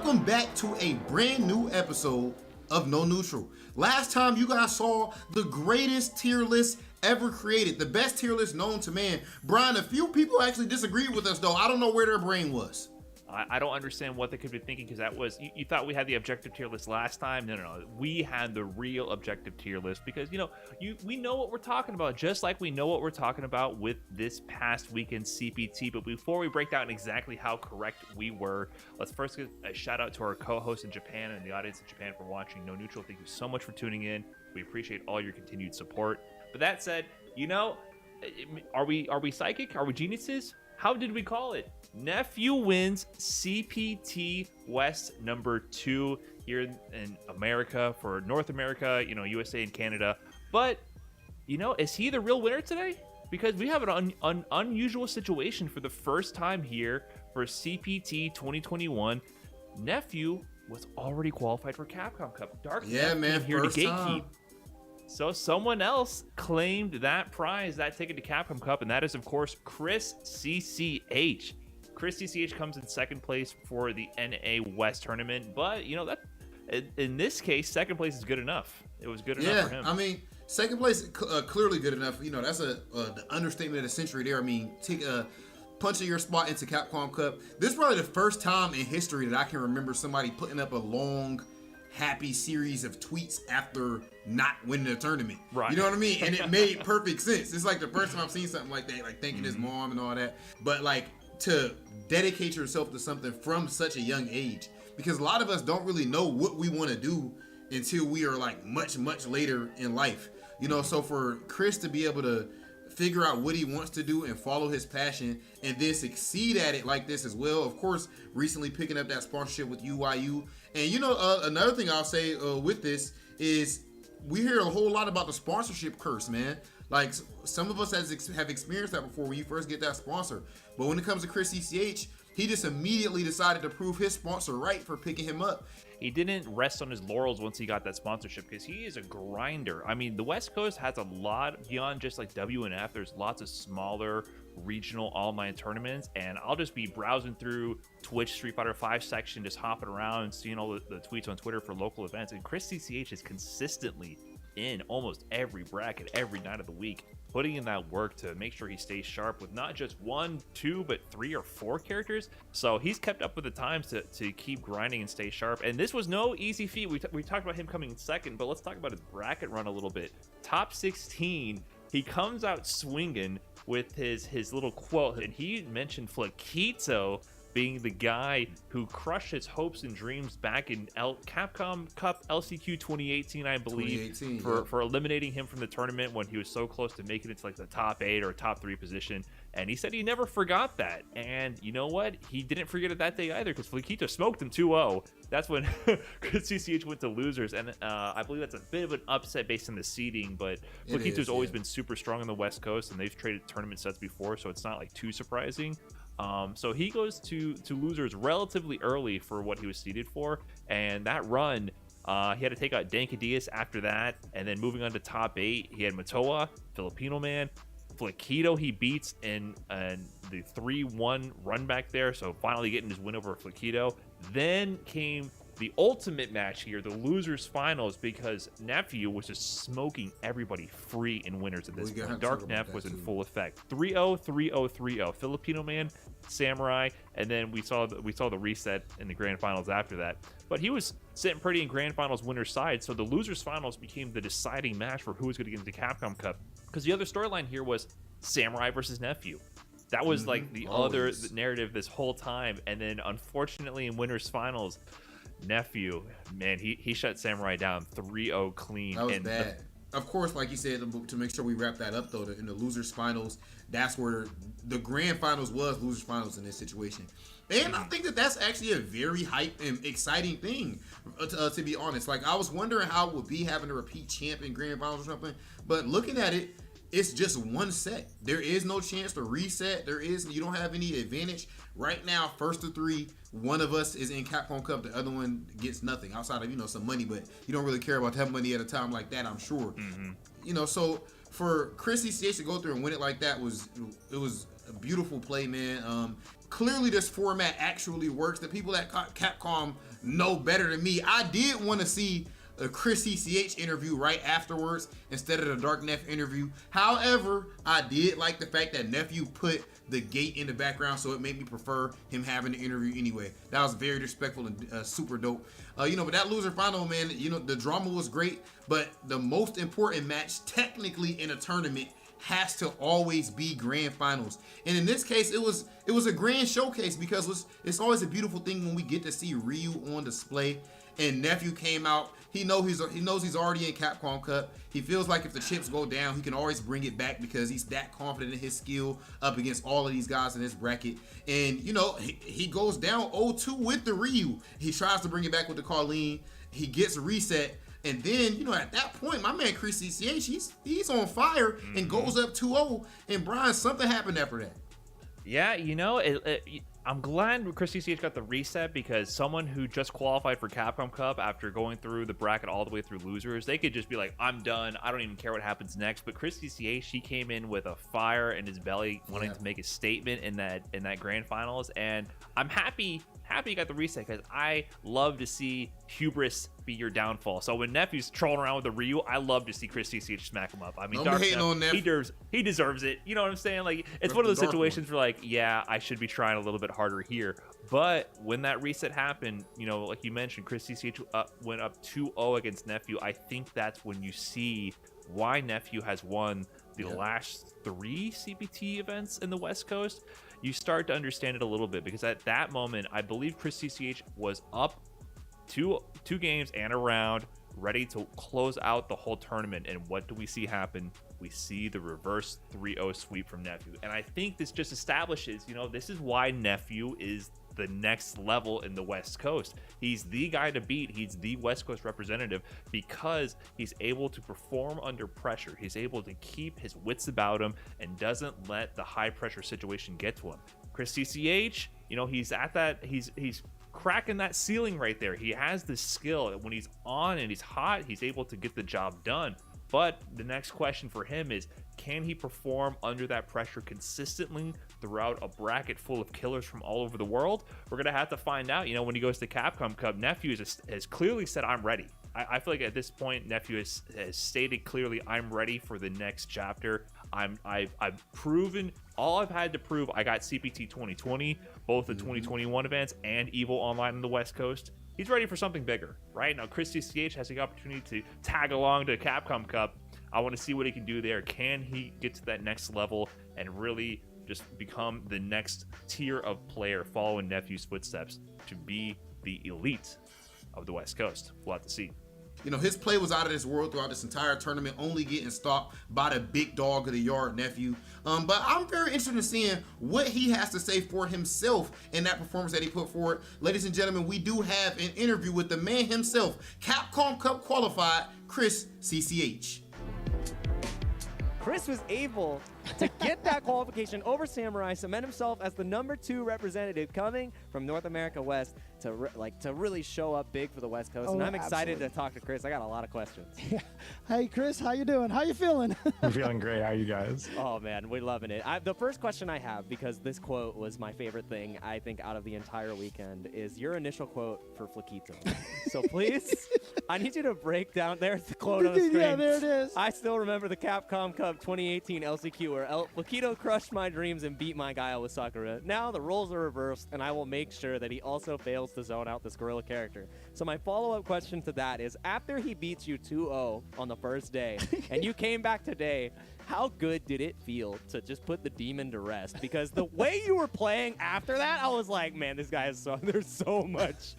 Welcome back to a brand new episode of No Neutral. Last time you guys saw the greatest tier list ever created, the best tier list known to man. Brian, a few people actually disagreed with us though. I don't know where their brain was. I don't understand what they could be thinking, because that was, you thought we had the objective tier list last time. No. We had the real objective tier list because, we know what we're talking about, just like we know what we're talking about with this past weekend CPT. But before we break down exactly how correct we were, let's first give a shout out to our co-host in Japan and the audience in Japan for watching No Neutral. Thank you so much for tuning in. We appreciate all your continued support. But that said, are we psychic? Are we geniuses? How did we call it? Nephew wins CPT West number 2 here in America for North America, USA and Canada. But, is he the real winner today? Because we have an unusual situation for the first time here for CPT 2021. Nephew was already qualified for Capcom Cup. Dark man, here to gatekeep. Time. So someone else claimed that prize, that ticket to Capcom Cup, and that is, of course, Chris CCH. Chris CCH comes in second place for the NA West tournament, but, that in this case, second place is good enough. It was good enough for him. I mean, second place clearly good enough. That's the understatement of the century there. I mean, punching your spot into Capcom Cup. This is probably the first time in history that I can remember somebody putting up a long, happy series of tweets after not winning the tournament. Right. You know what I mean? And it made perfect sense. It's like the first time I've seen something like that, like thanking his mom and all that. But like to dedicate yourself to something from such a young age, because a lot of us don't really know what we want to do until we are like much, much later in life. So for Chris to be able to figure out what he wants to do and follow his passion and then succeed at it like this as well. Of course, recently picking up that sponsorship with UYU. And another thing I'll say with this is we hear a whole lot about the sponsorship curse, man. Like some of us have experienced that before when you first get that sponsor. But when it comes to Chris CCH, he just immediately decided to prove his sponsor right for picking him up. He didn't rest on his laurels once he got that sponsorship, because he is a grinder. I mean, the West Coast has a lot beyond just like WNF. There's lots of smaller regional online tournaments, and I'll just be browsing through Twitch Street Fighter 5 section, just hopping around and seeing all the tweets on Twitter for local events. And Chris CCH is consistently in almost every bracket every night of the week, putting in that work to make sure he stays sharp with not just 1, 2, but 3 or 4 characters. So he's kept up with the times to keep grinding and stay sharp. And this was no easy feat. We talked about him coming in second, but let's talk about his bracket run a little bit. Top 16, he comes out swinging with his little quote, and he mentioned Flaquito being the guy who crushed his hopes and dreams back in Capcom Cup LCQ 2018, I believe, for eliminating him from the tournament when he was so close to making it to like the top 8 or top 3 position. And he said he never forgot that. And you know what? He didn't forget it that day either, because Flaquito smoked him 2-0. That's when Chris CCH went to losers. And I believe that's a bit of an upset based on the seeding, but Flaquito's always been super strong on the West Coast, and they've traded tournament sets before, so it's not like too surprising. So he goes to losers relatively early for what he was seeded for, and that run, he had to take out Dankadias after that, and then moving on to top 8, he had Matoa, Filipino Man, Flaquito he beats in the 3-1 run back there, so finally getting his win over Flaquito. Then came the ultimate match here, the losers finals, because Nephew was just smoking everybody free in winners at this point. Dark Neff was in full effect. 3-0, 3-0, 3-0. Filipino Man, Samurai, and then we saw the reset in the grand finals after that. But he was sitting pretty in grand finals winner's side, so the losers finals became the deciding match for who was going to get into Capcom Cup. Because the other storyline here was Samurai versus Nephew. That was like the other narrative this whole time. And then unfortunately in winners finals, Nephew, man, he shut Samurai down 3-0 clean. That was bad. Of course, like you said, to make sure we wrap that up though, in the losers finals, that's where the grand finals was losers finals in this situation. And I think that's actually a very hype and exciting thing, to be honest. Like, I was wondering how it would be having a repeat champ in grand finals or something, but looking at it, it's just one set. There is no chance to reset. You don't have any advantage. Right now, first to 3, one of us is in Capcom Cup, the other one gets nothing outside of, some money, but you don't really care about that money at a time like that, I'm sure. So for Chris CCH to go through and win it like that was a beautiful play, man. Clearly this format actually works. The people at Capcom know better than me. I did want to see a Chris CCH interview right afterwards instead of the Dark Neff interview. However, I did like the fact that Nephew put the gate in the background, so it made me prefer him having the interview anyway. That was very respectful and super dope. But that loser final, man, the drama was great, but the most important match technically in a tournament has to always be grand finals. And in this case, it was a grand showcase because it's always a beautiful thing when we get to see Ryu on display. And Nephew came out. He knows he's already in Capcom Cup. He feels like if the chips go down, he can always bring it back because he's that confident in his skill up against all of these guys in this bracket. And he goes down 0-2 with the Ryu. He tries to bring it back with the Carlene. He gets reset. And then, at that point, my man Chris CCH, he's on fire and goes up 2-0. And Brian, something happened after that. Yeah, I'm glad Chris CCH got the reset because someone who just qualified for Capcom Cup after going through the bracket all the way through losers, they could just be like, I'm done. I don't even care what happens next. But Chris CCH, he came in with a fire in his belly, wanting to make a statement in that grand finals. And I'm happy he got the reset because I love to see hubris be your downfall. So when Nephew's trolling around with the Ryu, I love to see Chris CCH smack him up. I mean, he deserves it. You know what I'm saying? Like, it's one of those situations where, like, yeah, I should be trying a little bit harder here. But when that reset happened, like you mentioned, Chris CCH went up 2-0 against Nephew. I think that's when you see why Nephew has won the last 3 CPT events in the West Coast. You start to understand it a little bit because at that moment, I believe Chris CCH was up two games and a round, ready to close out the whole tournament. And what do we see happen? We see the reverse 3-0 sweep from Nephew. And I think this just establishes, this is why Nephew is the next level in the West Coast. He's the guy to beat. He's the West Coast representative because he's able to perform under pressure. He's able to keep his wits about him and doesn't let the high pressure situation get to him. Chris CCH, he's at that, he's cracking that ceiling right there. He has the skill that when he's on and he's hot, he's able to get the job done. But the next question for him is, can he perform under that pressure consistently throughout a bracket full of killers from all over the world? We're going to have to find out. When he goes to Capcom Cup, Nephew has clearly said, I'm ready. I feel like at this point, Nephew has stated clearly, I'm ready for the next chapter. I've proven all I've had to prove. I got CPT 2020, both the 2021 events and EVO Online on the West Coast. He's ready for something bigger, right? Now, Chris CCH has the opportunity to tag along to Capcom Cup. I want to see what he can do there. Can he get to that next level and really just become the next tier of player following Nephew's footsteps to be the elite of the West Coast? We'll have to see. His play was out of this world throughout this entire tournament, only getting stopped by the big dog of the yard, Nephew. But I'm very interested in seeing what he has to say for himself in that performance that he put forward. Ladies and gentlemen, we do have an interview with the man himself, Capcom Cup qualified Chris CCH. Chris was able to get that qualification over Samurai, cement himself as the #2 representative coming from North America West to really show up big for the West Coast. And I'm excited to talk to Chris. I got a lot of questions. Yeah. Hey, Chris, how you doing? How you feeling? I'm feeling great. How are you guys? Oh, man, we're loving it. The first question I have, because this quote was my favorite thing, I think, out of the entire weekend, is your initial quote for Flaquito. So please, I need you to break down. There's the quote on the screen. Yeah, there it is. I still remember the Capcom Cup 2018 LCQ where Flaquito crushed my dreams and beat my guile with Sakura. Now the roles are reversed, and I will make sure that he also fails to zone out this gorilla character. So my follow-up question to that is, after he beats you 2-0 on the first day, and you came back today, how good did it feel to just put the demon to rest? Because the way you were playing after that, I was like, man, this guy is there's so much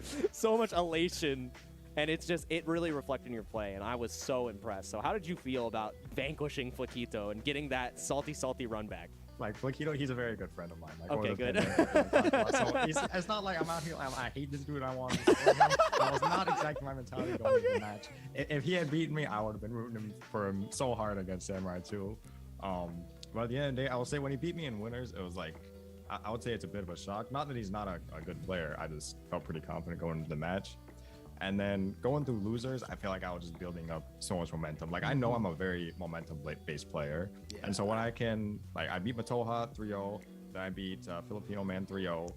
elation. And it really reflected in your play, and I was so impressed. So how did you feel about vanquishing Flaquito and getting that salty run back? Like, Flaquito, he's a very good friend of mine. Like, okay, good. So it's not like I'm out here, I hate this dude, I want to destroy him. That was not exactly my mentality going into the match. If he had beaten me, I would have been rooting for him so hard against Samurai too. But at the end of the day, I will say when he beat me in winners, it was like, I would say it's a bit of a shock. Not that he's not a good player. I just felt pretty confident going into the match. And then going through losers, I feel like I was just building up so much momentum. Like, I know I'm a very momentum-based player. Yeah. And so when I beat Matoha 3-0, Then I beat Filipino Man 3-0.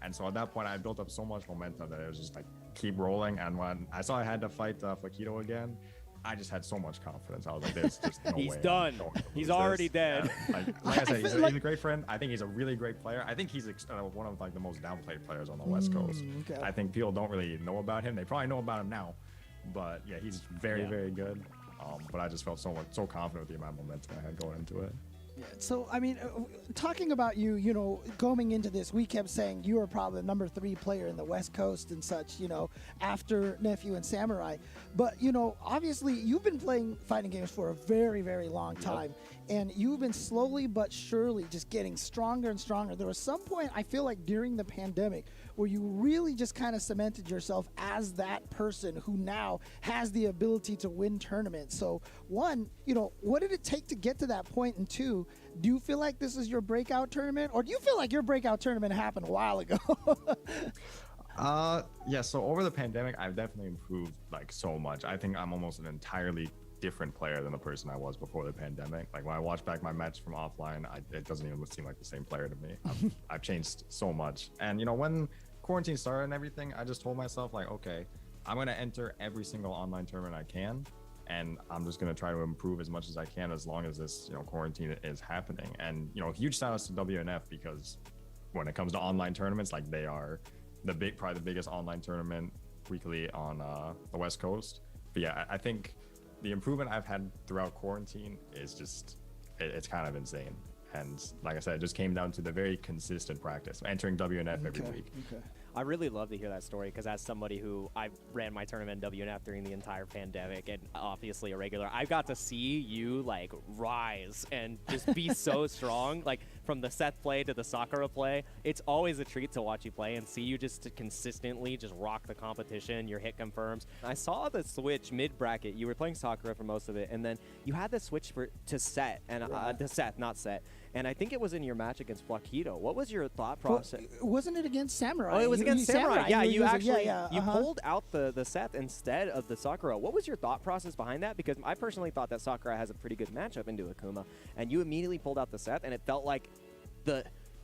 And so at that point, I built up so much momentum that it was just like keep rolling. And when I saw I had to fight Flaquito again, I just had so much confidence. I was like, there's just no way. He's done. He's already dead. Yeah, like I said, he's a great friend. I think he's a really great player. I think he's one of like the most downplayed players on the West Coast. Okay. I think people don't really know about him. They probably know about him now, but yeah, he's very, very good. But I just felt so confident with the amount of momentum I had going into it. Yeah, so, I mean, talking about you, going into this, we kept saying you were probably the number 3 player in the West Coast and such, after Nephew and Samurai. But, obviously, you've been playing fighting games for a very, very long time. And you've been slowly but surely just getting stronger and stronger. There was some point, I feel like, during the pandemic where you really just kind of cemented yourself as that person who now has the ability to win tournaments. So, one, what did it take to get to that point? And two, do you feel like this is your breakout tournament, or do you feel like your breakout tournament happened a while ago? Yeah, so over the pandemic, I've definitely improved like so much. I think I'm almost an entirely different player than the person I was before the pandemic. Like when I watch back my match from offline, it doesn't even seem like the same player to me. I've changed so much. And when quarantine started and everything, I just told myself like, okay, I'm going to enter every single online tournament I can. And I'm just going to try to improve as much as I can as long as this, quarantine is happening. And, huge shout outs to WNF, because when it comes to online tournaments, like they are probably the biggest online tournament weekly on the West Coast. But yeah, I think the improvement I've had throughout quarantine is just, it's kind of insane. And like I said, it just came down to the very consistent practice, entering WNF every week. Okay. I really love to hear that story, because as somebody who I ran my tournament in WNF during the entire pandemic and obviously a regular, I got to see you like rise and just be so strong. Like from the Seth play to the Sakura play, it's always a treat to watch you play and see you just to consistently just rock the competition. Your hit confirms. I saw the switch mid bracket. You were playing Sakura for most of it, and then you had the switch to Set and to Seth, not Set. And I think it was in your match against Flaquito. What was your thought process? Wasn't it against Samurai? Oh, it was against Samurai. Yeah, you actually you uh-huh. pulled out the Seth instead of the Sakura. What was your thought process behind that? Because I personally thought that Sakura has a pretty good matchup into Akuma, and you immediately pulled out the Seth, and it felt like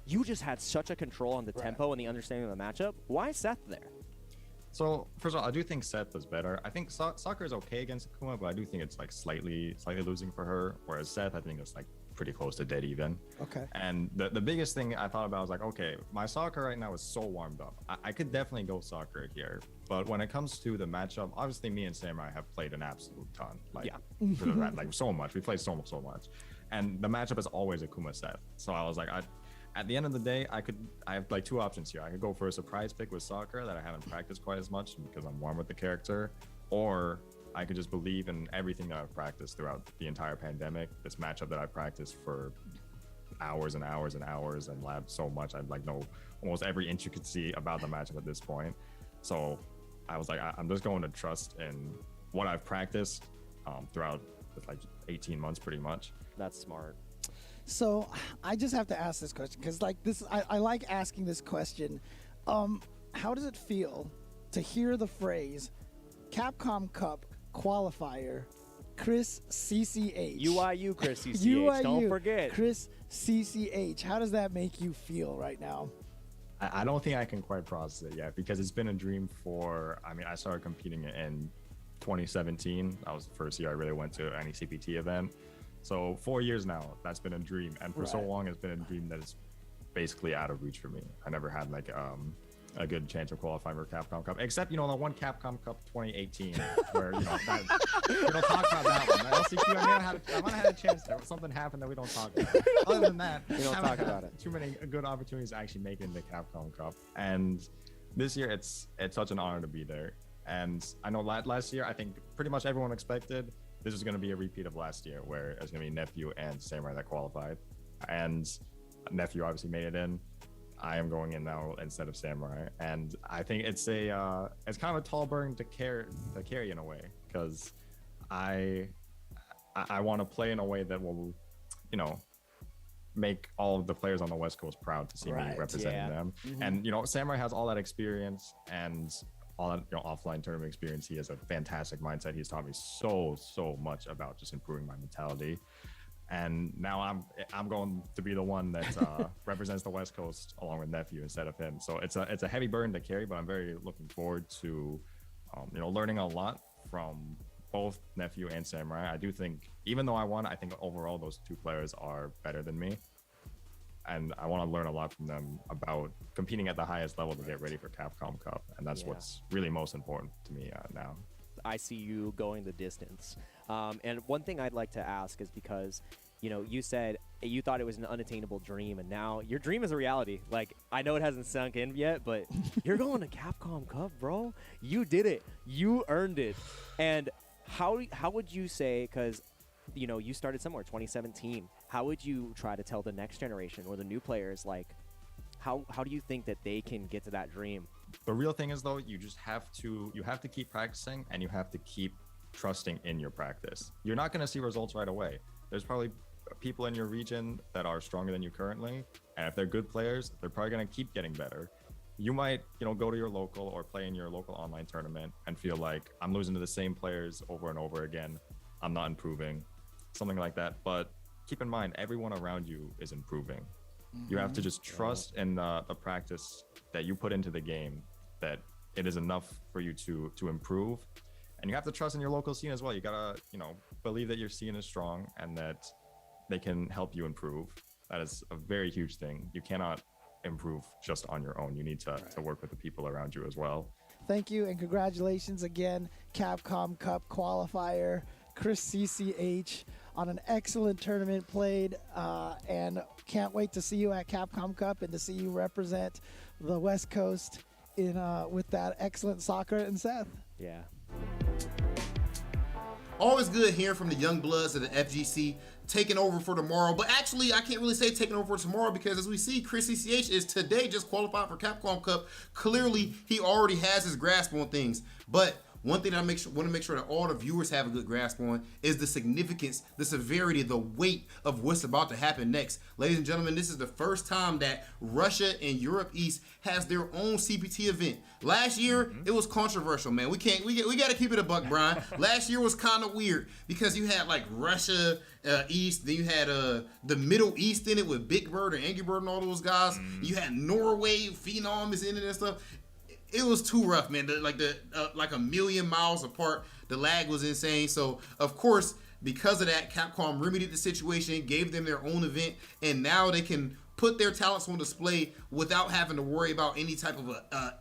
you just had such a control on the tempo and the understanding of the matchup. Why Seth there? So first of all, I do think Seth was better. I think Sakura is okay against Akuma, but I do think it's like slightly losing for her. Whereas Seth, I think it's like pretty close to dead even. Okay. And the biggest thing I thought about was like, okay, my Sakura right now is so warmed up. I could definitely go Sakura here. But when it comes to the matchup, obviously me and Samurai have played an absolute ton. Like, like so much. We played so much. And the matchup is always Akuma Seth. So I was like, at the end of the day, I have like two options here. I could go for a surprise pick with Sakura that I haven't practiced quite as much because I'm warm with the character, or I could just believe in everything that I've practiced throughout the entire pandemic. This matchup that I practiced for hours and hours and hours and labbed so much, I like know almost every intricacy about the matchup at this point. So I was like, I'm just going to trust in what I've practiced throughout like 18 months pretty much. That's smart. So I just have to ask this question, because like this, I like asking this question. How does it feel to hear the phrase Capcom Cup qualifier Chris CCH? UIU Chris CCH, don't forget. Chris CCH. How does that make you feel right now? I don't think I can quite process it yet, because it's been a dream I started competing in 2017. That was the first year I really went to any CPT event. So 4 years now, that's been a dream. And for so long, it's been a dream that is basically out of reach for me. I never had like a good chance of qualifying for Capcom Cup, except, the one Capcom Cup 2018, where, we don't talk about that one. The LCQ, I might have had a chance there. Something happened that we don't talk about. Other than that, we don't talk about it. Too many good opportunities to actually make it into Capcom Cup. And this year, it's such an honor to be there. And I know last year, I think pretty much everyone expected this was going to be a repeat of last year, where it's going to be Nephew and Samurai that qualified. And Nephew obviously made it in. I am going in now instead of Samurai, and I think it's kind of a tall burden to carry in a way, because I want to play in a way that will, make all of the players on the West Coast proud to see me representing them. Mm-hmm. And Samurai has all that experience and all that offline tournament experience. He has a fantastic mindset. He's taught me so much about just improving my mentality. And now I'm going to be the one that represents the West Coast along with Nephew instead of him. So it's a heavy burden to carry, but I'm very looking forward to learning a lot from both Nephew and Samurai. I do think, even though I won, I think overall those two players are better than me. And I want to learn a lot from them about competing at the highest level to get ready for Capcom Cup. And that's what's really most important to me now. I see you going the distance. And one thing I'd like to ask is because, you said you thought it was an unattainable dream, and now your dream is a reality. Like, I know it hasn't sunk in yet, but you're going to Capcom Cup, bro. You did it. You earned it. And how would you say, because, you started somewhere, 2017. How would you try to tell the next generation or the new players, like, how do you think that they can get to that dream? The real thing is, though, you have to keep practicing, and you have to keep trusting in your practice. You're not going to see results right away. There's probably people in your region that are stronger than you currently, and if they're good players, they're probably going to keep getting better. You might, go to your local or play in your local online tournament and feel like I'm losing to the same players over and over again. I'm not improving, something like that. But keep in mind, everyone around you is improving. You have to just trust in the practice that you put into the game, that it is enough for you to improve. And you have to trust in your local scene as well. You gotta, believe that your scene is strong and that they can help you improve. That is a very huge thing. You cannot improve just on your own. You need to work with the people around you as well. Thank you, and congratulations again, Capcom Cup qualifier, Chris CCH, on an excellent tournament played, and can't wait to see you at Capcom Cup and to see you represent the West Coast with that excellent soccer and Seth. Yeah. Always good hearing from the young bloods of the FGC taking over for tomorrow. But actually, I can't really say taking over for tomorrow, because as we see, Chris CCH is today just qualified for Capcom Cup. Clearly, he already has his grasp on things. But one thing that I want to make sure that all the viewers have a good grasp on is the significance, the severity, the weight of what's about to happen next. Ladies and gentlemen, this is the first time that Russia and Europe East has their own CPT event. Last year, it was controversial, man. We got to keep it a buck, Brian. Last year was kind of weird because you had like Russia East, then you had the Middle East in it with Big Bird and Angry Bird and all those guys. You had Norway, Phenom is in it and stuff. It was too rough, man. Like a million miles apart. The lag was insane. So, of course, because of that, Capcom remedied the situation, gave them their own event, and now they can put their talents on display without having to worry about any type of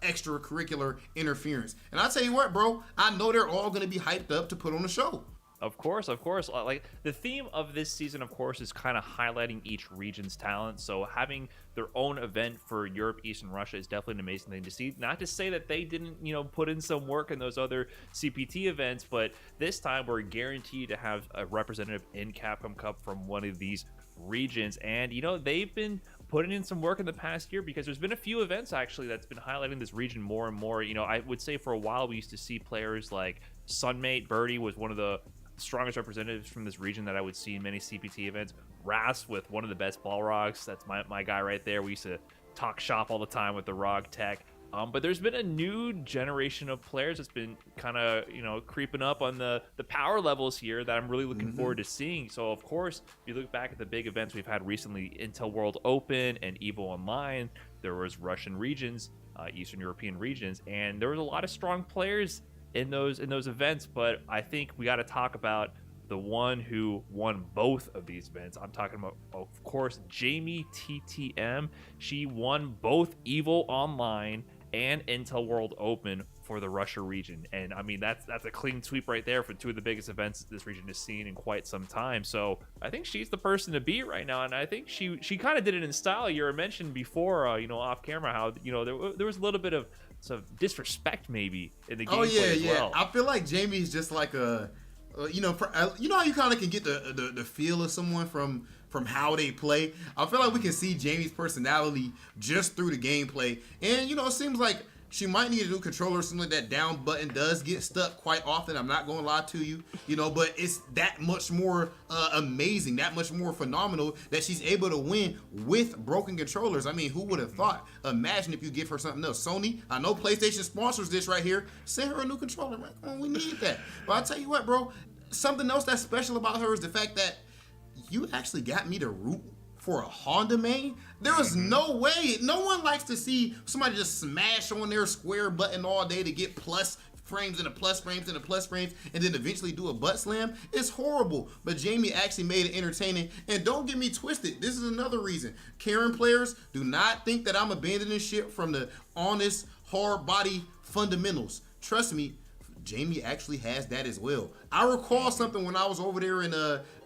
extracurricular interference. And I'll tell you what, bro, I know they're all going to be hyped up to put on a show. Of course. Like, the theme of this season, of course, is kind of highlighting each region's talent. So having their own event for Europe, East, and Russia is definitely an amazing thing to see. Not to say that they didn't, put in some work in those other CPT events, but this time we're guaranteed to have a representative in Capcom Cup from one of these regions. And, they've been putting in some work in the past year, because there's been a few events actually that's been highlighting this region more and more. I would say for a while we used to see players like Sunmate. Birdie was one of the strongest representatives from this region that I would see in many CPT events. Ras with one of the best Balrogs. That's my guy right there. We used to talk shop all the time with the ROG tech. But there's been a new generation of players that's been kind of, creeping up on the power levels here that I'm really looking forward to seeing. So, of course, if you look back at the big events we've had recently, Intel World Open and EVO Online, there was Russian regions, Eastern European regions, and there was a lot of strong players in those events. But I think we got to talk about the one who won both of these events. I'm talking about, of course, Jamie TTM. She won both EVO Online and Intel World Open for the Russia region. And I mean, that's a clean sweep right there for two of the biggest events this region has seen in quite some time. So I think she's the person to beat right now. And I think she kind of did it in style. You were mentioned before, off camera, how, there was a little bit of some disrespect maybe in the gameplay as well. I feel like Jamie's just like a, how you kind of can get the feel of someone from how they play. I feel like we can see Jamie's personality just through the gameplay. And, it seems like she might need a new controller. Something like that down button does get stuck quite often. I'm not going to lie to you, but it's that much more amazing, that much more phenomenal that she's able to win with broken controllers. I mean, who would have thought? Imagine if you give her something else. Sony, I know PlayStation sponsors this right here. Send her a new controller, man. Oh, we need that. But I'll tell you what, bro, something else that's special about her is the fact that, you actually got me to root for a Honda main? There is no way. No one likes to see somebody just smash on their square button all day to get plus frames and the plus frames and the plus frames and then eventually do a butt slam. It's horrible. But Jamie actually made it entertaining. And don't get me twisted. This is another reason. Karen players, do not think that I'm abandoning shit from the honest, hard body fundamentals. Trust me, Jamie actually has that as well. I recall something when I was over there in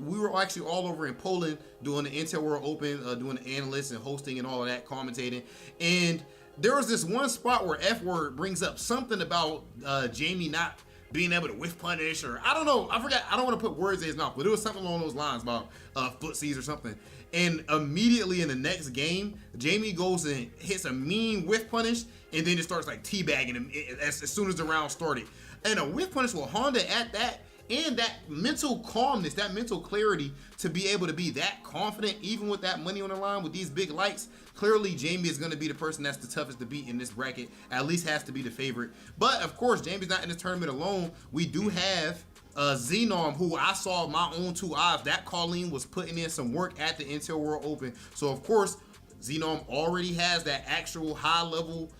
we were actually all over in Poland doing the Intel World Open, doing the analysts and hosting and all of that, commentating. And there was this one spot where F Word brings up something about Jamie not being able to whiff punish, or I don't know, I forgot, I don't want to put words in his mouth, but it was something along those lines about footsies or something. And immediately in the next game, Jamie goes and hits a mean whiff punish and then it starts like teabagging him as soon as the round started. And a whiff punish with Honda at that, and that mental calmness, that mental clarity to be able to be that confident, even with that money on the line with these big lights. Clearly, Jamie is going to be the person that's the toughest to beat in this bracket, at least has to be the favorite. But of course, Jamie's not in this tournament alone. We do have Xeno, who I saw with my own 2 eyes. That Colleen was putting in some work at the Intel World Open. So of course, Xeno already has that actual high level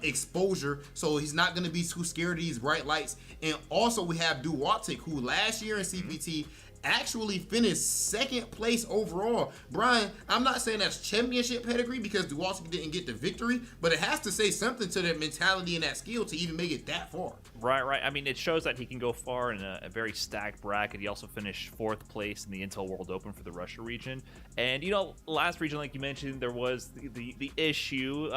exposure, so he's not going to be too scared of these bright lights. And also we have Duchastic, who last year in CPT actually finished 2nd place overall. Brian, I'm not saying that's championship pedigree because Duchastic didn't get the victory, but it has to say something to their mentality and that skill to even make it that far. Right. I mean, it shows that he can go far in a very stacked bracket. He also finished 4th place in the Intel World Open for the Russia region. And, you know, last region, like you mentioned, there was the issue,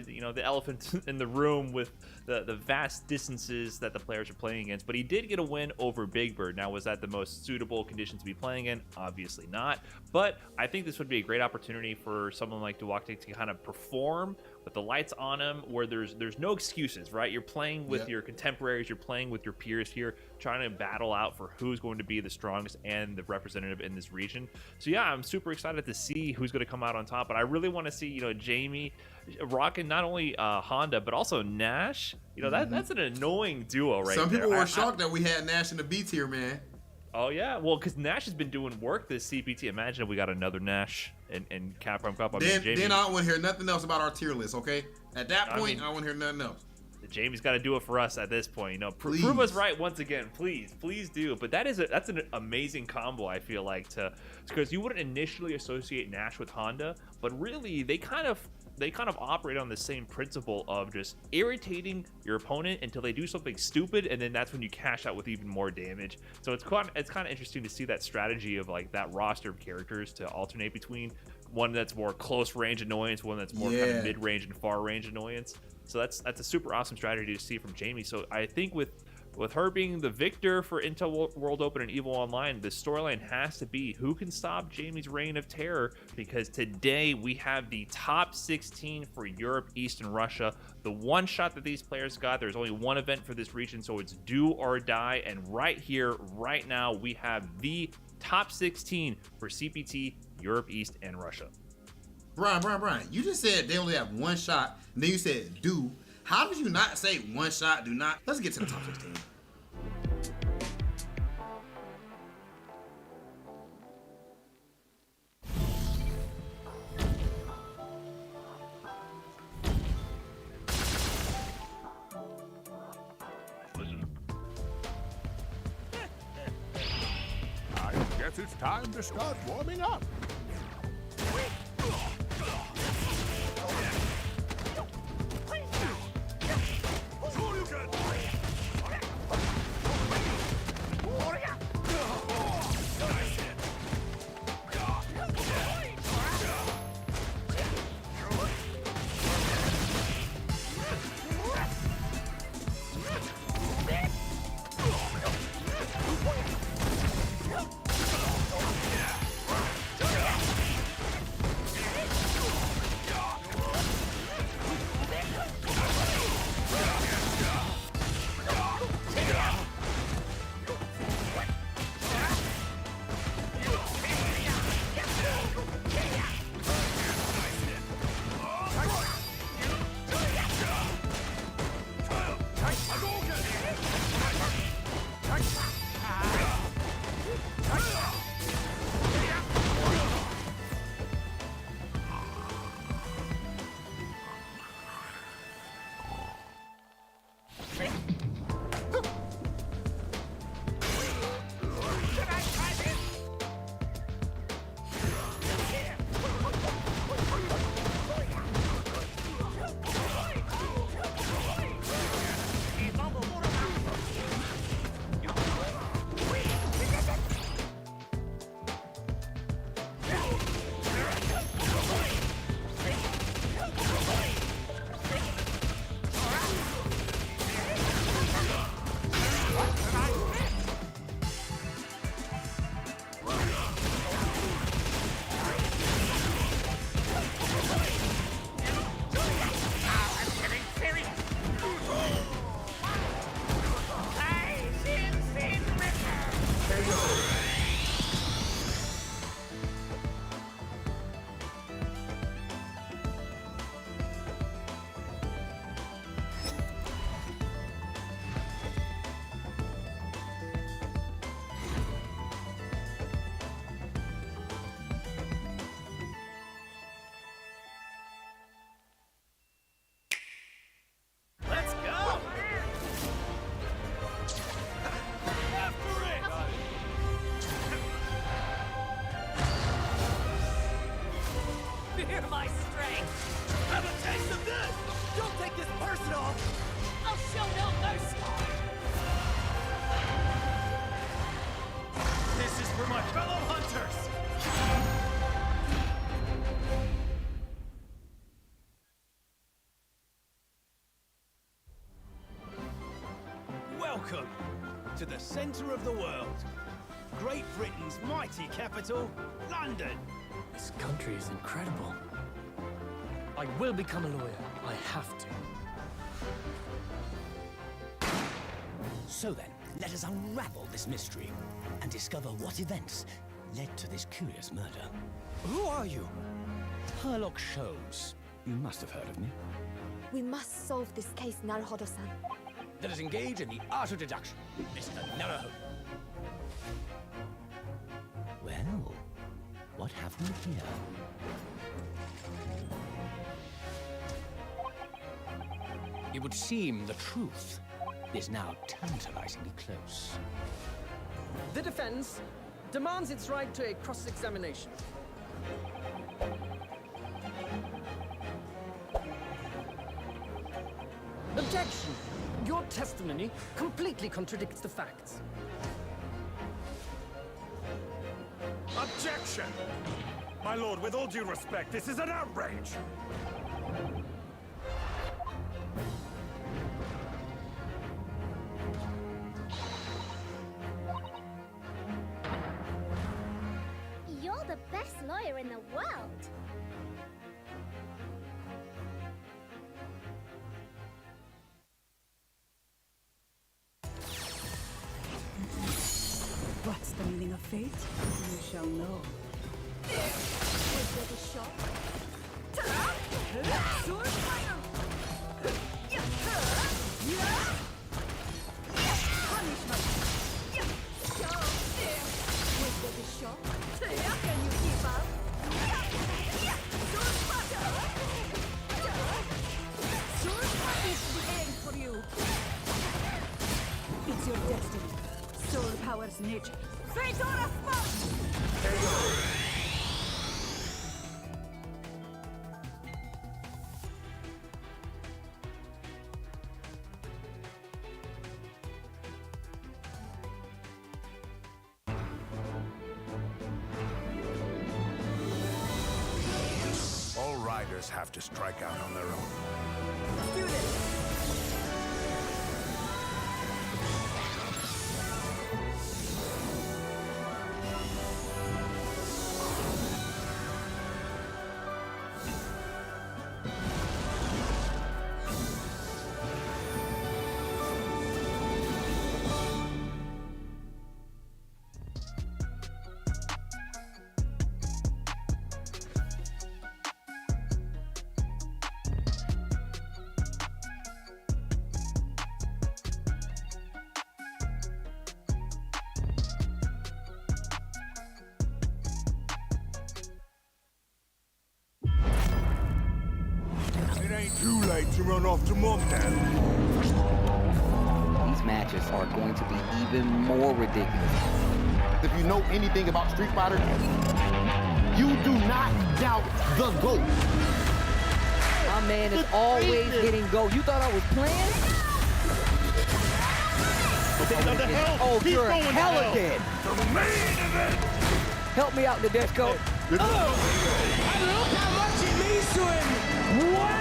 you know, the elephant in the room with the vast distances that the players are playing against. But he did get a win over Big Bird. Now, was that the most suitable condition to be playing in? Obviously not. But I think this would be a great opportunity for someone like Duchastic to kind of perform with the lights on him, where there's no excuses, right? You're playing with your contemporaries, you're playing with your peers here, trying to battle out for who's going to be the strongest and the representative in this region. So yeah, I'm super excited to see who's going to come out on top, but I really want to see, you know, Jamie rocking not only Honda but also Nash. You know, that's an annoying duo right there. Some people were shocked that we had Nash in the B tier, man. Oh yeah, well, because Nash has been doing work this CPT. Imagine if we got another Nash in Capcom Cup. Then I don't want to hear nothing else about our tier list, okay? At that point, I don't want to hear nothing else. Jamie's got to do it for us at this point. You know, prove us right once again, please do. But that's an amazing combo. I feel like because you wouldn't initially associate Nash with Honda, but really they kind of operate on the same principle of just irritating your opponent until they do something stupid, and then that's when you cash out with even more damage. So it's kind of interesting to see that strategy of like that roster of characters to alternate between one that's more close range annoyance, one that's more kind of mid range and far range annoyance. So that's a super awesome strategy to see from Jamie. So I think with her being the victor for Intel World Open and EVO Online, the storyline has to be who can stop Jamie's reign of terror, because today we have the top 16 for Europe, East, and Russia. The one shot that these players got, there's only one event for this region, so it's do or die. And right here, right now, we have the top 16 for CPT, Europe, East, and Russia. Brian, you just said they only have one shot, and then you said do. How did you not say one shot, do not? Let's get to the top 16. I guess it's time to start warming up. Welcome to the centre of the world. Great Britain's mighty capital, London. This country is incredible. I will become a lawyer. I have to. So then, let us unravel this mystery and discover what events led to this curious murder. Who are you? Herlock Sholmes. You must have heard of me. We must solve this case, Naruhodo-san. Let us engage in the art of deduction, Mr. Naruhodo. Well, what have we here? It would seem the truth is now tantalizingly close. The defense demands its right to a cross-examination. Objection! Your testimony completely contradicts the facts. Objection! My lord, with all due respect, this is an outrage! You're the best lawyer in the world. What's the meaning of fate? You shall know. Was there the shot? Sword fire! Punishment! Was there the shot? Can you keep up? Sword fire! Sword fire is the end for you. It's your destiny. Soul power's nature. Fate or a foe! All riders have to strike out on their own. Let's do this! It ain't too late to run off to Mom, Dad. These matches are going to be even more ridiculous. If you know anything about Street Fighter, you do not doubt the GOAT. My man is always getting GOAT. You thought I was playing? Oh, you're hella dead. The main event! Help me out, Nadeshko. Look how much it means to him! Wow!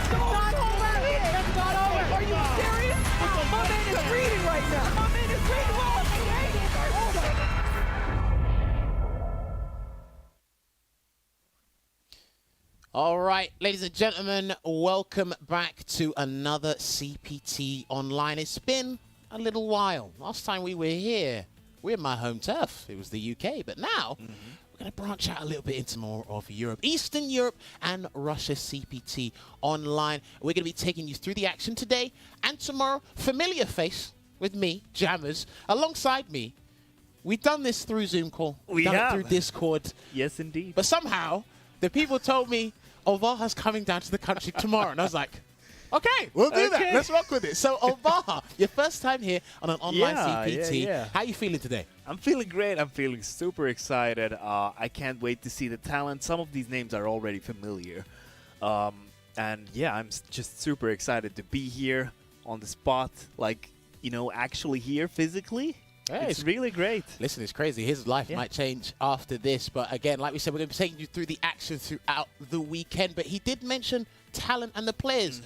That's not over! Are you serious? My man is reading right now! My man is reading! All right, ladies and gentlemen, welcome back to another CPT Online. It's been a little while. Last time we were here, we're in my home turf. It was the UK, but now we're going to branch out a little bit into more of Europe, Eastern Europe and Russia CPT Online. We're going to be taking you through the action today and tomorrow. Familiar face with me, Jammers, alongside me. We've done this through Zoom call. We've done it through Discord. Yes, indeed. But somehow, the people told me, Ovaha's coming down to the country tomorrow. And I was like, okay, we'll do that. Let's rock with it. So, Ovaha, your first time here on an online CPT. How are you feeling today? I'm feeling great. I'm feeling super excited. I can't wait to see the talent. Some of these names are already familiar. And yeah, I'm just super excited to be here on the spot. Like, you know, actually here physically. Hey, it's really great. Listen, it's crazy. His life might change after this. But again, like we said, we're going to be taking you through the action throughout the weekend. But he did mention talent and the players.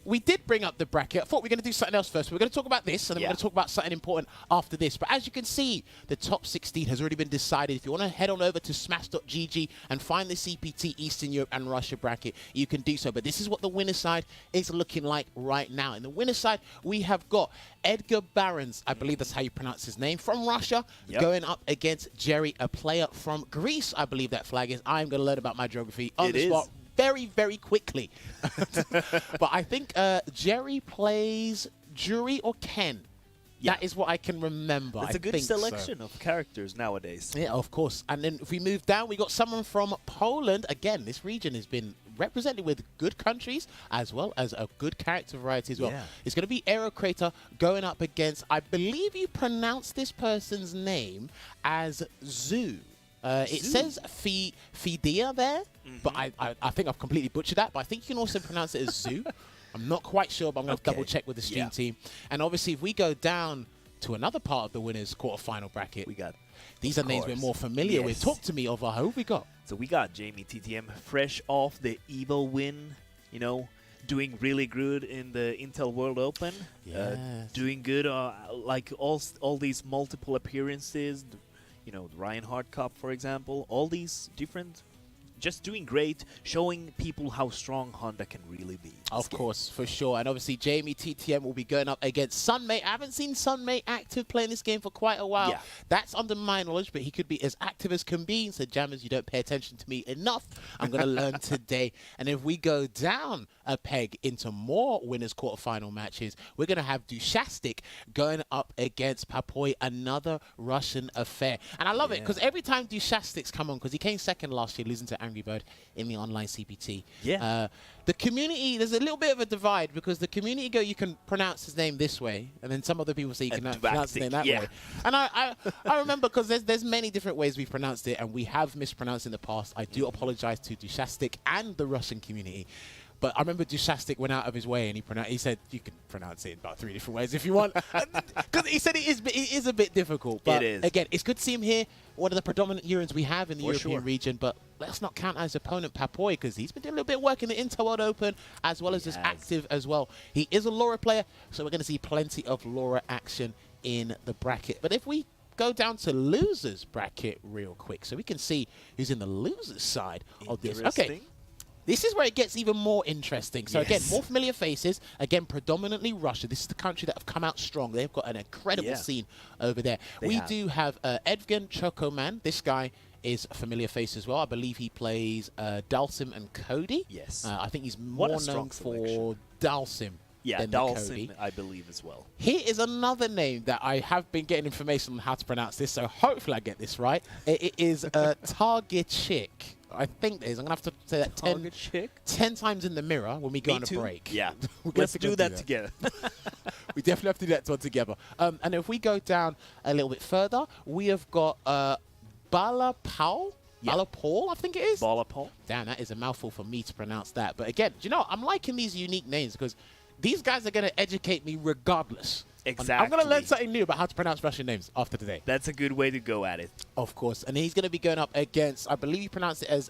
we did bring up the bracket. I thought we were going to do something else first. We're going to talk about this, and then we're going to talk about something important after this. But as you can see, the top 16 has already been decided. If you want to head on over to smash.gg and find the CPT Eastern Europe and Russia bracket, you can do so. But this is what the winner's side is looking like right now. In the winner's side, we have got Edgar Barons, I believe that's how you pronounce his name, from Russia, going up against Jerry, a player from Greece, I believe that flag is. I'm going to learn about my geography on the spot very, very quickly. But I think Jerry plays Jury or Ken. Yeah. That is what I can remember. It's a good selection of characters nowadays. Yeah, of course. And then if we move down, we got someone from Poland. Again, this region has been represented with good countries as well as a good character variety as well. Yeah. It's going to be Aerocrater going up against, I believe you pronounce this person's name as Zoo. It says Fidea there, but I think I've completely butchered that. But I think you can also pronounce it as Zoo. I'm not quite sure, but I'm going to double check with the stream team. And obviously, if we go down to another part of the winners' quarterfinal bracket, we got these are names we're more familiar with. Talk to me, Ova. Who have we got? So we got Jamie TTM, fresh off the Evil win, you know, doing really good in the Intel World Open. Doing good, like all these multiple appearances. You know, the Reinhardt Cup, for example, all these different, just doing great, showing people how strong Honda can really be. Of course, for sure. And obviously, Jamie TTM will be going up against Sunmate. I haven't seen Sunmate active playing this game for quite a while. Yeah. That's under my knowledge, but he could be as active as can be. So, Jammers, you don't pay attention to me enough. I'm going to learn today. And if we go down a peg into more winners' quarterfinal matches, we're going to have Duchastic going up against Papoy, another Russian affair. And I love it, because every time Duchastic's come on, because he came second last year, losing to Angry Bird in the online CPT. The community, there's a little bit of a divide, because the community go, you can pronounce his name this way, and then some other people say you can pronounce his name that way. And I remember, because there's many different ways we've pronounced it, and we have mispronounced in the past. I do apologize to Duchastic and the Russian community. But I remember Duchastic went out of his way and he said you can pronounce it in about 3 different ways if you want. Because he said it is a bit difficult. But again, it's good to see him here. One of the predominant Urans we have in the European region. But let's not count out his opponent, Papoy, because he's been doing a little bit of work in the Intel World Open as well as just active as well. He is a Laura player, so we're going to see plenty of Laura action in the bracket. But if we go down to losers bracket real quick so we can see who's in the losers side of this. Okay. This is where it gets even more interesting. So again, more familiar faces. Again, predominantly Russia. This is the country that have come out strong. They've got an incredible scene over there. We do have Edgar Chocoman. This guy is a familiar face as well. I believe he plays Dalsim and Cody. Yes. I think he's more known for Dalsim. Yeah, Dalsim, I believe, as well. Here is another name that I have been getting information on how to pronounce this, so hopefully I get this right. It is Targetchik. I think it is. I'm going to have to say that 10 times in the mirror when we go on a break. Yeah. Let's do that together. We definitely have to do that one together. And if we go down a little bit further, we have got Balapau. Balapau, I think it is. Balapau. Damn, that is a mouthful for me to pronounce that. But again, do you know, I'm liking these unique names because these guys are going to educate me regardless. Exactly. I'm going to learn something new about how to pronounce Russian names after today. That's a good way to go at it. Of course. And he's going to be going up against, I believe you pronounce it as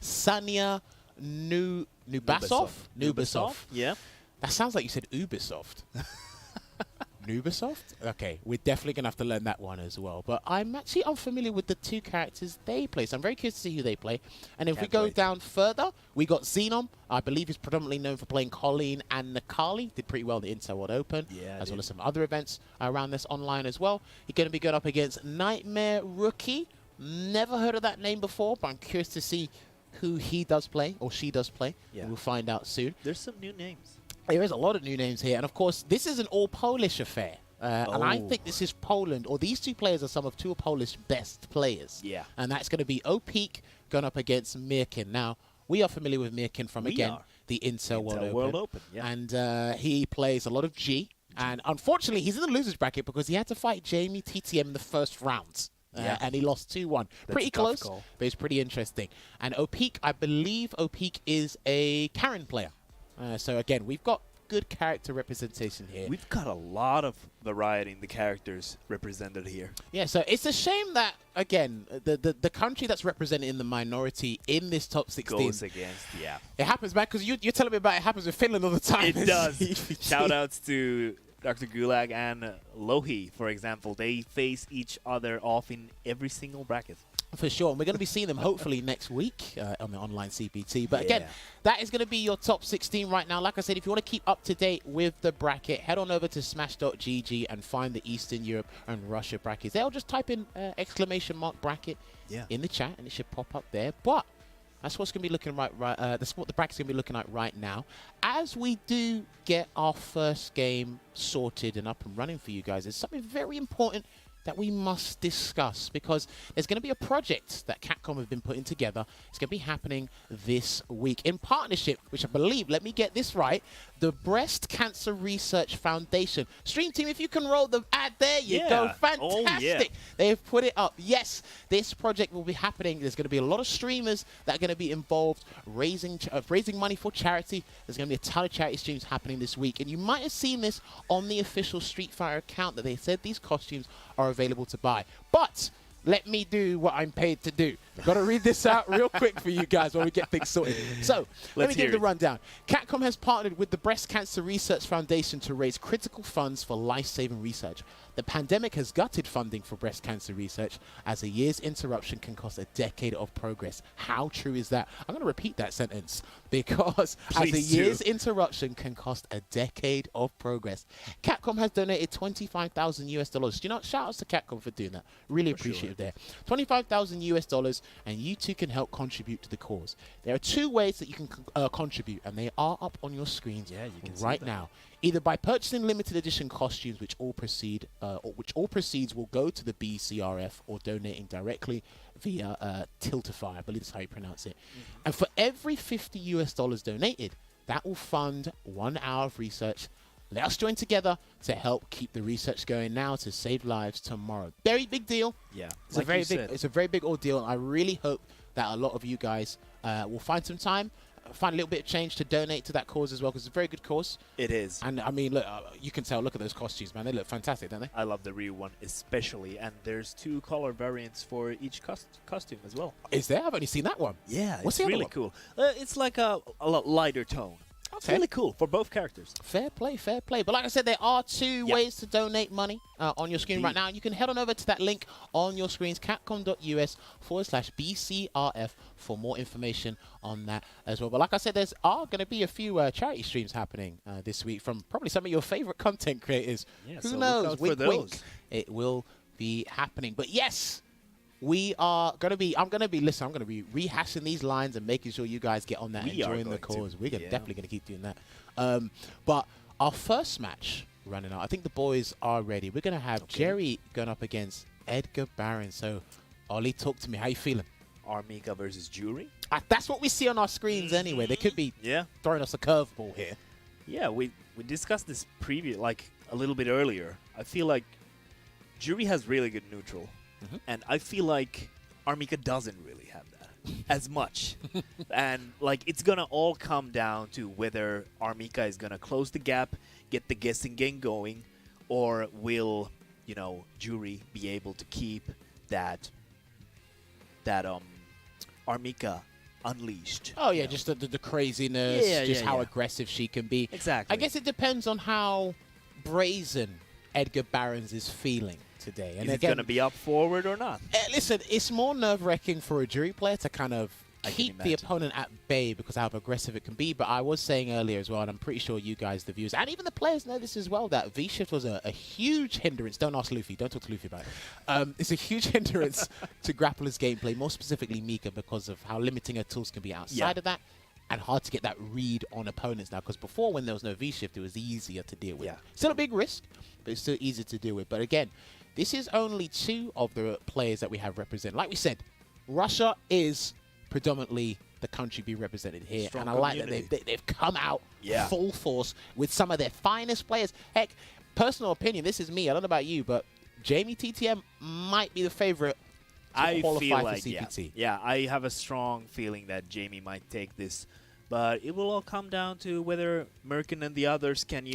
Sanya Nubasov. Nubasov. Yeah. That sounds like you said Ubisoft. Nubisoft? Okay, we're definitely going to have to learn that one as well. But I'm actually unfamiliar with the two characters they play, so I'm very curious to see who they play. And if we go down further, we got Xeno. I believe he's predominantly known for playing Colleen and Nakali. Did pretty well in the Intel World Open, as well as some other events around this online as well. He's going to be going up against Nightmare Rookie. Never heard of that name before, but I'm curious to see who he does play, or she does play. Yeah. We'll find out soon. There's some new names. There is a lot of new names here. And, of course, this is an all-Polish affair. And I think this is Poland, or these two players are some of two Polish best players. Yeah. And that's going to be Opeek going up against Mirkin. Now, we are familiar with Mirkin from, again, the Intel World Open. Yeah. And he plays a lot of G. And, unfortunately, he's in the losers bracket because he had to fight Jamie TTM in the first round. And he lost 2-1. Pretty close, but it's pretty interesting. And Opeek, I believe Opeek is a Karen player. So, again, we've got good character representation here. We've got a lot of variety in the characters represented here. Yeah, so it's a shame that, again, the country that's represented in the minority in this top 16 goes against, yeah. It happens, man, because you're telling me about it happens with Finland all the time. It does. Shout-outs to Dr. Gulag and Lohi, for example. They face each other off in every single bracket. For sure. And we're going to be seeing them hopefully next week on the online CPT. But again, that is going to be your top 16 right now. Like I said, if you want to keep up to date with the bracket, head on over to smash.gg and find the Eastern Europe and Russia brackets. They'll just type in ! bracket in the chat and it should pop up there. But that's what's going to be looking that's what the bracket's going to be looking like right now. As we do get our first game sorted and up and running for you guys, there's something very important that we must discuss, because there's going to be a project that Capcom have been putting together. It's going to be happening this week in partnership, which I believe, let me get this right, the Breast Cancer Research Foundation. Stream team, if you can roll the ad, there you go. Fantastic. Oh, yeah. They've put it up. Yes, this project will be happening. There's going to be a lot of streamers that are going to be involved raising money for charity. There's going to be a ton of charity streams happening this week, and you might have seen this on the official Street Fighter account that they said these costumes are available to buy. But let me do what I'm paid to do. Got to read this out real quick for you guys while we get things sorted. So, let me give the rundown. Capcom has partnered with the Breast Cancer Research Foundation to raise critical funds for life-saving research. The pandemic has gutted funding for breast cancer research, as a year's interruption can cost a decade of progress. How true is that? I'm going to repeat that sentence, because as a year's interruption can cost a decade of progress. Capcom has donated $25,000. You know, shout outs to Capcom for doing that. Really appreciative there. $25,000, and you too can help contribute to the cause. There are two ways that you can contribute, and they are up on your screens right now. Either by purchasing limited edition costumes, which all proceeds will go to the BCRF, or donating directly via Tiltify, I believe that's how you pronounce it. And for every $50 donated, that will fund 1 hour of research. Let us join together to help keep the research going now to save lives tomorrow. Very big deal. Yeah, it's a very big ordeal, and I really hope that a lot of you guys will find some time, find a little bit of change to donate to that cause as well, because it's a very good cause. It is. And I mean, look, you can tell, look at those costumes, man. They look fantastic, don't they? I love the Ryu one especially, and there's 2 color variants for each costume as well. Is there? I've only seen that one. Yeah, What's it's the really other cool. It's like a lot lighter tone. It's really cool for both characters. Fair play, fair play. But like I said, there are 2 ways to donate money on your screen right now. You can head on over to that link on your screens, capcom.us/BCRF, for more information on that as well. But like I said, there's going to be a few charity streams happening this week from probably some of your favorite content creators. Yeah, Who so knows? look out Wink, for those. wink. It will be happening. But yes, we are going to be, I'm going to be rehashing these lines and making sure you guys get on that and join the cause. We're definitely going to keep doing that. But our first match running out, I think the boys are ready. We're going to have Jerry going up against Edgar Barron. So, Ollie, talk to me. How you feeling? Armika versus Jury? That's what we see on our screens anyway. They could be throwing us a curveball here. Yeah, we discussed this a little bit earlier. I feel like Jury has really good neutral. And I feel like Armika doesn't really have that as much. And like, it's gonna all come down to whether Armika is gonna close the gap, get the guessing game going, or will, you know, Jury be able to keep that Armika unleashed. Oh yeah, just the craziness, how aggressive she can be. Exactly. I guess it depends on how brazen Edgar Barons is feeling today. And is it going to be up forward or not? Listen, it's more nerve-wracking for a Jury player to kind of keep the opponent at bay because how aggressive it can be. But I was saying earlier as well, and I'm pretty sure you guys, the viewers, and even the players know this as well, that V-Shift was a huge hindrance. Don't ask Luffy. Don't talk to Luffy about it. It's a huge hindrance to Grappler's gameplay, more specifically Mika, because of how limiting her tools can be outside of that. And hard to get that read on opponents now, because before, when there was no V-Shift, it was easier to deal with. Still a big risk, but it's still easier to deal with. But again, this is only 2 of the players that we have represented. Like we said, Russia is predominantly the country being represented here. Strong and I like that they've come out full force with some of their finest players. Heck, personal opinion, this is me. I don't know about you, but Jamie TTM might be the favorite to qualify for CPT. Yeah, I have a strong feeling that Jamie might take this But it will all come down to whether Merkin and the others can,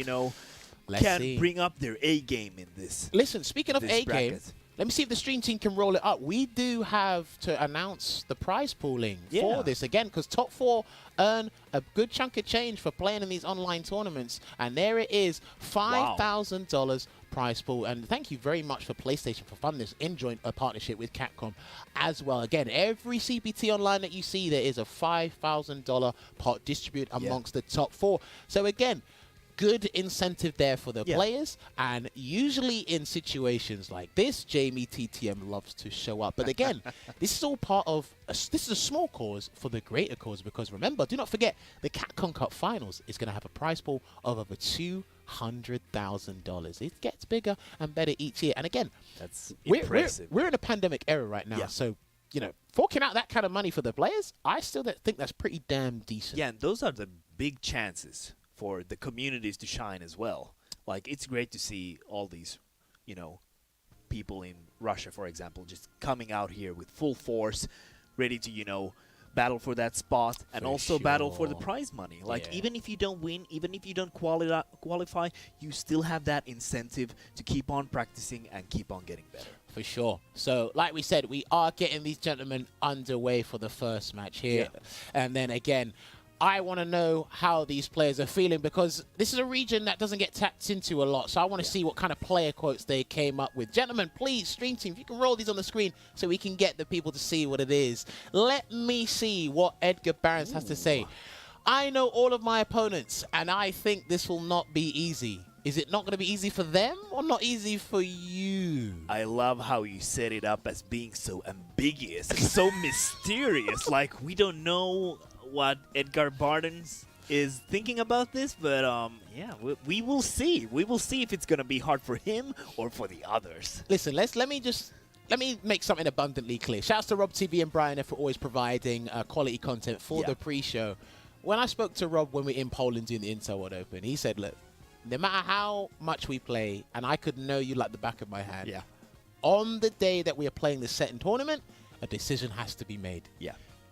Let's see. bring up their A game in this. Listen, speaking of this A game, bracket. let me see if the stream team can roll it up. We do have to announce the prize pooling for this again, because top 4 earn a good chunk of change for playing in these online tournaments. And there it is, $5,000 prize pool. And thank you very much for PlayStation for funding this in joint partnership with Capcom as well. Again, every CPT online that you see, there is a $5,000 pot distributed amongst the top 4. So again, good incentive there for the players, and usually in situations like this, Jamie TTM loves to show up. But again, this is all part of this is a small cause for the greater cause, because remember, do not forget, the Capcom Cup Finals is going to have a prize pool of over $200,000. It gets bigger and better each year. And again, that's impressive. We're in a pandemic era right now, so forking out that kind of money for the players, I still think that's pretty damn decent. Yeah, and those are the big chances for the communities to shine as well. Like, it's great to see all these, people in Russia, for example, just coming out here with full force, ready to, battle for that spot, and also battle for the prize money. Like, even if you don't win, even if you don't qualify, you still have that incentive to keep on practicing and keep on getting better. For sure. So, like we said, we are getting these gentlemen underway for the first match here. And then again, I want to know how these players are feeling, because this is a region that doesn't get tapped into a lot. So I want to see what kind of player quotes they came up with. Gentlemen, please, stream team, if you can roll these on the screen so we can get the people to see what it is. Let me see what Edgar Barons has to say. I know all of my opponents, and I think this will not be easy. Is it not going to be easy for them or not easy for you? I love how you set it up as being so ambiguous and so mysterious. Like, we don't know what Edgar Barnes is thinking about this, but we will see. We will see if it's going to be hard for him or for the others. Listen, let me make something abundantly clear. Shouts to Rob TV and Brian for always providing quality content for the pre-show. When I spoke to Rob when we were in Poland doing the Intel World Open, he said, look, no matter how much we play, and I could know you like the back of my hand, on the day that we are playing the set and tournament, a decision has to be made.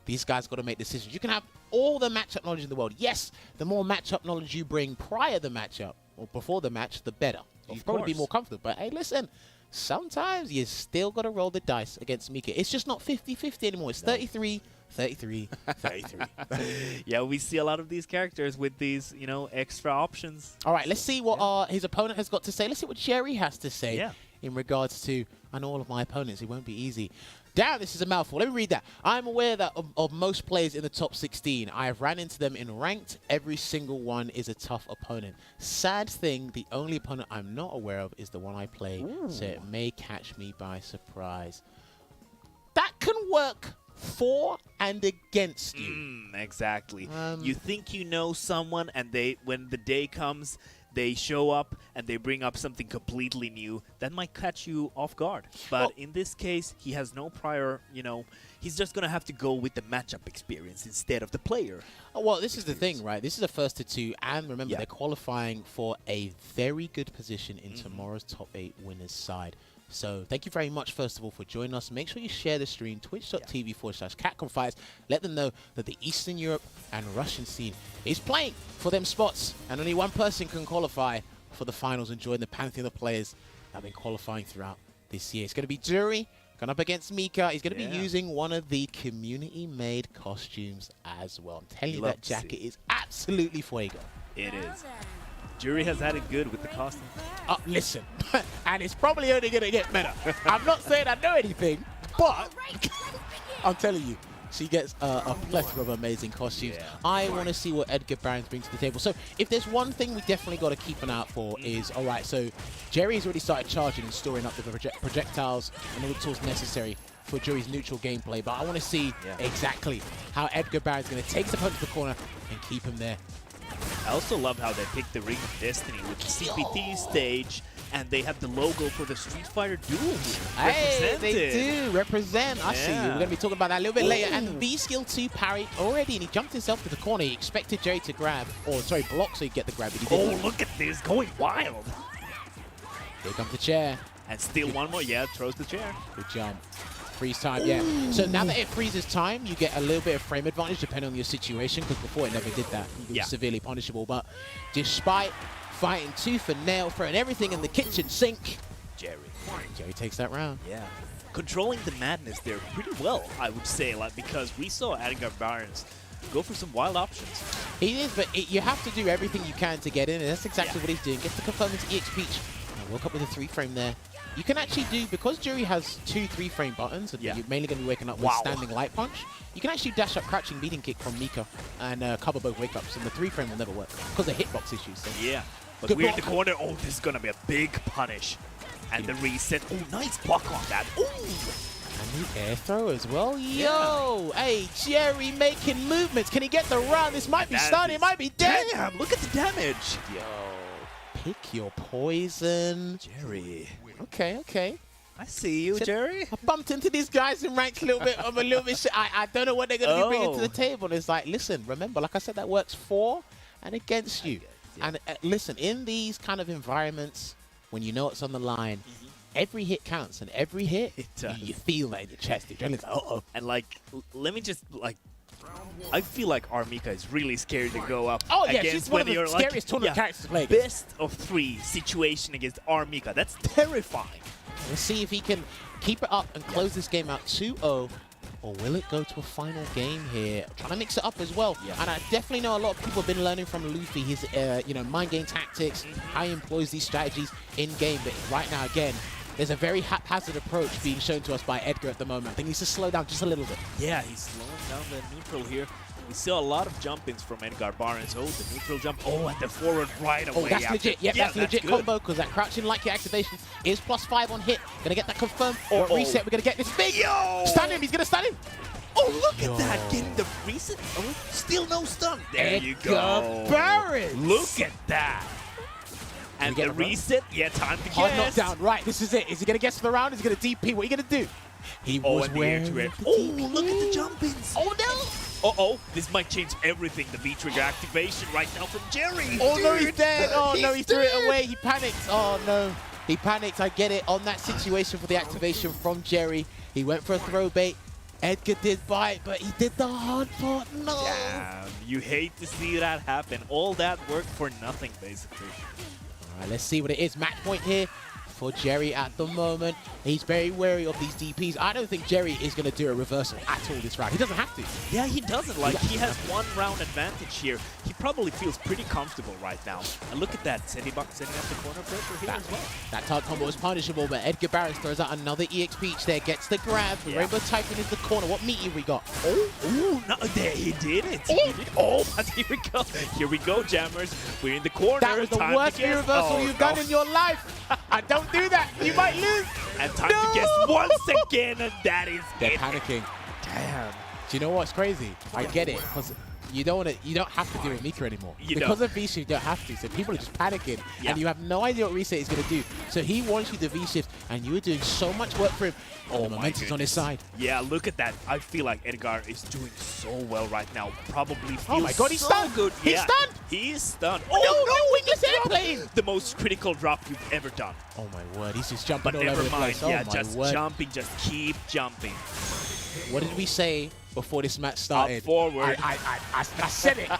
These guys got to make decisions. You can have all the matchup knowledge in the world. Yes, the more matchup knowledge you bring prior to the matchup or before the match, the better. You'll probably be more comfortable. But hey, listen, sometimes you still got to roll the dice against Mika. It's just not 50-50 anymore. It's 33, 33, 33. Yeah, we see a lot of these characters with these, extra options. All right, let's see what his opponent has got to say. Let's see what Jerry has to say in regards to, I know all of my opponents, it won't be easy. Damn, this is a mouthful. Let me read that. I'm aware that of most players in the top 16. I have ran into them in ranked. Every single one is a tough opponent. Sad thing, the only opponent I'm not aware of is the one I play, so it may catch me by surprise. That can work for and against you. Exactly. You think you know someone, and when the day comes, they show up and they bring up something completely new that might catch you off guard. But in this case, he has no prior, he's just going to have to go with the matchup experience instead of the player. Well, this is the thing, right? This is a first to 2, and remember, they're qualifying for a very good position in tomorrow's top 8 winners side. So thank you very much, first of all, for joining us. Make sure you share the stream, twitch.tv/Capcom Fights. Let them know that the Eastern Europe and Russian scene is playing for them spots, and only one person can qualify for the finals and join the pantheon of players that have been qualifying throughout this year. It's going to be Jury going up against Mika. He's going to be using one of the community-made costumes as well. I'm telling you, that jacket is absolutely fuego. It is. Jury has had it good with the costume. Listen, and it's probably only going to get better. I'm not saying I know anything, but I'm telling you, she gets a plethora of amazing costumes. I want to see what Edgar Barons brings to the table. So if there's one thing we definitely got to keep an eye out for is, all right, so Jerry's already started charging and storing up the projectiles and all the tools necessary for Jury's neutral gameplay. But I want to see exactly how Edgar Barons is going to take his opponent to the corner and keep him there. I also love how they picked the Ring of Destiny with the CPT stage, and they have the logo for the Street Fighter Duel here. Hey, they do represent. I see you. We're going to be talking about that a little bit later. And V-Skill 2 parry already, and he jumped himself to the corner. He expected Jerry to grab, or sorry, block so he'd get the grab, but he didn't. Oh, look at this, going wild. Here comes the chair. And still one more, throws the chair. Good jump. freeze time, yeah. So now that it freezes time, you get a little bit of frame advantage depending on your situation, because before it never did that. You were severely punishable. But despite fighting tooth and nail, throwing everything in the kitchen sink, Jerry takes that round. Yeah. Controlling the madness there pretty well, I would say, like, because we saw Edgar Barons go for some wild options. He is, but you have to do everything you can to get in, and that's exactly what he's doing. Gets to confirm into EX Peach. Woke up with a 3-frame there. You can actually do, because Jerry has 2 3-frame buttons, and you're mainly going to be waking up with standing light punch, you can actually dash up crouching beating kick from Mika and cover both wake-ups, and the 3-frame will never work because of hitbox issues. So. Yeah, but we're in the corner. Oh, this is going to be a big punish. And the reset. Oh, nice block on that. Ooh! And the air throw as well. Yo! Hey, Jerry making movements. Can he get the round? This might be stunned. It might be dead. Damn, look at the damage. Yo, pick your poison. Jerry. Okay. I see you, Jerry. I bumped into these guys in ranks a little bit. I'm a little bit I don't know what they're going to be bringing to the table. And it's like, listen, remember, like I said, that works for and against you. And listen, in these kind of environments, when you know what's on the line, every hit counts, and every hit, you feel that in your chest. Adrenaline's like, uh-oh. And, like, let me just, like, I feel like Armika is really scared to go up. Oh, yeah, against she's one of the scariest tournament characters to play. Best of 3 situation against Armika. That's terrifying. Let's see if he can keep it up and close this game out 2-0. Or will it go to a final game here? Trying to mix it up as well. And I definitely know a lot of people have been learning from Luffy his, mind game tactics, how he employs these strategies in game. But right now, again, there's a very haphazard approach being shown to us by Edgar at the moment. I think he needs to slow down just a little bit. Yeah, he's slowing down the neutral here. We saw a lot of jump-ins from Edgar Barons. Oh, the neutral jump. Oh, and the forward right away. Oh, that's legit. Yeah, that's legit good combo, because that crouching light kick activation is +5 on hit. Gonna get that confirmed. Reset. We're gonna get this big. Stun him. He's gonna stun him. Oh, look at that. Getting the reset. Oh, still no stun. There you go. Edgar Barons. Look at that. And the reset. Yeah, time to hard guess. knockdown. Right, this is it. Is he gonna guess for the round? Is he gonna DP? What are you gonna do? He was wearing. Oh, look at the jump-ins. Oh, no. Uh-oh, this might change everything. The V-trigger activation right now from Jerry. Oh, no, he's dead. Oh, no, he threw it away. He panicked. Oh, no. He panicked. I get it. On that situation for the activation from Jerry, he went for a throw bait. Edgar did bite, but he did the hard part. No. Damn, you hate to see that happen. All that work for nothing, basically. All right, let's see what it is. Match point here for Jerry at the moment. He's very wary of these DPs. I don't think Jerry is going to do a reversal at all this round. He doesn't have to. Yeah, he doesn't. Like, he has 1 round advantage here. He probably feels pretty comfortable right now. And look at that, setting up the corner pressure here as well. That tug combo is punishable, but Edgar Barons throws out another EX Peach there, gets the grab. Rainbow Typhoon is the corner. What meteor we got? Oh, no, there, he did it. Oh, but here we go. Here we go, Jammers. We're in the corner. That was the worst reversal you've done in your life. I don't do that. You might lose. And time to guess once again, and that is They're panicking. Damn. Do you know what's crazy? I get it, because you don't have to do a Mika anymore. Because of V-Shift, you don't have to. So people are just panicking, and you have no idea what reset is going to do. So he wants you to V-Shift, and you were doing so much work for him. Oh, the momentum's on his side. Yeah, look at that. I feel like Edgar is doing so well right now. Probably feels oh my god, he's so stunned. Good. He's stunned. He is stunned. Oh, no, Wingless airplane. The most critical drop you've ever done. Oh my word, he's just jumping all never over the mind. place. Oh Yeah, my just word. jumping, just keep jumping. What did we say before this match started? Up forward. I said it.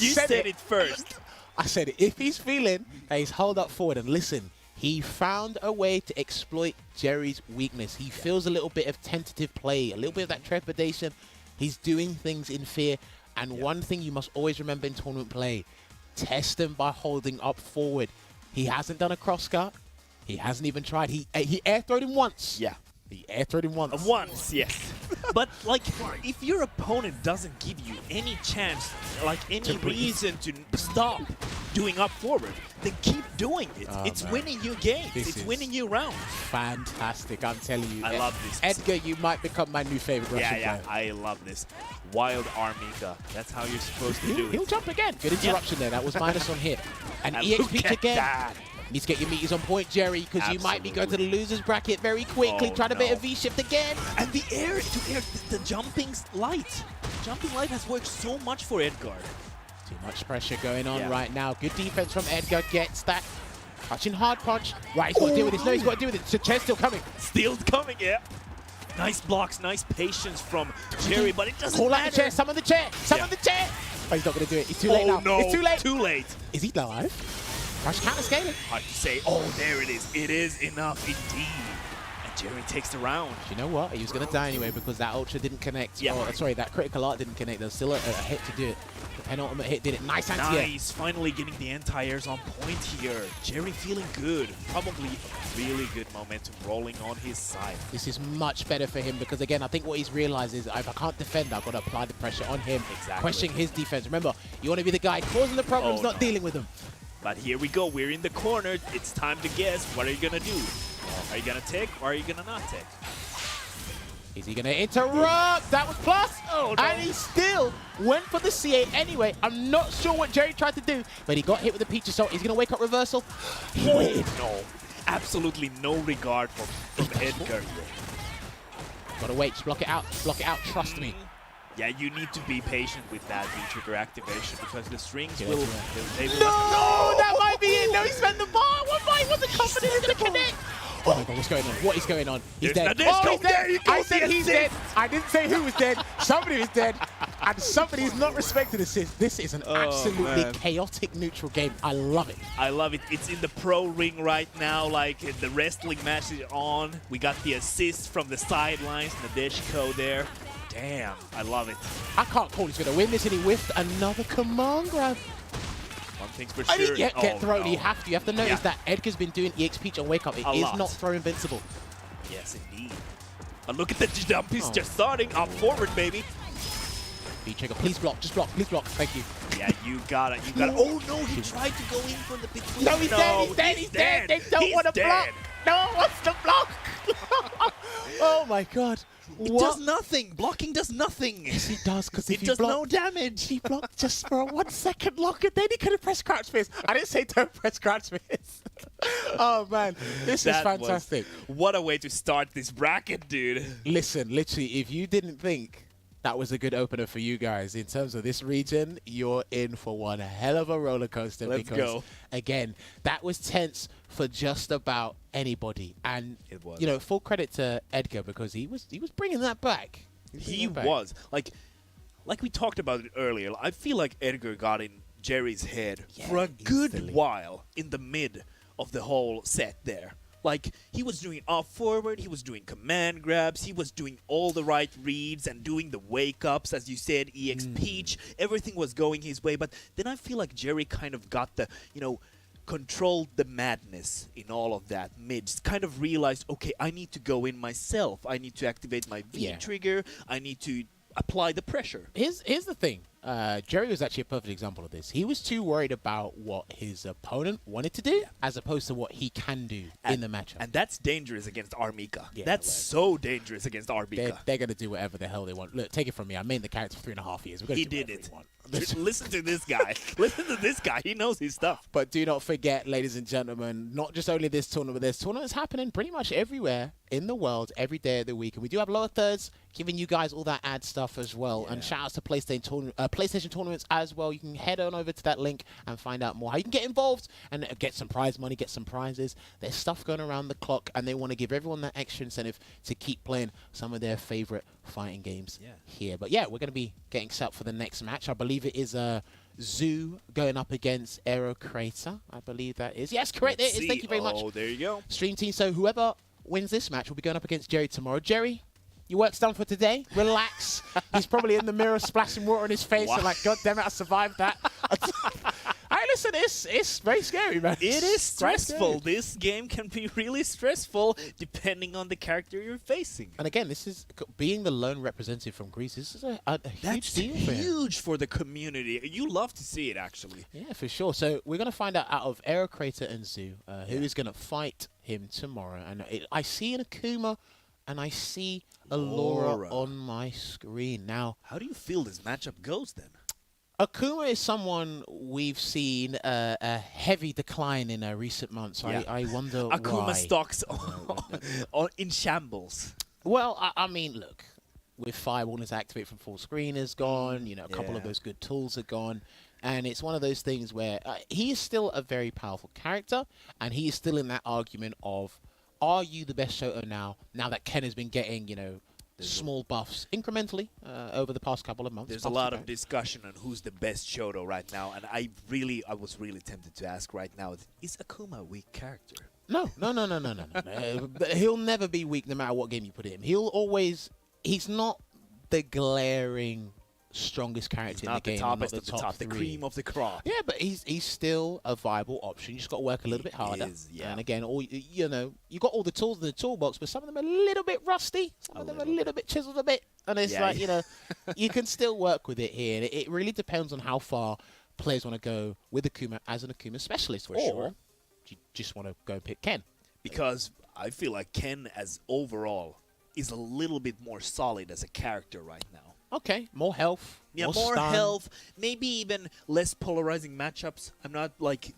You said it first. I said it. If he's feeling that he's held up forward, and listen, he found a way to exploit Jerry's weakness. He feels a little bit of tentative play, a little bit of that trepidation. He's doing things in fear. And one thing you must always remember in tournament play, test him by holding up forward. He hasn't done a cross cut. He hasn't even tried. He air throwed him once. Yeah. He air throwed him once. Once, yes. But, like, if your opponent doesn't give you any chance, like, any reason to stop doing up forward, then keep doing it. It's winning you games. It's winning you rounds. Fantastic, I'm telling you. I love this. Edgar, you might become my new favorite Russian player. I love this. Wild Armika. That's how you're supposed to do it. He'll jump again. Good interruption there. That was minus on hit. And EX Peach again. That. Need to get your meters on point, Jerry, because you might be going to the loser's bracket very quickly. Trying to bait a V-shift again. And the air to air, the jumping light. Jumping light has worked so much for Edgar. Too much pressure going on right now. Good defense from Edgar. Gets that. Touching hard punch. Right, he's got to deal with this. No, he's got to deal with it. So chair's still coming. Still coming, yeah. Nice blocks, nice patience from Jerry, but it doesn't Call matter. out the chair, summon the chair, summon the chair. Oh, he's not going to do it. He's too late now. No, It's too late. Too late. Is he live? Rush counter scaling. Hard to say. Oh, there it is. It is enough indeed. And Jerry takes the round. You know what? He was going to die anyway because that ultra didn't connect. Yeah. Or, sorry, that critical art didn't connect. There's still a hit to do it. The penultimate hit did it. Nice anti-air. Nice. Finally getting the anti-airs on point here. Jerry feeling good. Probably really good momentum rolling on his side. This is much better for him because, again, I think what he's realized is if I can't defend, I've got to apply the pressure on him. Exactly. Questioning his defense. Remember, you want to be the guy causing the problems, not dealing with them. But here we go. We're in the corner. It's time to guess. What are you going to do? Are you going to tick or are you going to not tick? Is he going to interrupt? That was plus. Oh, no. And he still went for the C8 anyway. I'm not sure what Jerry tried to do, but he got hit with the peach assault. He's going to wake up reversal. Oh, no. Absolutely no regard from Edgar here. Gotta wait. Just block it out. Block it out. Trust me. Yeah, you need to be patient with that V-trigger activation because the strings Get will... it, They will No, that might be it. No, he spent the bar. What might wasn't confident he's going to connect. Oh my god, what's going on? What is going on? He's dead. Oh, he's dead. I said he's dead. I didn't say who was dead. Somebody was dead. And somebody is not respected assist. This is an absolutely chaotic neutral game. I love it. I love it. It's in the pro ring right now. Like, the wrestling match is on. We got the assist from the sidelines. Nadeshiko there. Damn, I love it. I can't call he's going to win this, and he whiffed another command grab. One thing's for I sure. didn't get thrown. No. You have to notice that Edgar's been doing EX Peach on Wake Up. It is not throw invincible. Yes, indeed. And look at the jump. He's just starting up forward, baby. V-trigger, please block. Just block. Please block. Thank you. Yeah, you got it. You got it. Oh, no, he tried to go in for the big No, he's dead. He's dead. He's dead. They don't want to block. No one wants to block. Oh, my God. It does nothing. Blocking does nothing. Yes, it does, because if it you does block, no damage. He blocked just for a 1 second lock, and then he could have pressed crouch space. I didn't say don't press crouch space. Oh, man. This is fantastic. What a way to start this bracket, dude. Listen, literally, if you didn't think that was a good opener for you guys in terms of this region, you're in for one hell of a roller coaster. Let's go. Again, that was tense for just about anybody. And, it was. You know, full credit to Edgar because he was bringing that back. He was. Like we talked about it earlier, I feel like Edgar got in Jerry's head for a good while in the mid of the whole set there. Like, he was doing off forward, he was doing command grabs, he was doing all the right reads and doing the wake-ups, as you said, EX Peach. Everything was going his way, but then I feel like Jerry kind of got the, controlled the madness in all of that mid. Just kind of realized, okay, I need to go in myself. I need to activate my V-trigger. I need to apply the pressure. Here's the thing. Jerry was actually a perfect example of this. He was too worried about what his opponent wanted to do as opposed to what he can do in the matchup. And that's dangerous against Armika. Yeah, that's so dangerous against Armika. They're going to do whatever the hell they want. Look, take it from me. I made the character for 3.5 years. He did it. Listen to this guy. Listen to this guy. He knows his stuff. But do not forget, ladies and gentlemen, not just only this tournament, but there's tournaments happening pretty much everywhere in the world every day of the week. And we do have lower thirds giving you guys all that ad stuff as well. Yeah. And shout outs to PlayStation tournaments as well. You can head on over to that link and find out more how you can get involved and get some prize money, get some prizes. There's stuff going around the clock, and they want to give everyone that extra incentive to keep playing some of their favorite fighting games here. But yeah, we're going to be getting set up for the next match. I believe it is Zoo going up against Aero Crater. I believe that is. Yes, correct. It is. Thank you very much. Oh, there you go. Stream team. So whoever wins this match will be going up against Jerry tomorrow. Jerry, your work's done for today. Relax. He's probably in the mirror splashing water in his face and like, God damn it, I survived that. Hey, listen, it's very scary, man. It is stressful. This game can be really stressful depending on the character you're facing. And again, this is being the lone representative from Greece. This is a huge deal for him. Huge for the community. You love to see it, actually. Yeah, for sure. So we're going to find out of Aero Crater and Zoo who is going to fight him tomorrow. And I see an Akuma and I see a Laura on my screen. Now, how do you feel this matchup goes then? Akuma is someone we've seen a heavy decline in recent months. Yeah. I wonder Akuma why. stocks in shambles. Well, I mean, look, with Fireball and his activate from full screen is gone. A couple of those good tools are gone. And it's one of those things where he is still a very powerful character, and he is still in that argument of, are you the best Shoto now that Ken has been getting, you know, small buffs incrementally over the past couple of months? There's a lot of discussion on who's the best Shoto right now, and I was really tempted to ask right now, is Akuma a weak character? No. He'll never be weak no matter what game you put him. He's not the glaring strongest character in the game. Not the top, the cream of the crop. Yeah, but he's still a viable option. You just got to work a little bit harder. And again, you got all the tools in the toolbox, but some of them are a little bit rusty. Some of them are a little bit chiseled a bit. And it's like, you know, you can still work with it here. And it really depends on how far players want to go with Akuma as an Akuma specialist. For sure. You just want to go and pick Ken. Because I feel like Ken as overall is a little bit more solid as a character right now. Okay, more health. Yeah, more stun. Health. Maybe even less polarizing matchups. I'm not like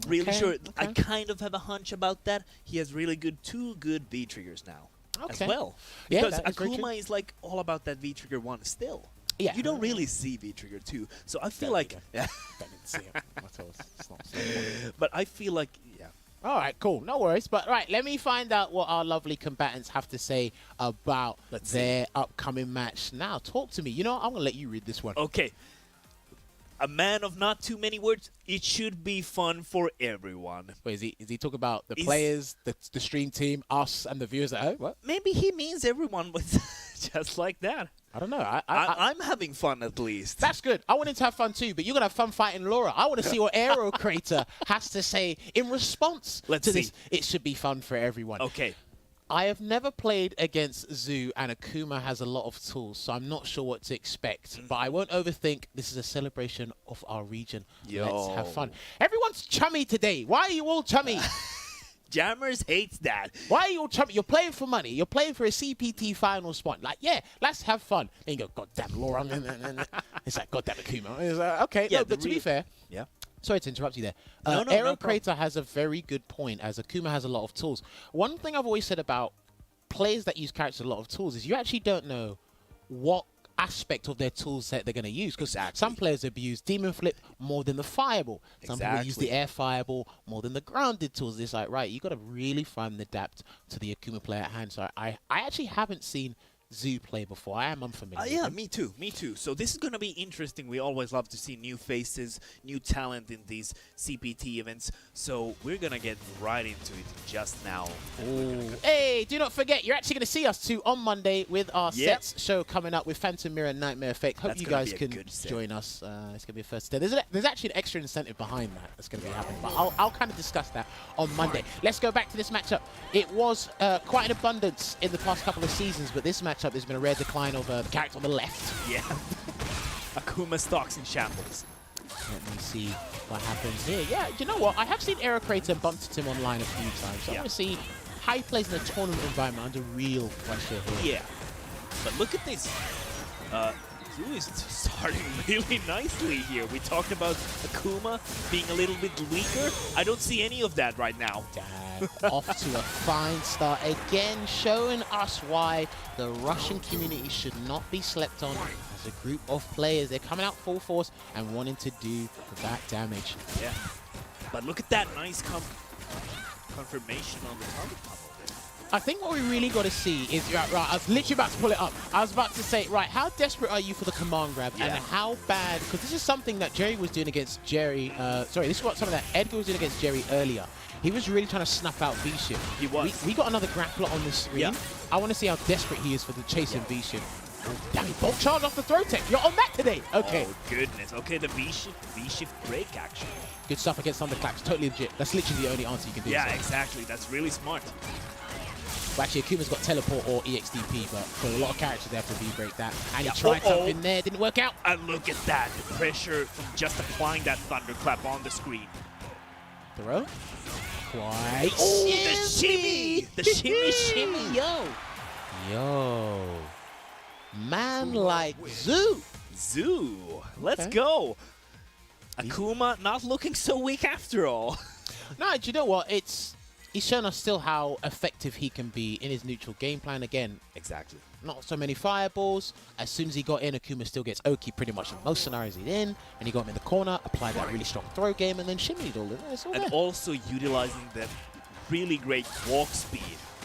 really sure. Okay. I kind of have a hunch about that. He has really two good V triggers now as well. Yeah, because Akuma is like all about that V trigger 1 still. Yeah. You don't really see V trigger 2. So I feel like but I feel like all right, cool. No worries. But right, let me find out what our lovely combatants have to say about their upcoming match. Now, talk to me. You know, I'm going to let you read this one. Okay. A man of not too many words. It should be fun for everyone. Wait, is he talking about the players, the stream team, us, and the viewers at home? What? Maybe he means everyone, but just like that. I don't know. I'm having fun at least. That's good. I want him to have fun too, but you're going to have fun fighting Laura. I want to see what Aero Crater has to say in response to this. It should be fun for everyone. Okay. I have never played against Zoo, and Akuma has a lot of tools, so I'm not sure what to expect. But I won't overthink. This is a celebration of our region. Let's have fun. Everyone's chummy today. Why are you all chummy? Jammers hates that. Why are you all chummy? You're playing for money. You're playing for a CPT final spot. Like, yeah, let's have fun. Then you go, goddamn Laura. It's like, goddamn Akuma. It's like, okay, yeah, no, but to be fair. Yeah. Sorry to interrupt you there. Aero Crater has a very good point, as Akuma has a lot of tools. One thing I've always said about players that use characters with a lot of tools is you actually don't know what aspect of their tool set they're going to use, because some players abuse Demon Flip more than the Fireball. Some people use the Air Fireball more than the grounded tools. It's like, right, you got to really find and adapt to the Akuma player at hand. So I actually haven't seen Zoo play before. I am unfamiliar. Yeah, me too. So this is going to be interesting. We always love to see new faces, new talent in these CPT events. So we're going to get right into it just now. Hey, do not forget, you're actually going to see us too on Monday with our sets show coming up with Phantom Mirror and Nightmare Effect. Hope you guys can join us. It's going to be a first step. There's actually an extra incentive behind that that's going to be happening, but I'll kind of discuss that on Monday. Let's go back to this matchup. It was quite an abundance in the past couple of seasons, but this matchup there's been a rare decline of the character on the left. Yeah. Akuma stocks in shambles. Let me see what happens here. Yeah, you know what? I have seen Aero Crater and bumped into him online a few times. So I want to see how he plays in a tournament environment under real pressure here. Yeah. But look at this. Zoo is starting really nicely here. We talked about Akuma being a little bit weaker. I don't see any of that right now. Off to a fine start again, showing us why the Russian community should not be slept on as a group of players. They're coming out full force and wanting to do that damage. Yeah, but look at that nice confirmation on the target pump. I think what we really got to see is, right, I was literally about to pull it up. I was about to say, right, how desperate are you for the command grab and how bad, because this is something that Jerry was doing against Jerry, this is something that Edgar was doing against Jerry earlier. He was really trying to snuff out V-Shift. He was. We got another grappler on the screen. Yeah. I want to see how desperate he is for the chasing V-Shift. Oh, damn, he bolt charge off the throw tech. You're on that today. Okay. Oh, goodness. Okay, the V-Shift break action. Good stuff against Thunderclaps. Totally legit. That's literally the only answer you can do. Yeah, exactly. That's really smart. Well, actually, Akuma's got Teleport or EXDP, but for a lot of characters, they have to V-break that. And he tried something there, didn't work out. And look at that. The pressure from just applying that Thunderclap on the screen. Throw? Quite. Oh, the shimmy! The shimmy, yo! Yo. Man like Zoo. Let's go. Akuma not looking so weak after all. No, do you know what? He's shown us still how effective he can be in his neutral game plan again. Exactly. Not so many fireballs. As soon as he got in, Akuma still gets Oki pretty much in most scenarios he's in. And he got him in the corner, applied that really strong throw game, and then shimmied all of it. And also utilizing the really great walk speed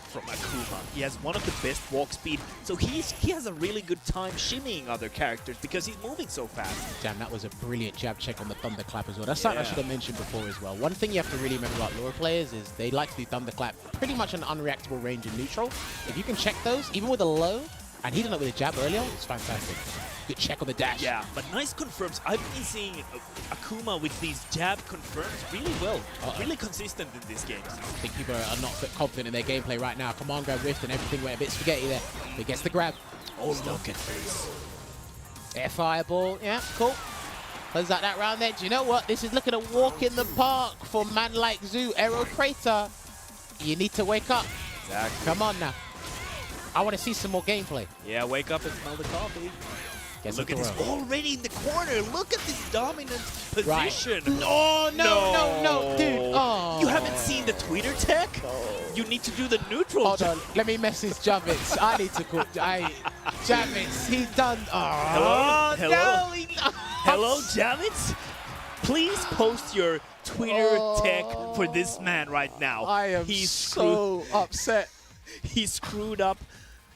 from Akuma. He has one of the best walk speed, so he has a really good time shimmying other characters because he's moving so fast. Damn, that was a brilliant jab check on the thunderclap as well. That's something I should have mentioned before as well. One thing you have to really remember about Laura players is they like to do thunderclap pretty much an unreactable range in neutral. If you can check those, even with a low, and he did it with a jab earlier, it's fantastic. Good check on the dash. Yeah, but nice confirms. I've been seeing Akuma with these jab confirms really well. Really consistent in these games. I think people are not confident in their gameplay right now. Command grab rift and everything went a bit spaghetti there. But he gets the grab. Oh, look at this. Air fireball. Yeah, cool. Close out that round there. Do you know what? This is looking a walk in the park for man like Zoo. Aero Crater. You need to wake up. Exactly. Come on now. I want to see some more gameplay. Yeah, wake up and smell the coffee. Look at this, already in the corner. Look at this dominant position. Right. No, dude. Oh. You haven't seen the Twitter tech? You need to do the neutral. Hold on, let me message Javits. I need to call. Javits, he done. Oh, hello? No, Hello, Javits? Please post your Twitter tech for this man right now. I am so upset. He screwed up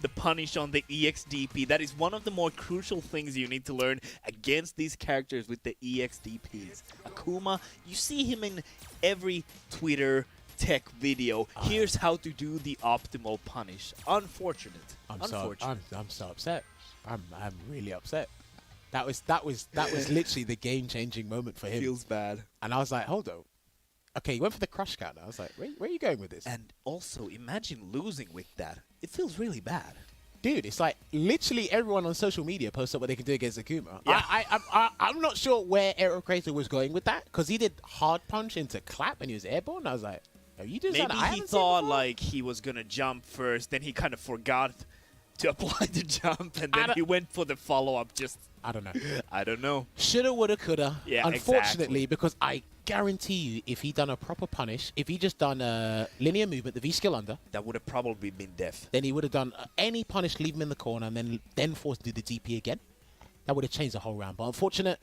the punish on the EXDP. That is one of the more crucial things you need to learn against these characters with the EXDPs. Akuma, you see him in every Twitter tech video. Here's how to do the optimal punish. Unfortunate. I'm so upset. I'm really upset. That was literally the game-changing moment for him. Feels bad. And I was like, hold on. Okay, you went for the crush counter. I was like, where are you going with this? And also, imagine losing with that. It feels really bad. Dude, it's like literally everyone on social media posts up what they can do against Akuma. Yeah. I'm not sure where Aero Crater was going with that, because he did hard punch into clap and he was airborne. I was like, are you doing Maybe that? he thought like he was going to jump first, then he kind of forgot to apply the jump, and then he went for the follow-up. I don't know. I don't know. Shoulda, woulda, coulda. Yeah, Unfortunately, because I guarantee you, if he done a proper punish, if he just done a linear movement, the V skill under, that would have probably been death. Then he would have done any punish, leave him in the corner, and then forced to do the DP again. That would have changed the whole round. But unfortunate,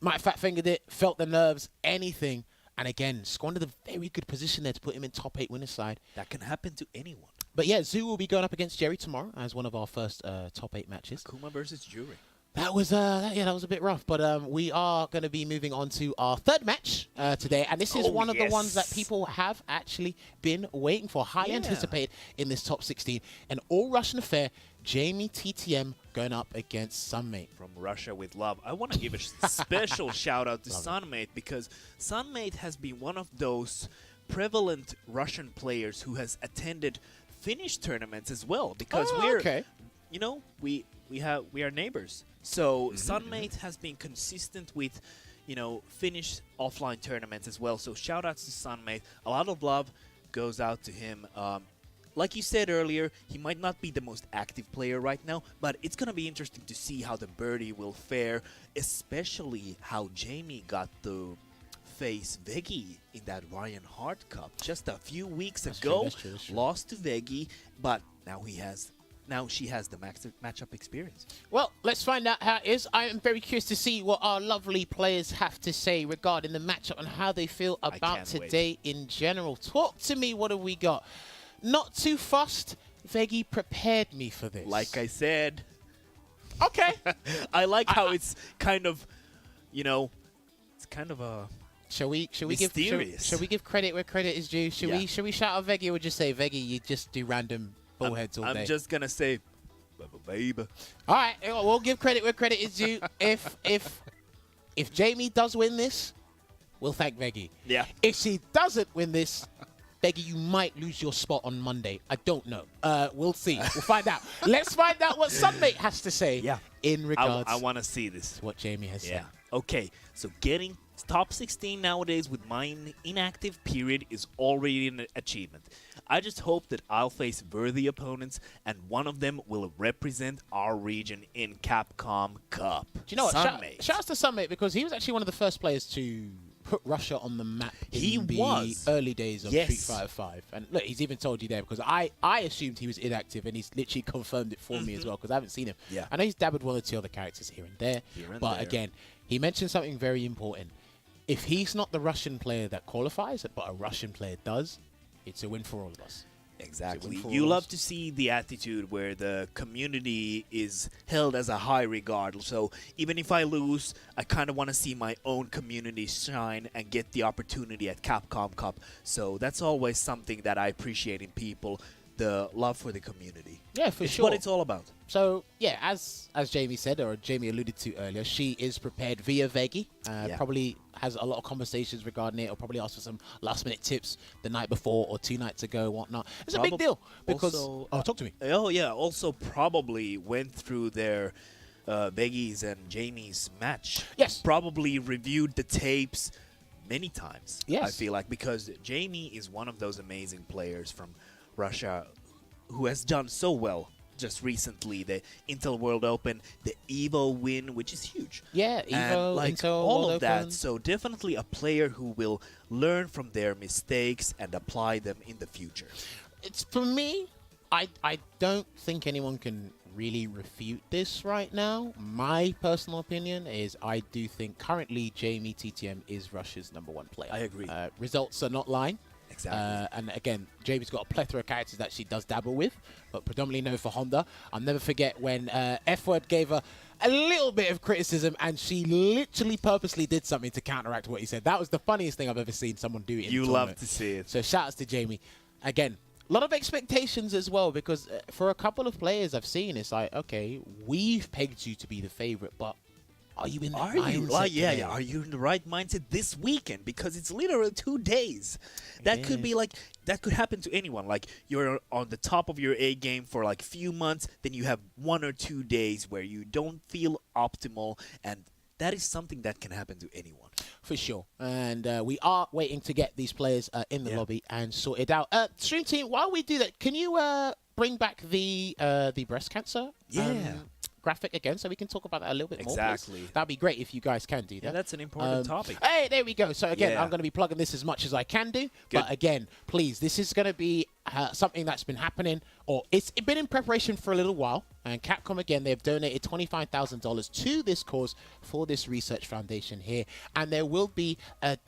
might have fat fingered it, felt the nerves, anything, and again squandered a very good position there to put him in top 8 winner's side. That can happen to anyone. But yeah, Zoo will be going up against Jerry tomorrow as one of our first top 8 matches. Akuma versus Jury. That was that was a bit rough, but we are going to be moving on to our third match today, and this is one of the ones that people have actually been waiting for, highly anticipated in this top 16. An all-Russian affair, Jamie TTM going up against Sunmate. From Russia with love. I want to give a special shout-out to Sunmate, because Sunmate has been one of those prevalent Russian players who has attended Finnish tournaments as well, because you know, we are neighbors. So Sunmate has been consistent with, you know, Finnish offline tournaments as well. So shout outs to Sunmate. A lot of love goes out to him. Like you said earlier, he might not be the most active player right now, but it's going to be interesting to see how the birdie will fare, especially how Jamie got to face Veggie in that Ryan Hart Cup just a few weeks ago. That's true. Lost to Veggie, but now she has the matchup experience. Well, let's find out how it is. I am very curious to see what our lovely players have to say regarding the matchup and how they feel about today in general. Talk to me. What have we got? Not too fussed. Veggie prepared me for this. Like I said. Okay. I like how it's kind of, you know, it's kind of a Shall we mysterious. give credit where credit is due? Should we shout out Veggie or just say Veggie? You just do random bullheads all day. I'm just gonna say, baby. All right, we'll give credit where credit is due. If Jamie does win this, we'll thank Veggie. Yeah. If she doesn't win this, Veggie, you might lose your spot on Monday. I don't know. We'll see. We'll find out. Let's find out what Sunmate has to say. Yeah. In regards, I want to see this. to what Jamie has said. Okay. So getting top 16 nowadays with my inactive period is already an achievement. I just hope that I'll face worthy opponents, and one of them will represent our region in Capcom Cup. Do you know what? Sunmate. Shout out to Sunmate, because he was actually one of the first players to put Russia on the map in the early days of Street Fighter 5. And look, he's even told you there, because I assumed he was inactive, and he's literally confirmed it for me as well, because I haven't seen him. Yeah. I know he's dabbled one or two other characters here and there, but again, he mentioned something very important. If he's not the Russian player that qualifies, but a Russian player does, it's a win for all of us. Exactly. You love to see the attitude where the community is held as a high regard. So even if I lose, I kind of want to see my own community shine and get the opportunity at Capcom Cup. So that's always something that I appreciate in people, the love for the community. Yeah, for it's sure. What it's all about. So, yeah, as Jamie said, or Jamie alluded to earlier, she is prepared via Vegi. Probably has a lot of conversations regarding it, or probably asked for some last-minute tips the night before or 2 nights ago, whatnot. It's a big deal because... Also, talk to me. Oh, yeah. Also probably went through their Vegi's and Jamie's match. Yes. Probably reviewed the tapes many times, yes. I feel like, because Jamie is one of those amazing players from Russia who has done so well just recently. The Intel World Open, the Evo win, which is huge. Yeah, Evo, and like Intel all World of that. Open. So definitely a player who will learn from their mistakes and apply them in the future. It's for me, I don't think anyone can really refute this right now. My personal opinion is I do think currently Jamie TTM is Russia's #1 player. I agree. Results are not lying. Exactly. And again, Jamie's got a plethora of characters that she does dabble with, but predominantly known for Honda. I'll never forget when F-Word gave her a little bit of criticism, and she literally purposely did something to counteract what he said. That was the funniest thing I've ever seen someone do. You love to see it. So shout outs to Jamie. Again, a lot of expectations as well, because for a couple of players I've seen, it's like, okay, we've pegged you to be the favorite, but are you in the mindset? Yeah. Are you in the right mindset this weekend? Because it's literally 2 days. That could be like, that could happen to anyone. Like, you're on the top of your A game for like a few months, then you have 1 or 2 days where you don't feel optimal, and that is something that can happen to anyone. For sure. And we are waiting to get these players in the lobby and sorted out. Stream team, while we do that, can you bring back the breast cancer? Graphic again, so we can talk about that a little bit more. Exactly. That'd be great if you guys can do that. Yeah, that's an important topic. Hey, there we go. So again, I'm going to be plugging this as much as I can do. Good. But again, please, this is going to be something that's been happening, or it's been in preparation for a little while. And Capcom, again, they've donated $25,000 to this cause for this research foundation here. And there will be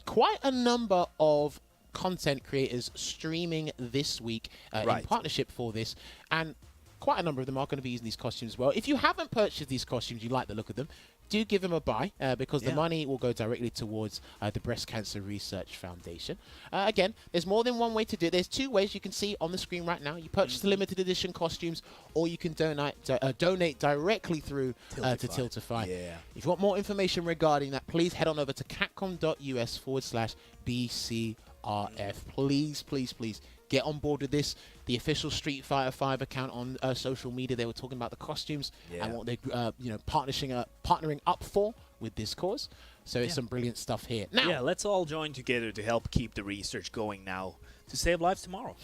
quite a number of content creators streaming this week in partnership for this. And quite a number of them are going to be using these costumes as well. If you haven't purchased these costumes, you like the look of them, do give them a buy because the money will go directly towards the Breast Cancer Research Foundation. Again, there's more than one way to do it. There's 2 ways you can see on the screen right now. You purchase the limited edition costumes, or you can donate directly through to Tiltify. If you want more information regarding that, please head on over to capcom.us/BCRF. Please, please, please get on board with this. The official Street Fighter V account on social media, they were talking about the costumes and what they're partnering up for with this cause. So it's some brilliant stuff here. Now, let's all join together to help keep the research going now to save lives tomorrow.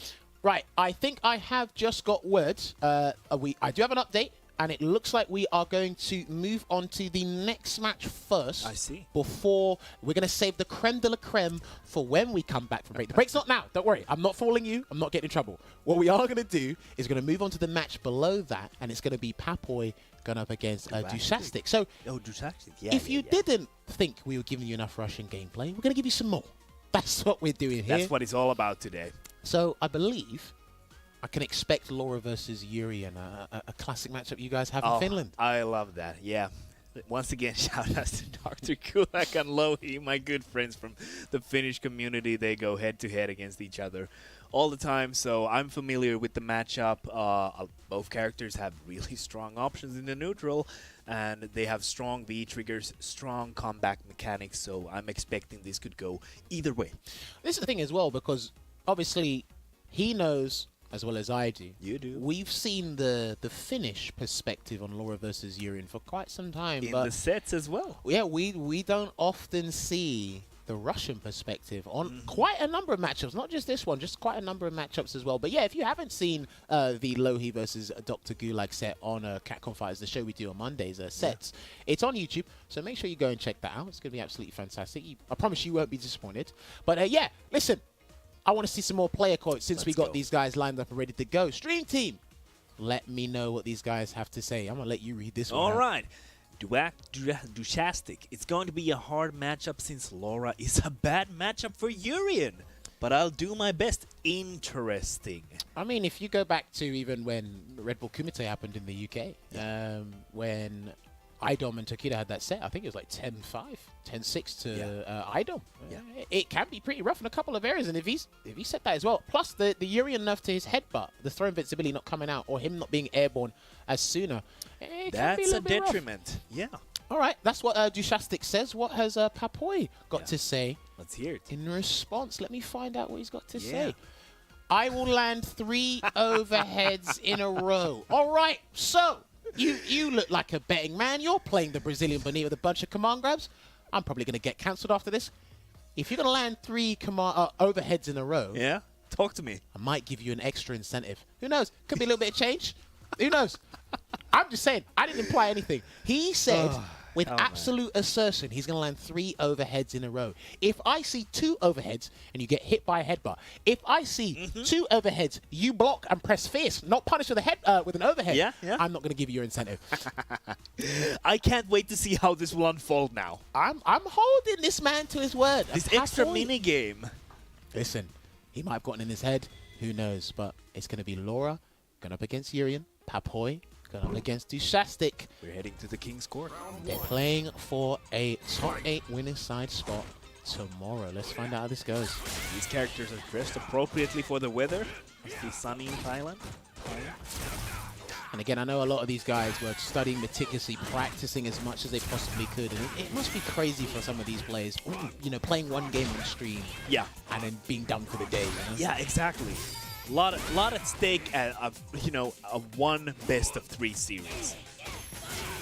Right, I think I have just got words. I do have an update. And it looks like we are going to move on to the next match first. I see. Before we're going to save the creme de la creme for when we come back from break. The break's not now. Don't worry. I'm not fooling you. I'm not getting in trouble. What we are going to do is going to move on to the match below that, and it's going to be Papoy going up against Duchastic. So, Duchastic. If you didn't think we were giving you enough Russian gameplay, we're going to give you some more. That's what we're doing here. That's what it's all about today. So I believe I can expect Laura versus Yuri and a classic matchup you guys have in Finland. I love that. Yeah. Once again, shout out to Dr. Kulak and Lohi, my good friends from the Finnish community. They go head-to-head against each other all the time, so I'm familiar with the matchup. Both characters have really strong options in the neutral, and they have strong V-triggers, strong comeback mechanics, so I'm expecting this could go either way. This is the thing as well, because obviously he knows as well as I do. You do. We've seen the Finnish perspective on Laura versus Yurin for quite some time. In but the sets as well. Yeah, we don't often see the Russian perspective on quite a number of matchups, not just this one, just quite a number of matchups as well. But yeah, if you haven't seen the Lohi versus Dr. Gulag set on Capcom Fighters, the show we do on Mondays, sets, it's on YouTube, so make sure you go and check that out. It's going to be absolutely fantastic. I promise you won't be disappointed. But yeah, listen, I want to see some more player quotes since we got these guys lined up and ready to go. Stream team, let me know what these guys have to say. I'm going to let you read this one. All right. Duchastic. It's going to be a hard matchup since Laura is a bad matchup for Urian. but I'll do my best. Interesting. I mean, if you go back to even when Red Bull Kumite happened in the UK, when IDOM and Tokido had that set, I think it was like 10-5, 10-6 to IDOM. Yeah. It can be pretty rough in a couple of areas, and if he said that as well, plus the Urian nerf to his headbutt, the throw invincibility not coming out, or him not being airborne as sooner, that's a detriment. Yeah. All right, that's what Duchastic says. What has Papoy got to say? Let's hear it. In response, let me find out what he's got to say. I will land 3 overheads in a row. All right, so you look like a betting man. You're playing the Brazilian Bonita with a bunch of command grabs. I'm probably going to get cancelled after this. If you're going to land 3 overheads in a row, talk to me. I might give you an extra incentive. Who knows? Could be a little bit of change. Who knows? I'm just saying. I didn't imply anything. He said with absolute assertion he's going to land 3 overheads in a row. If I see 2 overheads and you get hit by a headbutt, if I see 2 overheads, you block and press fierce, not punish with a head with an overhead, I'm not going to give you your incentive. I can't wait to see how this will unfold now. I'm holding this man to his word. This extra mini game. Listen, he might have gotten in his head. Who knows? But it's going to be Laura going up against Urian, Papoy going up against Duchastic. We're heading to the King's Court. They're playing for a top 8 winning side spot tomorrow. Let's find out how this goes. These characters are dressed appropriately for the weather. Must be sunny in Thailand. And again, I know a lot of these guys were studying meticulously, practicing as much as they possibly could. And it must be crazy for some of these players, you know, playing one game on stream. Yeah. And then being done for the day. You know? Yeah, exactly. Lot at stake at a one best-of-3 series.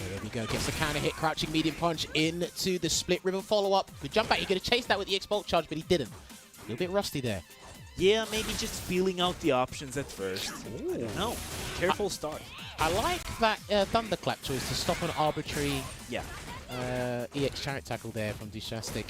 There we go. Gets the counter hit, crouching medium punch into the split ribbon follow-up. Good jump back. He could have chased that with the X-Bolt charge, but he didn't. A little bit rusty there. Yeah, maybe just feeling out the options at first. Ooh. I don't know. Careful start. I like that Thunderclap choice to stop an arbitrary EX Chariot Tackle there from Duchastic.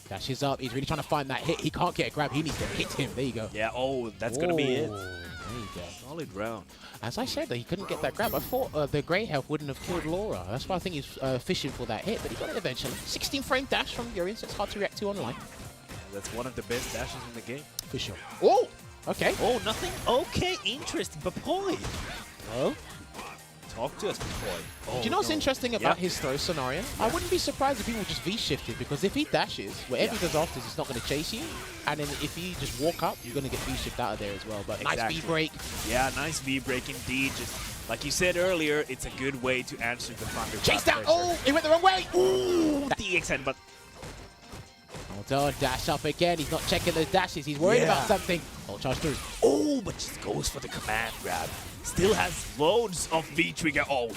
Dashes up. He's really trying to find that hit. He can't get a grab. He needs to hit him. There you go. Yeah, that's going to be it. There you go. Solid round. As I said, he couldn't get that grab. I thought the Grey Health wouldn't have killed Laura. That's why I think he's fishing for that hit, but he got it eventually. 16-frame dash from Urian, so it's hard to react to online. That's one of the best dashes in the game. For sure. Oh! Okay. Oh, nothing? Okay, interesting. Papoy. Well, talk to us, Papoy. Oh, do you know what's interesting about his throw scenario? I wouldn't be surprised if people just V-shifted, because if he dashes, whatever he does after, it's not going to chase you. And then if you just walk up, you're going to get V-shifted out of there as well. But nice V-break. Yeah, nice V-break indeed. Just like you said earlier, it's a good way to answer the thunder. Chase down! Oh, he went the wrong way! Ooh, DX head, but... Hold on, dash up again. He's not checking those dashes. He's worried about something. Oh, charge through. Oh, but just goes for the command grab. Still has loads of V-trigger. Oh,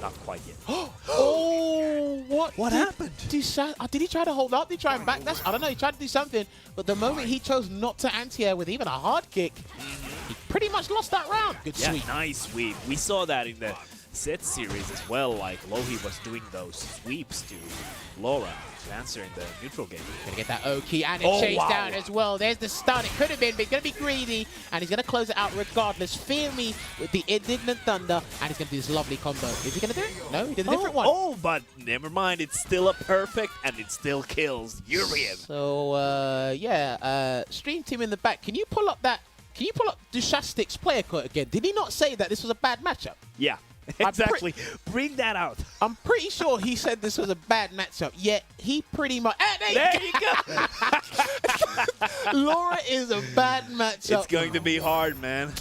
not quite yet. Oh, what happened? Did he try to hold up? Did he try and back dash? I don't know. He tried to do something, but the moment he chose not to anti-air with even a hard kick, he pretty much lost that round. Good sweep. Nice sweep. We saw that in the set series as well. Like Lohi was doing those sweeps to Laura to answer in the neutral game. Gonna get that O key and a chase down as well. There's the stun. It could have been, but he's gonna be greedy and he's gonna close it out regardless. Fear me with the indignant thunder, and he's gonna do this lovely combo. Is he gonna do it? No, he did a different one. Oh, but never mind. It's still a perfect, and it still kills Urian. So stream team in the back. Can you pull up Duchastic's player quote again? Did he not say that this was a bad matchup? Yeah. Exactly. Bring that out. I'm pretty sure he said this was a bad matchup, yet he pretty much... there you go. Laura is a bad matchup. It's going to be hard, man.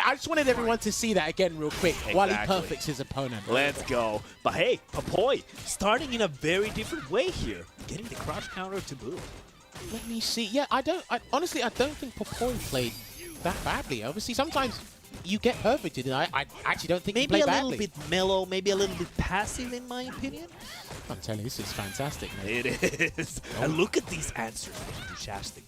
I just wanted everyone to see that again real quick while he perfects his opponent. Let's go. But hey, Papoy starting in a very different way here. Getting the crouch counter to boot. Let me see. Yeah, honestly, I don't think Papoy played that badly. Obviously, sometimes... you get perfected, and I actually don't think maybe he played a badly. little bit mellow, maybe a little bit passive, in my opinion. I'm telling you, this is fantastic, man. It is. And look at these answers from Duchastic.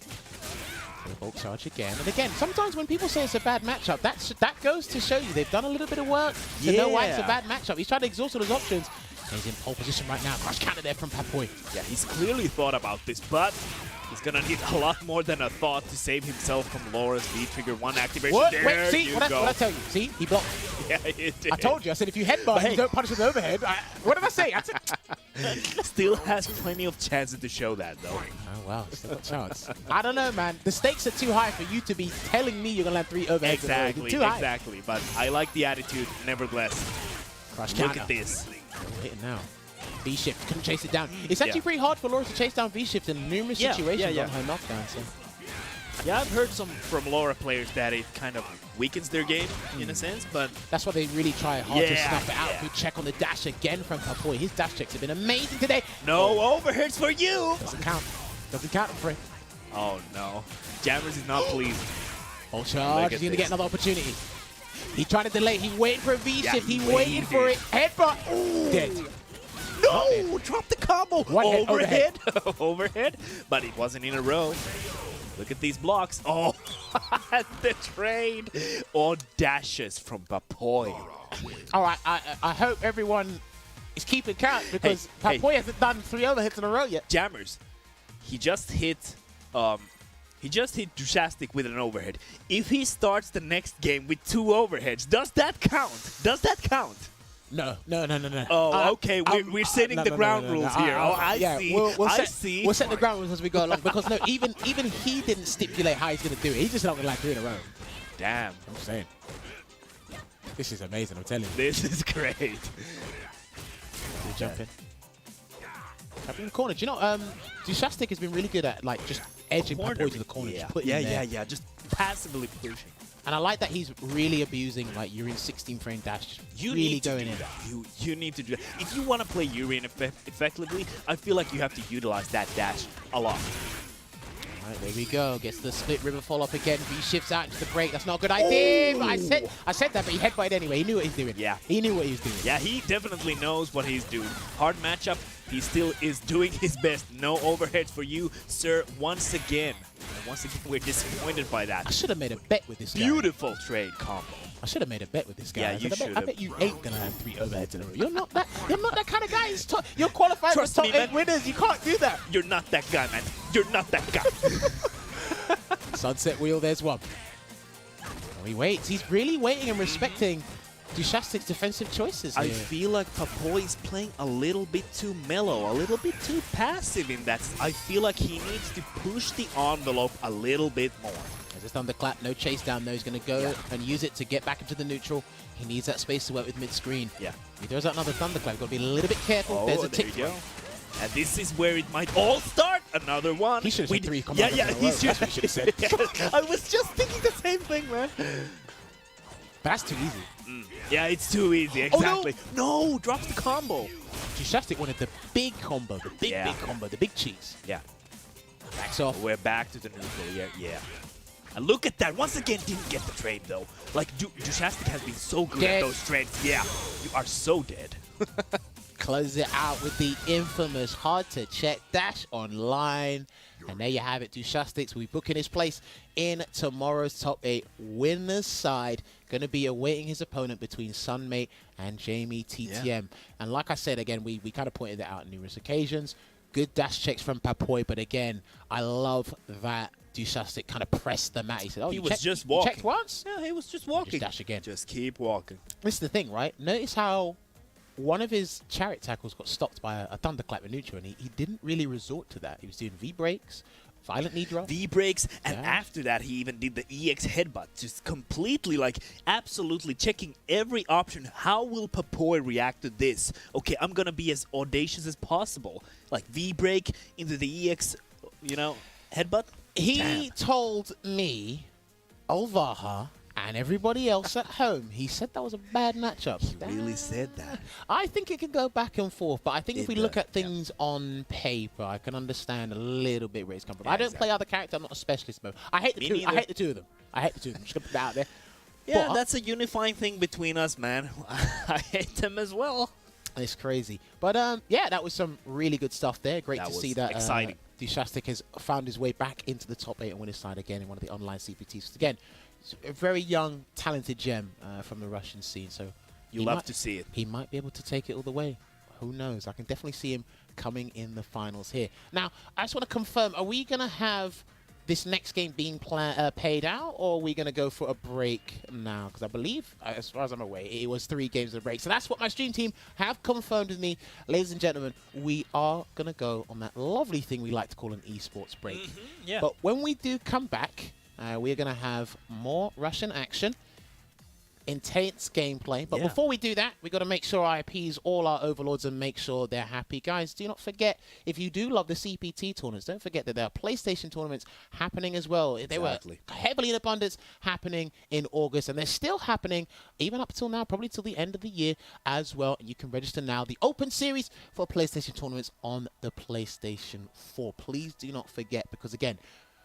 Bulk charge again. And again, sometimes when people say it's a bad matchup, that goes to show you they've done a little bit of work to know why it's a bad matchup. He's trying to exhaust all his options. He's in pole position right now. Crush counter there from Papoy. Yeah, he's clearly thought about this, but He's gonna need a lot more than a thought to save himself from Laura's V-trigger. One activation. What? There Wait, see? you What go. I tell you? See? He blocked. Yeah, you did. I told you. I said if you headbutt, you don't punish with overhead. What did I say? I said, Still has plenty of chances to show that, though. oh, wow. Still got a chance. I don't know, man. The stakes are too high for you to be telling me you're going to land 3 overheads. Exactly, Too high. exactly. But I like the attitude, nevertheless. Crush Look counter. at this. Oh, hitting now. V-shift, couldn't chase it down. It's actually pretty hard for Laura to chase down V-shift in numerous situations on her knockdown. So. Yeah, I've heard from Laura players that it kind of weakens their game in a sense, but that's why they really try hard to snuff it out. Good check on the dash again from Papoy. His dash checks have been amazing today. No overheads for you. Doesn't count. Doesn't count for it. Oh no, Jammers is not pleased. Full charge. He's gonna get another opportunity. He tried to delay. He waited for a V-shift. Yeah, he waited for it. Headbutt. Ooh. Dead. No, drop the combo. One overhead. Overhead, but it wasn't in a row. Look at these blocks. Oh, the trade. Or dashes from Papoy. All right, I hope everyone is keeping count because Papoy hasn't done 3 overhits in a row yet. Jammers, he just hit Duchastic with an overhead. If he starts the next game with 2 overheads, does that count? Does that count? No. Oh, okay. We're setting the ground rules here. Oh, I see. I see. We'll set the ground rules as we go along because no, even he didn't stipulate how he's going to do it. He's just not going to land 3 in a row. Damn. I'm saying. This is amazing. I'm telling you. This is great. We're jumping. Up in the corner. Do you know? Duchastic has been really good at like just edging Papoy to the corner. Yeah. Just passively pushing. And I like that he's really abusing like Yuri's 16 frame dash. You really need to going do in. that. You need to do that. If you want to play Yuri effectively, I feel like you have to utilize that dash a lot. All right, there we go. Gets the split river fall off again. V shifts out into the break. That's not a good idea. But I said that, but he headbutted anyway. He knew what he's doing. Yeah. He knew what he was doing. Yeah, he definitely knows what he's doing. Hard matchup. He still is doing his best. No overheads for you, sir, once again. And once again, we're disappointed by that. I should have made a bet with this guy. Beautiful trade combo. I should have made a bet with this guy. Yeah, you should. I bet you ain't gonna have 3 overheads in a row. You're not that kind of guy. You're qualified for top 8 winners. You can't do that. You're not that guy, man. You're not that guy. Sunset wheel, there's one. Oh, he waits. He's really waiting and respecting Duchastic's defensive choices here. I feel like Papoy is playing a little bit too mellow, a little bit too passive in that. I feel like he needs to push the envelope a little bit more. There's a thunderclap, no chase down though. He's going to go and use it to get back into the neutral. He needs that space to work with mid-screen. Yeah. He throws out another thunderclap. Got to be a little bit careful. Oh, There's a there tick. you go. And this is where it might all start. Another one. He should have said 3 he should. That's what he should have said. I was just thinking the same thing, man. But that's too easy. Yeah, it's too easy. Exactly. Oh, no, drops the combo. Duchastic wanted the big combo, the big combo, the big cheese. Yeah. Backs off. We're back to the neutral. Yeah. And look at that. Once again, didn't get the trade, though. Like, Duchastic has been so good at those trades. Yeah, you are so dead. Close it out with the infamous hard-to-check dash online. And there you have it. Duchastic will be booking his place in tomorrow's top 8 winners side. Going to be awaiting his opponent between Sunmate and Jamie TTM. Yeah. And like I said, again, we kind of pointed that out on numerous occasions. Good dash checks from Papoy, but again, I love that Duchastic kind of pressed the mat. He said, "Oh, he you was just walking. Checked once? Yeah, he was just walking. Just dash again. Just keep walking." This is the thing, right? Notice how one of his chariot tackles got stopped by a thunderclap in neutral, and he didn't really resort to that. He was doing V-breaks, violent knee drop. V-breaks, and after that, he even did the EX headbutt. Just completely, like, absolutely checking every option. How will Papoy react to this? Okay, I'm going to be as audacious as possible. Like, V-break into the EX, you know, headbutt. He told me, Olvaha, and everybody else at home, he said that was a bad matchup. He really said that. I think it can go back and forth, but I think if we look at things on paper, I can understand a little bit where it's come from. I don't play other characters. I'm not a specialist mode. I hate the two of them. I hate the two of them. I'm just going to put that out there. Yeah, that's a unifying thing between us, man. I hate them as well. It's crazy. But, yeah, that was some really good stuff there. Great to see that. Exciting. Duchastic has found his way back into the top 8 and winner's side again in one of the online CPTs. Again, a very young, talented gem from the Russian scene. So you love to see it. He might be able to take it all the way. who knows? I can definitely see him coming in the finals here. Now, I just want to confirm, are we going to have this next game being paid out, or are we going to go for a break now? Because I believe, as far as I'm aware, it was 3 games of break. So that's what my stream team have confirmed with me. Ladies and gentlemen, we are going to go on that lovely thing we like to call an esports break. Yeah. But when we do come back, we're going to have more Russian action, intense gameplay. But before we do that, we got to make sure I appease all our overlords and make sure they're happy. Guys, do not forget, if you do love the CPT tournaments, don't forget that there are PlayStation tournaments happening as well. They were heavily in abundance happening in August, and they're still happening even up till now, probably till the end of the year as well. And you can register now. The Open Series for PlayStation tournaments on the PlayStation 4. Please do not forget, because again,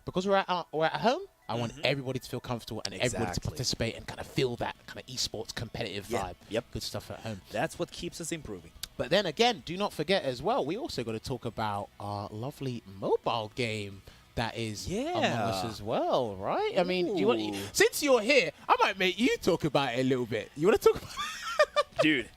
because we're at home, I want everybody to feel comfortable and everybody to participate and kind of feel that kind of esports competitive vibe. Yep. Good stuff at home. That's what keeps us improving. But then again, do not forget as well, we also got to talk about our lovely mobile game that is among us as well, right? I mean, since you're here, I might make you talk about it a little bit. You want to talk about it? Dude,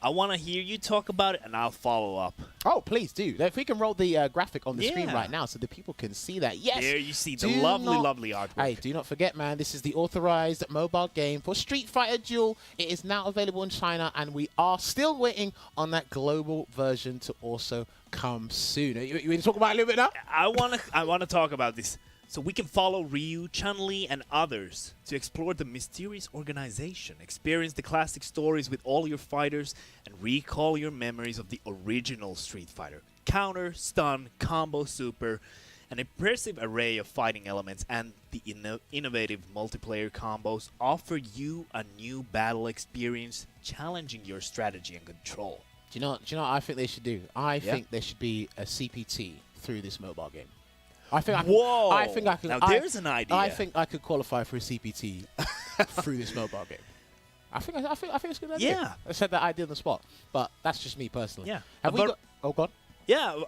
I want to hear you talk about it, and I'll follow up. Oh, please do. If we can roll the graphic on the screen right now so the people can see that. Yes. There you see the lovely artwork. Hey, do not forget, man, this is the authorized mobile game for Street Fighter Duel. It is now available in China, and we are still waiting on that global version to also come soon. You want to talk about it a little bit now? I want to talk about this. So we can follow Ryu, Chun-Li, and others to explore the mysterious organization, experience the classic stories with all your fighters, and recall your memories of the original Street Fighter. Counter, stun, combo, super, an impressive array of fighting elements, and the innovative multiplayer combos offer you a new battle experience, challenging your strategy and control. Do you know what I think they should do? I think there should be a CPT through this mobile game. I think I could. Now there's an idea. I think I could qualify for a CPT through this mobile game. I think it's a good idea. Yeah. I said that idea on the spot, but that's just me personally. Yeah. Have we got? Oh God. Yeah.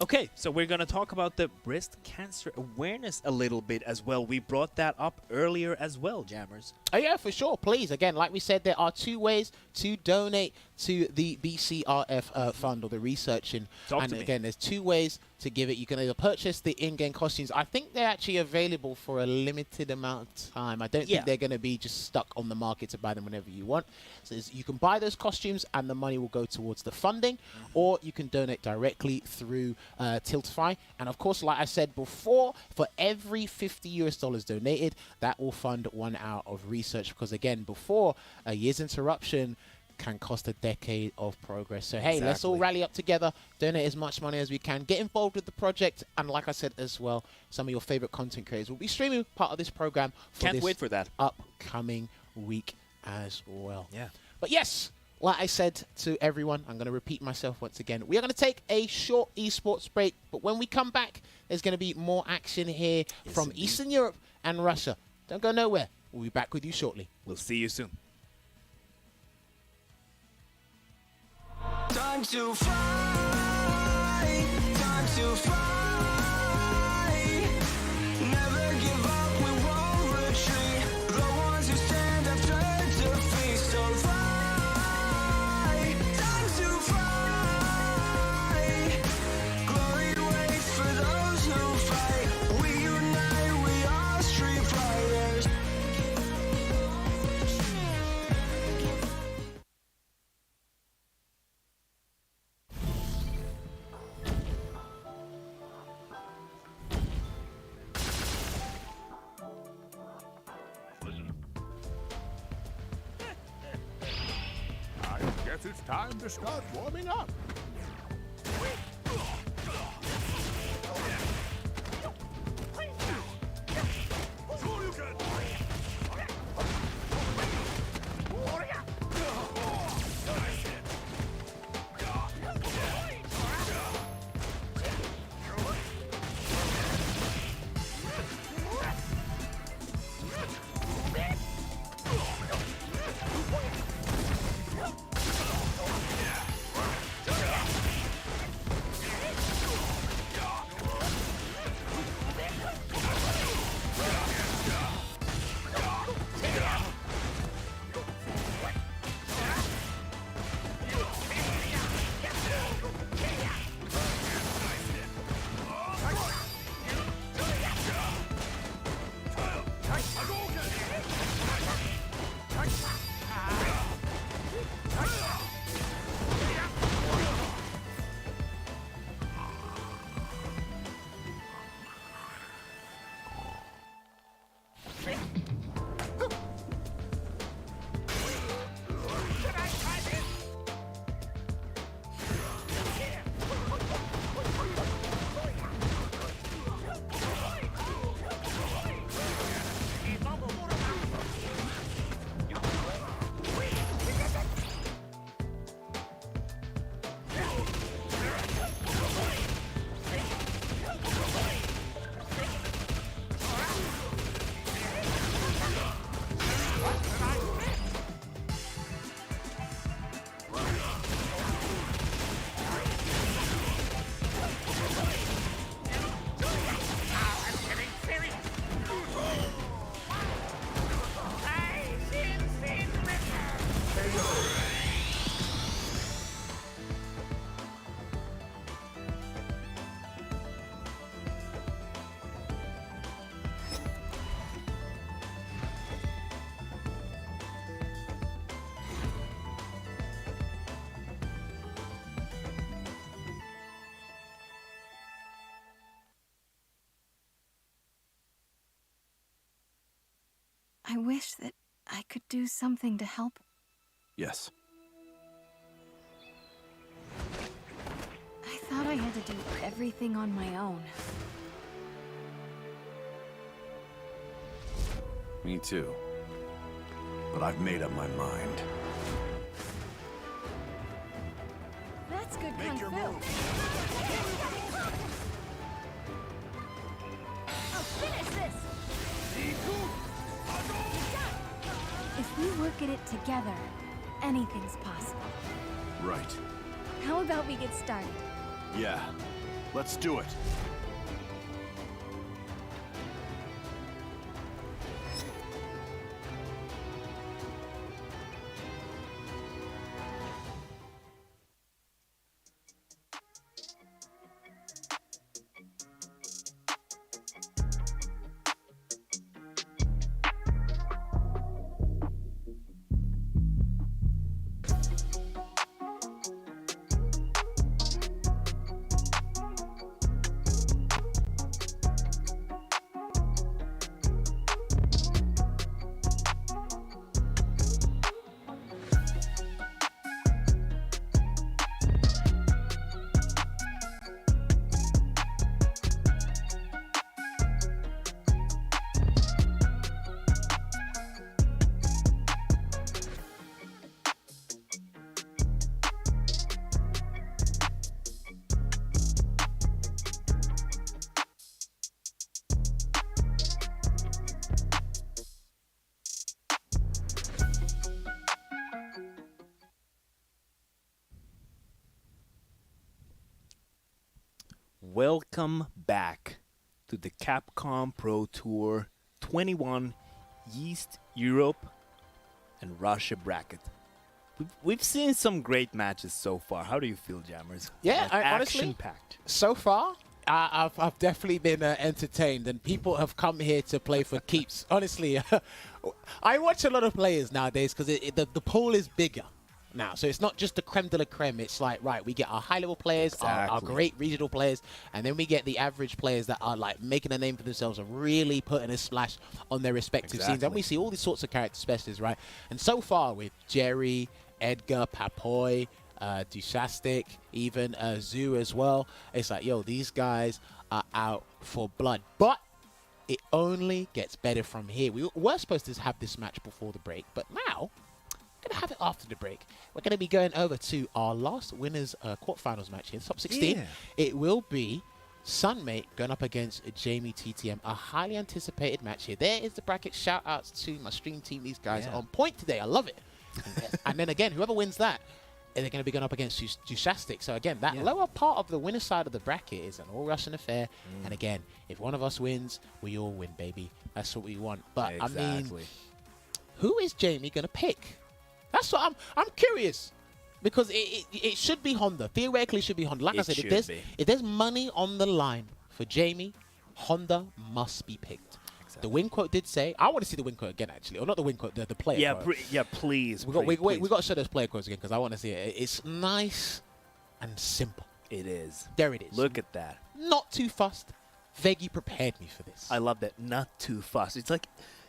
Okay, so we're going to talk about the breast cancer awareness a little bit as well. We brought that up earlier as well, Jammers. Oh, yeah, for sure. Please, again, like we said, there are 2 ways to donate to the BCRF fund or the research. And again, there's 2 ways to give it. You can either purchase the in-game costumes. I think they're actually available for a limited amount of time. I don't think they're going to be just stuck on the market to buy them whenever you want. So you can buy those costumes and the money will go towards the funding, or you can donate directly through Tiltify. And of course, like I said before, for every $50 donated, that will fund 1 hour of research. Because again, before a year's interruption can cost a decade of progress. So hey, let's all rally up together, donate as much money as we can, get involved with the project, and like I said as well, some of your favorite content creators will be streaming part of this program for Can't wait for that upcoming week as well. Yeah. But yes, like I said to everyone, I'm going to repeat myself once again. We are going to take a short esports break, but when we come back, there's going to be more action here from Eastern Europe and Russia. Don't go nowhere. We'll be back with you shortly. We'll see you soon. Time to fly, time to fly. Never give up, we won't retreat. The ones who stand have turned to feast. So fly, time to fly. Glory waits for those who fight. We unite, we are Street Fighters. I guess it's time to start warming up. I wish that I could do something to help. Yes. I thought I had to do everything on my own. Me too. But I've made up my mind. That's good kung fu. I'll finish this! If we work at it together, anything's possible. Right. How about we get started? Yeah. Let's do it. Welcome back to the Capcom Pro Tour 21 East Europe and Russia bracket. We've seen some great matches so far. How do you feel, Jammers? Yeah, Action honestly, packed. so far, I've definitely been entertained, and people have come here to play for keeps. Honestly, I watch a lot of players nowadays because the pool is bigger now. So it's not just the creme de la creme. It's like, right, we get our high-level players, our great regional players, and then we get the average players that are like making a name for themselves and really putting a splash on their respective scenes. And we see all these sorts of character specialists, right? And so far with Jerry, Edgar, Papoy, Duchastic, even Zoo as well, it's like, yo, these guys are out for blood. But it only gets better from here. We were supposed to have this match before the break, but now we're going to have it after the break. We're going to be going over to our last winners quarterfinals match here, top 16. Yeah. It will be Sunmate going up against Jamie TTM, a highly anticipated match here. There is the bracket. Shout outs to my stream team. These guys are on point today. I love it. And then again, whoever wins that, they're going to be going up against Duchastic. So again, that lower part of the winner side of the bracket is an all-Russian affair. And again, if one of us wins, we all win, baby. That's what we want. But I mean, who is Jamie going to pick? That's what I'm curious, because it should be Honda. Theoretically, it should be Honda. Like I said, if there's money on the line for Jamie, Honda must be picked. The win quote did say, I want to see the win quote again, actually. Or not the win quote, the player quote. Please. We got to show those player quotes again, because I want to see it. It's nice and simple. It is. There it is. Look at that. Not too fussed. Veggie prepared me for this. I love that. Not too fussed. It's like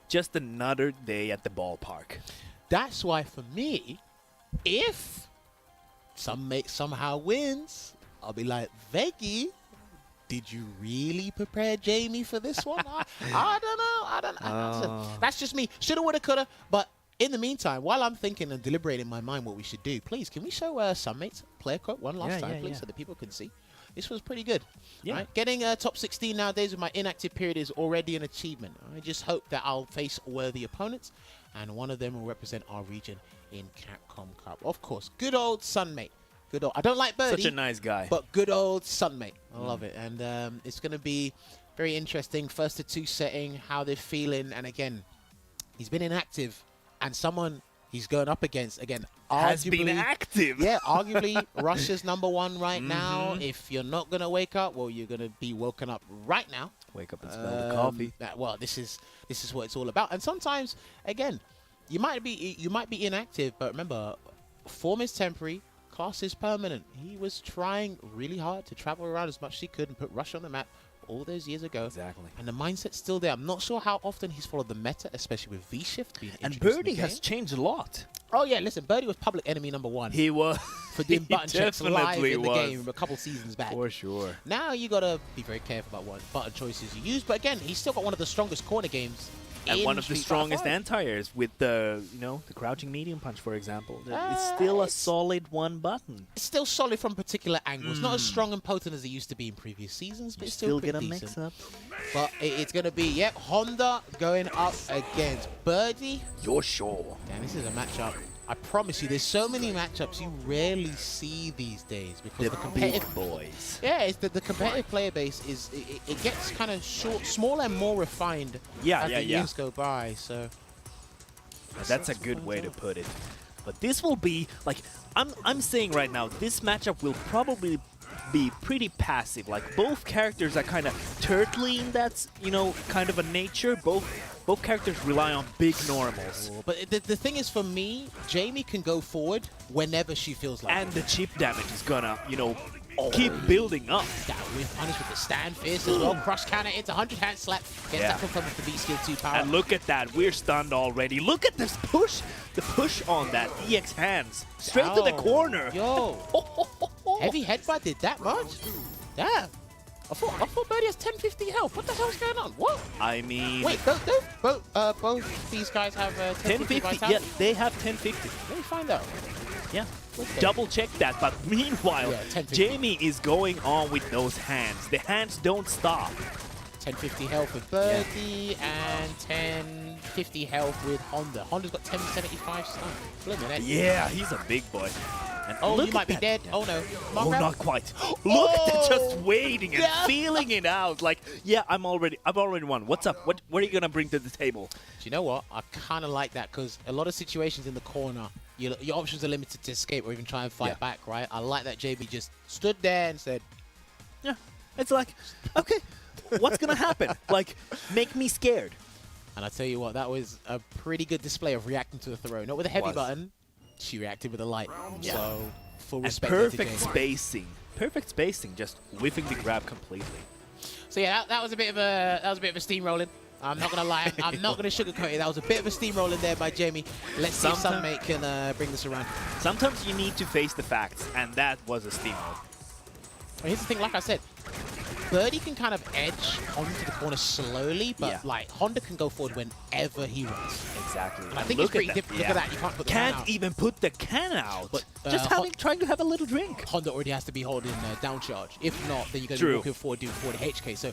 just another day at the ballpark. That's why, for me, if Sunmate somehow wins, I'll be like, Veggie, did you really prepare Jamie for this one? I don't know. That's just me. Shoulda, woulda, coulda. But in the meantime, while I'm thinking and deliberating in my mind what we should do, please, can we show Sunmate's player quote one last time, please, so that people can see? This was pretty good. Yeah. Right? Getting top 16 nowadays with my inactive period is already an achievement. I just hope that I'll face worthy opponents, and one of them will represent our region in Capcom Cup. Of course, good old Sunmate. Good old. I don't like Birdie. Such a nice guy. But good old Sunmate. I love it. And it's going to be very interesting. First to two setting, how they're feeling. And again, he's been inactive. And someone he's going up against, again, has arguably, been active. Yeah, arguably Russia's #1 right now. If you're not going to wake up, well, you're going to be woken up right now. Wake up and smell the coffee. Well, this is what it's all about. And sometimes, again, you might be inactive, but remember, form is temporary. Class is permanent. He was trying really hard to travel around as much as he could and put Russia on the map all those years ago. Exactly. And the mindset's still there. I'm not sure how often he's followed the meta, especially with V-Shift being And introduced in Birdie the has game. changed a lot. Oh yeah, listen, Birdie was public enemy #1. He was. For doing button checks live definitely in the was. game a couple seasons back. For sure. Now you gotta be very careful about what button choices you use. But again, he's still got one of the strongest corner games. And in one of the Street strongest Fighter V. anti-airs with the, the crouching medium punch, for example. It's still a solid one button. It's still solid from particular angles. Not as strong and potent as it used to be in previous seasons, but it's still get a pretty mix decent. up. But it's going to be, yep, Honda going up against Birdie. You're sure. Damn, this is a matchup. I promise you, there's so many matchups you rarely see these days because the competitive big boys. Yeah, it's the competitive player base is it gets kind of smaller and more refined as the years go by. So that's a good way to put it. But this will be like I'm saying right now, this matchup will probably be pretty passive. Like both characters are kind of turtly in that kind of a nature. Both characters rely on big normals. But the thing is, for me, Jamie can go forward whenever she feels like and the chip damage is gonna, keep building up. That with punish with the stand fist as well. Crush counter, it's 100 hand slap. Gets that from the V skill 2 power. And look at that, we're stunned already. Look at this push. The push on that EX hands. Straight to the corner. Yo. Heavy headbutt did that much? Damn. I thought Birdie has 1050 health. What the hell's going on? What? I mean... Wait, both these guys have 1050 vitality? Yeah, they have 1050. Let me find out. Yeah. Double check that, but meanwhile, Jamie is going on with those hands. The hands don't stop. 1050 health with Birdie and 1050 health with Honda. Honda's got 1075 stun. Yeah, he's a big boy. And you might be dead. Oh no. Oh, not quite. Look at that, just waiting and feeling it out. Like, yeah, I've already won. What's up? What are you gonna bring to the table? Do you know what? I kind of like that because a lot of situations in the corner, your options are limited to escape or even try and fight back, right? I like that JB just stood there and said, "Yeah." It's like, okay, what's gonna happen? Like, make me scared. And I tell you what, that was a pretty good display of reacting to the throw. Not with a heavy button. She reacted with a light. Yeah. So full respect. Perfect spacing. Perfect spacing. Just whiffing the grab completely. So yeah, that was a bit of a steamrolling. I'm not gonna lie. I'm not gonna sugarcoat it. That was a bit of a steamrolling there by Jamie. Let's see if Sunmate can bring this around. Sometimes you need to face the facts, and that was a steamroll. Here's the thing. Like I said, Birdie can kind of edge onto the corner slowly, but like Honda can go forward whenever he wants. Exactly. And I think it's pretty difficult. Look at that. You can't put the can out. Even put the can out. But just trying to have a little drink. Honda already has to be holding down charge. If not, then you're going to be walking forward, doing forward HK. So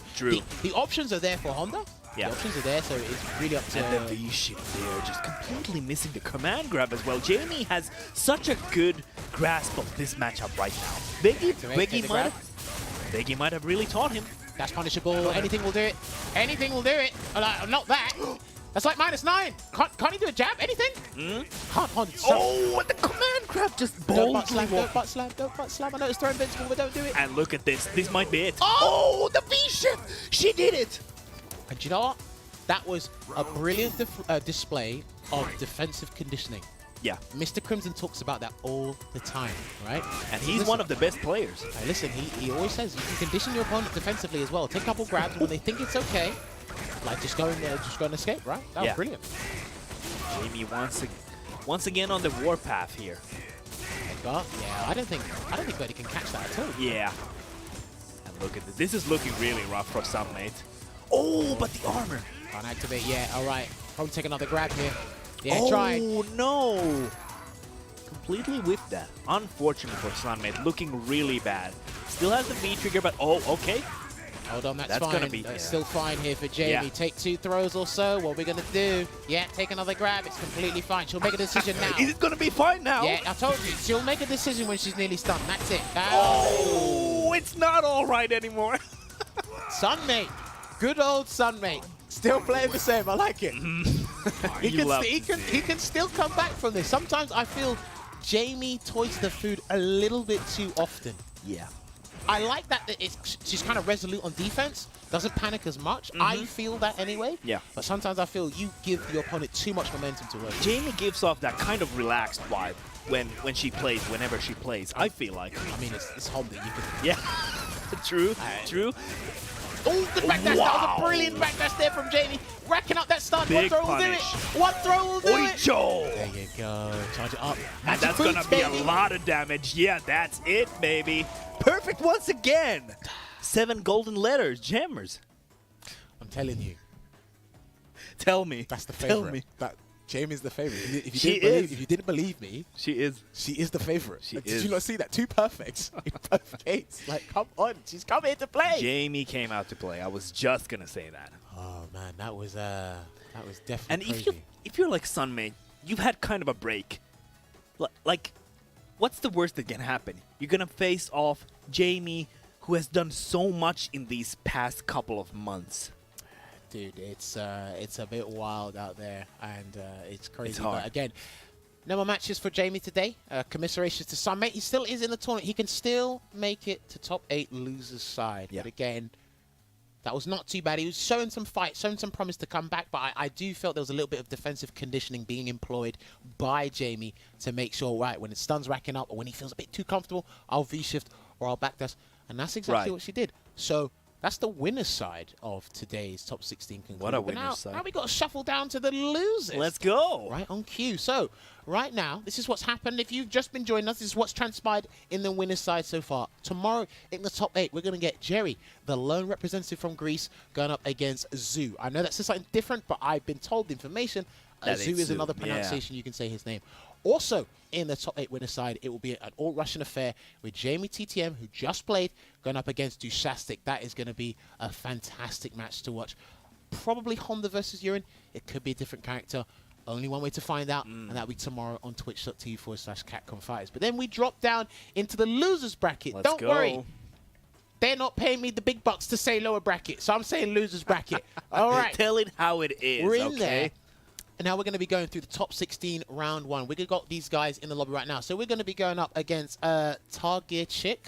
the options are there for Honda. Yeah. The options are there, so it's really up to... And the V-shift there, just completely missing the command grab as well. Jamie has such a good grasp of this matchup right now. Biggie might have really taught him. That's punishable. Anything will do it. Anything will do it. Not that. That's like -9. Can't he do a jab? Anything? Can't. And the command grab just boldly. Don't butt slam. I know it's throw invincible, but don't do it. And look at this. This might be it. Oh, the V-shift. She did it. And you know what? That was a brilliant display of defensive conditioning. Yeah. Mr. Crimson talks about that all the time, right? And he's one of the best players. Hey, listen, he always says you can condition your opponent defensively as well. Take a couple grabs when they think it's okay. Like just go and escape, right? That was brilliant. Jamie once again on the warpath here. Edgar? Yeah, I don't think Birdie can catch that at all. Yeah. And look at this. This is looking really rough for Sunmate. Oh, but the armor. Can't activate yet. All right. Probably take another grab here. Yeah, try. Oh, no. Completely whiffed that. Unfortunate for Sunmate. Looking really bad. Still has the V-trigger, but okay. Hold on, that's fine. Gonna be, still fine here for Jamie. Take 2 throws or so. What are we going to do? Yeah, take another grab. It's completely fine. She'll make a decision now. Is it going to be fine now? Yeah, I told you. She'll make a decision when she's nearly stunned. That's it. Oh, it's not all right anymore. Sunmate. Good old Sunmate. Still playing the same. I like it. He can still come back from this. Sometimes I feel Jamie toys the food a little bit too often. Yeah. I like that she's kind of resolute on defense, doesn't panic as much. I feel that anyway. Yeah. But sometimes I feel you give your opponent too much momentum to work. Jamie gives off that kind of relaxed vibe when she plays, whenever she plays. I feel like. I mean, it's Honda. You can. Yeah. True. Oh, good backdash. That was a brilliant backdash there from Jamie. Racking up that stun. One Big throw will do it. One throw will do it. Oicho! There you go. Charge it up. And that's going to be a lot of damage. Yeah, that's it, baby. Perfect once again. 7 golden letters, jammers. I'm telling you. Tell me. That's the Tell favorite. me. Jamie's the favorite. If you didn't believe me, she is the favorite. Did you not see that? 2 perfects in both games. Like, come on, she's come here to play. Jamie came out to play. I was just gonna say that. Oh man, that was definitely. And crazy. if you're like Sunmate, you've had kind of a break. Like, what's the worst that can happen? You're gonna face off Jamie, who has done so much in these past couple of months. Dude, it's a bit wild out there, and it's crazy. It's hard. But again, no more matches for Jamie today. Commiserations to Sunmate. He still is in the tournament. He can still make it to top 8 losers side. Yeah. But again, that was not too bad. He was showing some fight, showing some promise to come back. But I do felt there was a little bit of defensive conditioning being employed by Jamie to make sure, right, when it stuns racking up or when he feels a bit too comfortable, I'll V-shift or I'll backdash. And that's exactly what she did. So that's the winner's side of today's top 16 conclusion. What a winner's side. Now we got to shuffle down to the losers. Let's go. Right on cue. So right now, this is what's happened. If you've just been joining us, this is what's transpired in the winner's side so far. Tomorrow in the top 8, we're going to get Jerry, the lone representative from Greece, going up against Zoo. I know that's something different, but I've been told the information. Zoo is another pronunciation you can say his name. Also, in the top 8 winner side, it will be an all-Russian affair with Jamie TTM, who just played, going up against Duchastic. That is going to be a fantastic match to watch. Probably Honda versus Urine. It could be a different character. Only one way to find out, and that'll be tomorrow on twitch.tv/Capcom Fighters. But then we drop down into the losers bracket. Don't worry. They're not paying me the big bucks to say lower bracket, so I'm saying losers bracket. All right. Tell it how it is, We're in there. And now we're going to be going through the top 16 round 1. We've got these guys in the lobby right now. So we're going to be going up against Targetchick,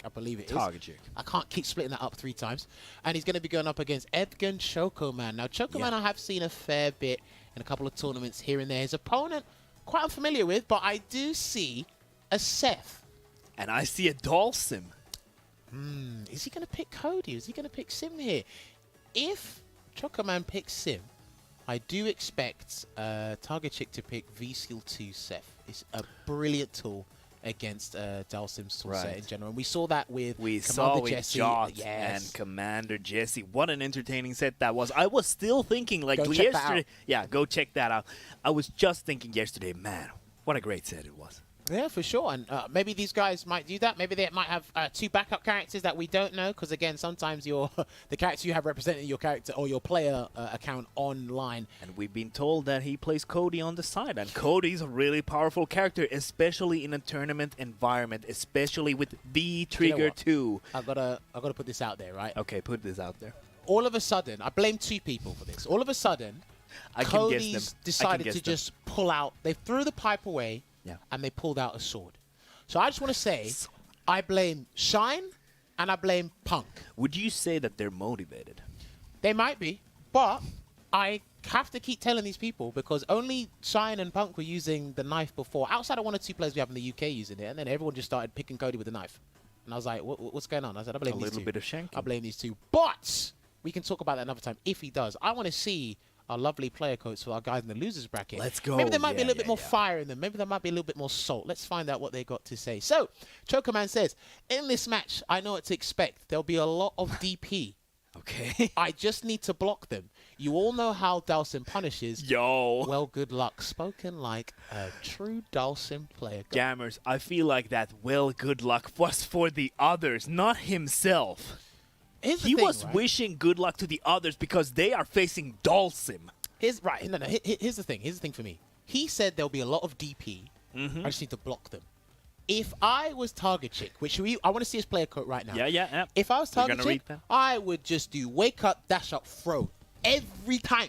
I believe it is. Targetchick. I can't keep splitting that up 3 times. And he's going to be going up against Edgar and Chocoman. Now, Chocoman I have seen a fair bit in a couple of tournaments here and there. His opponent, quite unfamiliar with, but I do see a Seth. And I see a Dalsim. Is he going to pick Cody? Is he going to pick Sim here? If Chocoman picks Sim, I do expect Targetchick to pick V-Skill 2 Seth. It's a brilliant tool against Dalsim's tool set in general. And we saw that with Commander Jesse. Joss and Commander Jesse. What an entertaining set that was. I was still thinking, like, yesterday. Yeah, go check that out. I was just thinking yesterday, man, what a great set it was. Yeah, for sure. And maybe these guys might do that. Maybe they might have 2 backup characters that we don't know. Because, again, sometimes the character you have representing your character or your player account online. And we've been told that he plays Cody on the side. And Cody's a really powerful character, especially in a tournament environment, especially with V-Trigger 2. I've got to put this out there, right? Okay, put this out there. All of a sudden, I blame 2 people for this. All of a sudden, Cody's decided to just pull out. They threw the pipe away. Yeah. And they pulled out a sword. So I just want to say, I blame Shine and I blame Punk. Would you say that they're motivated? They might be, but I have to keep telling these people because only Shine and Punk were using the knife before. Outside of 1 or 2 players we have in the UK using it, and then everyone just started picking Cody with the knife. And I was like, what's going on? I said, I blame these 2. A little bit of shanking. I blame these 2. But we can talk about that another time if he does. I want to see our lovely player codes for our guys in the losers bracket. Let's go. Maybe there might be a little bit more fire in them. Maybe there might be a little bit more salt. Let's find out what they got to say. So, Chocoman says, in this match, I know what to expect. There'll be a lot of DP. Okay. I just need to block them. You all know how Dalsim punishes. Yo. Well, good luck. Spoken like a true Dalsim player. Jammers, I feel like that well, good luck was for the others, not himself. He was wishing good luck to the others because they are facing Dalsim. Here's the thing. Here's the thing for me. He said there'll be a lot of DP. I just need to block them. If I was Targetchick, I want to see his player code right now. Yeah. If I was Targetchick, I would just do wake up, dash up, throw every time.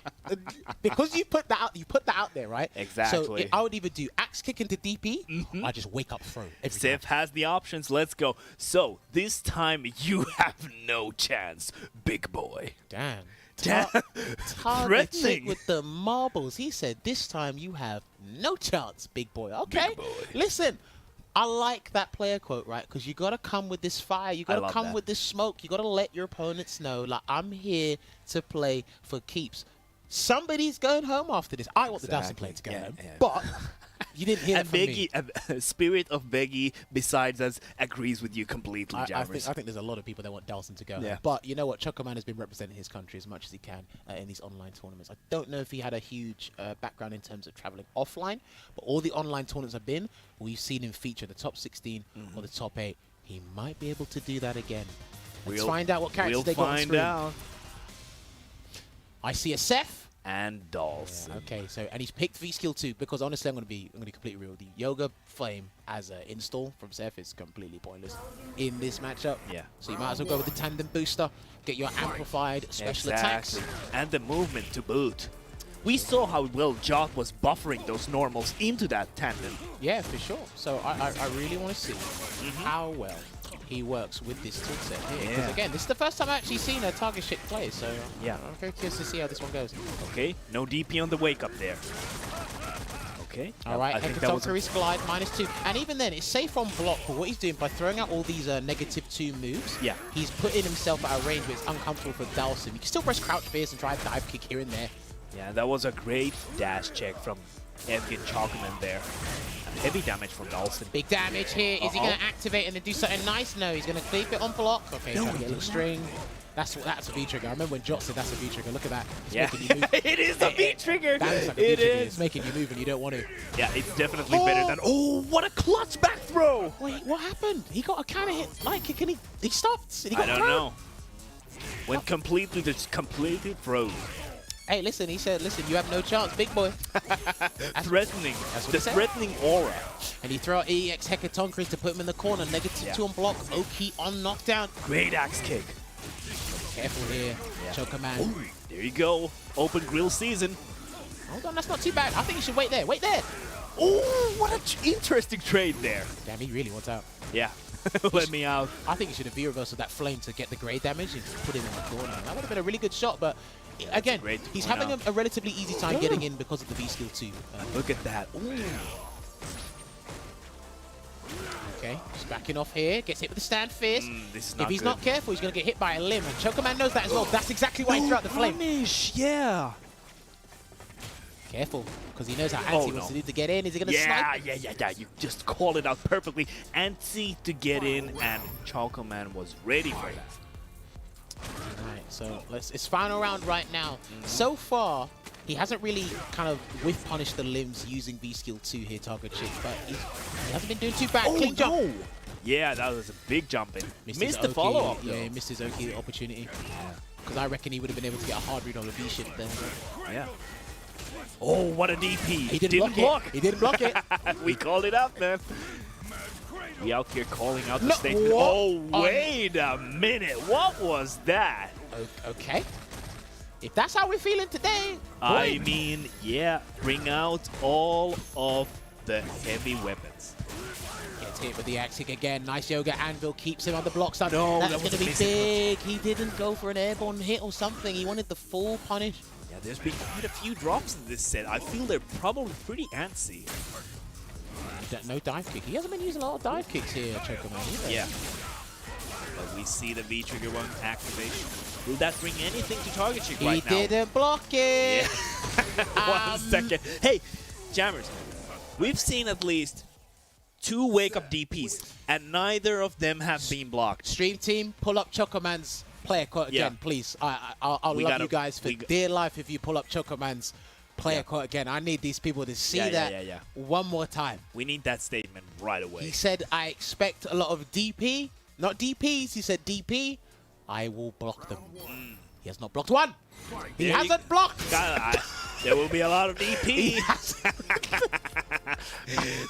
Because you put that out there, right? Exactly. So I would either do axe kick into DP, I just wake up, throw every Sif has the options. Let's go. So this time you have no chance, big boy. Damn. Targetchick with the marbles. He said this time you have no chance, big boy. Okay. Big boy. Listen. I like that player quote, right? Because you got to come with this fire. You got to come with this smoke. You got to let your opponents know, like, I'm here to play for keeps. Somebody's going home after this. I want the Dawson player to go home, but you didn't hear that from me. And Spirit of Beggy, besides us, agrees with you completely, Jammers. I think there's a lot of people that want Dawson to go home. But you know what? Chocoman has been representing his country as much as he can in these online tournaments. I don't know if he had a huge background in terms of traveling offline, but all the online tournaments have been, we've seen him feature the top 16 or the top 8. He might be able to do that again. Let's find out what characters they got on screen. Out. I see a Seth and Dolls. Yeah, okay, so and he's picked V-Skill 2 because honestly, I'm gonna be completely real. The Yoga Flame as an install from Seth is completely pointless in this matchup. Yeah. So you might as well go with the tandem booster, get your amplified special attacks, and the movement to boot. We saw how well Jot was buffering those normals into that tandem. Yeah, for sure. So I really want to see how well he works with this toolset here. Because again, this is the first time I've actually seen a target shit play, so yeah, I'm very curious to see how this one goes. Okay, no DP on the wake up there. Okay. All right, Hecatonkari's glide -2. And even then, it's safe on block for what he's doing by throwing out all these -2 moves. Yeah. He's putting himself at a range where it's uncomfortable for Dawson. You can still press crouch fierce and try a dive kick here and there. Yeah, that was a great dash check from Edgar Chalkman there. And heavy damage from Dawson. Big damage here. Is he going to activate and then do something nice? No, he's going to keep it on block. Okay, he's going to get a little string. That's a V-trigger. I remember when Jot said that's a V-trigger. Look at that. It's making you move. It is a V-trigger. Like it is. It's making you move and you don't want to. Yeah, it's definitely better than... Oh, what a clutch back throw. Wait, what happened? He got a counter hit light kick and he stopped. And he got I don't know. Went completely froze. Hey, listen, he said, listen, you have no chance, big boy. Threatening. The threatening aura. And he threw out EX Hecatonkari to put him in the corner. -2 on block. Oki on knockdown. Great axe kick. Careful here. Chocoman. Ooh, there you go. Open grill season. Hold on, that's not too bad. I think you should wait there. Wait there. Oh, what an interesting trade there. Damn, he really wants out. Yeah. Let me out. I think you should have V-reversed that flame to get the grade damage and put him in the corner. That would have been a really good shot, but again, he's having a relatively easy time getting in because of the V-Skill 2. Look at that. Ooh. Okay, just backing off here. Gets hit with the stand fierce. If he's not careful, he's going to get hit by a limb. And Chocoman knows that as well. That's exactly why he threw out the flame. Yeah. Careful, because he knows how Antsy wants to do to get in. Is he going to snipe? Yeah. You just called it out perfectly. Antsy to get in, and Chocoman was ready for that. Alright, so it's final round right now. So far, he hasn't really kind of whiff punished the limbs using V-Skill 2 here, Target Chick, but he hasn't been doing too bad. Clean jump. Yeah, that was a big jump in. Missed the Oki, follow-up, though. Yeah, he missed his Oki opportunity. Because I reckon he would have been able to get a hard read on the V-shift then. Yeah. Oh, what a DP. He didn't block. He didn't block it. We called it out, man. We out here calling out the statement. Oh, wait a minute. What was that? Okay. If that's how we're feeling today. I mean, yeah, bring out all of the heavy weapons. Gets hit with the axe kick again. Nice Yoga Anvil keeps him on the block side. No, that's that going to be big. He didn't go for an airborne hit or something. He wanted the full punish. Yeah, there's been quite a few drops in this set. I feel they're probably pretty antsy. No dive kick. He hasn't been using a lot of dive kicks here, Chocoman, either. Yeah. But we see the V-Trigger 1 activation. Will that bring anything to Target Chick right now? He didn't block it. Yeah. 1 second. Hey, Jammers, we've seen at least 2 wake-up DPs, and neither of them have been blocked. Stream team, pull up Chocoman's player quote again, please. I'll love you guys for dear life if you pull up Chocoman's player quote again. I need these people to see that one more time. We need that statement right away. He said, I expect a lot of DP, not DPs. He said DP. I will block them. He has not blocked one. He hasn't blocked. There will be a lot of DP.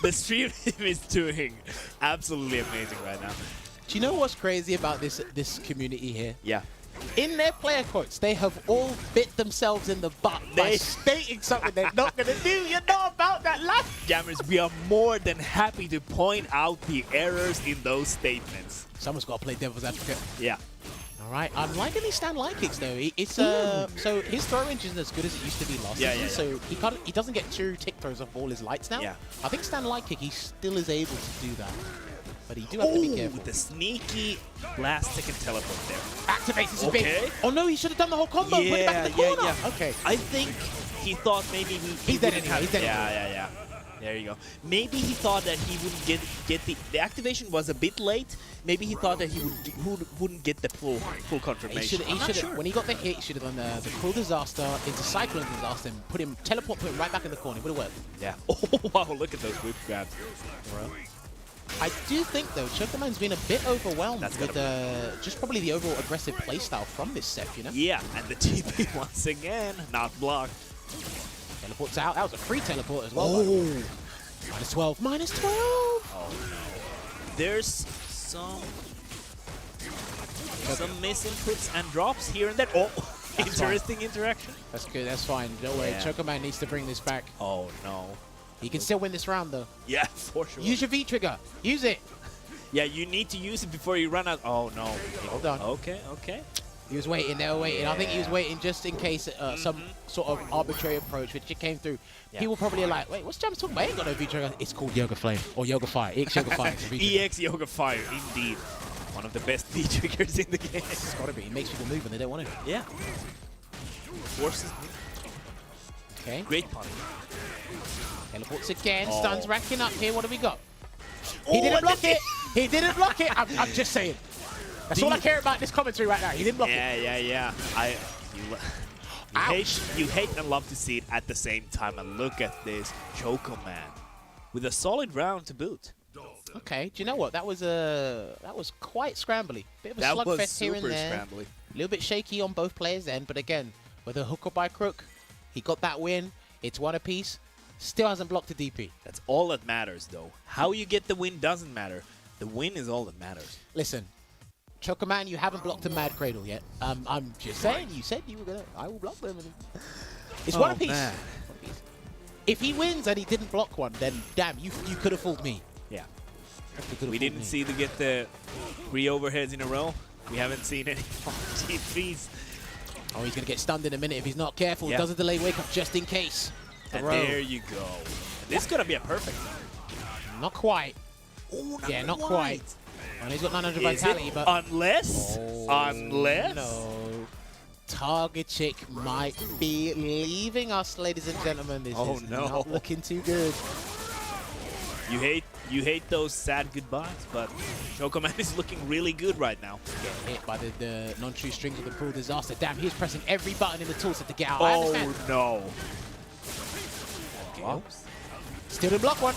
The stream team is doing absolutely amazing right now. Do you know what's crazy about this community here? Yeah. In their player quotes, they have all bit themselves in the butt by stating something they're not going to do. You know about that, lad? Jammers, we are more than happy to point out the errors in those statements. Someone's got to play devil's advocate. Yeah. All All right, I'm liking these stand light kicks though. It's so his throw range isn't as good as it used to be last season. So he doesn't get 2 tick throws off all his lights now. Yeah. I think stand light kick he still is able to do that, but he do have to be careful. With the sneaky last second teleport there. Activates his big. Oh no, he should have done the whole combo. Put it back in the corner. Okay. I think he thought maybe he's dead anyway. He's dead. Yeah. There you go. Maybe he thought that he wouldn't get the activation was a bit late. Maybe he thought that he wouldn't get the full confirmation. He should have when he got the hit, he should have done the cruel disaster into cyclone disaster and teleport put him right back in the corner. It would have worked. Yeah. Oh wow, look at those whip grabs. I do think though Chocoman's been a bit overwhelmed with just probably the overall aggressive playstyle from this set, you know? Yeah, and the TP once again not blocked. Teleports out. That was a free teleport as well. Oh. Minus 12. Minus 12. Oh no. There's some misinputs and drops here and there. Oh, interesting interaction. That's good. That's fine. Don't worry. Chocoman needs to bring this back. Oh no. He can still win this round though. Yeah, for sure. Use your V trigger. Use it. Yeah, you need to use it before you run out. Oh no. Hold on. Okay. He was waiting. They were waiting. Yeah. I think he was waiting just in case some sort of arbitrary approach which came through. People probably are like, wait, what's James talking about? I ain't got no V trigger. It's called Yoga Flame or Yoga Fire. EX Yoga Fire. EX Yoga Fire, indeed. One of the best V triggers in the game. It's got to be. It makes people move when they don't want to. Yeah. Forces. Okay. Great punish. Teleports again. Stuns racking up here. What do we got? He didn't block it. He didn't block it. I'm just saying. That's all I care about in this commentary right now. He didn't block it. Yeah. You hate and love to see it at the same time. And look at this Chocoman with a solid round to boot. Okay, do you know what? That was quite scrambly. Bit of a slugfest here and there. Scrambly. A little bit shaky on both players' end, but again, whether hook or by crook, he got that win. It's one apiece. Still hasn't blocked the DP. That's all that matters, though. How you get the win doesn't matter. The win is all that matters. Listen, Chocoman, you haven't blocked a Mad Cradle yet. I'm just saying, you said you were going to... I will block them. It's one apiece. Man. If he wins and he didn't block one, then damn, you could have fooled me. Yeah. We didn't see to get the 3 overheads in a row. We haven't seen any TPs. Oh, he's going to get stunned in a minute if he's not careful. Yeah. Does a delay wake up just in case. And there you go. This is going to be a perfect. Not quite. Oh, not quite. Well, he's got 900 vitality, but... Unless? No. Targetchick might be leaving us, ladies and gentlemen. This is not looking too good. You hate those sad goodbyes, but Chocoman is looking really good right now. Getting hit by the non-true strings of the cruel disaster. Damn, he's pressing every button in the toolset to get out. Oh, no. Well, still didn't block one.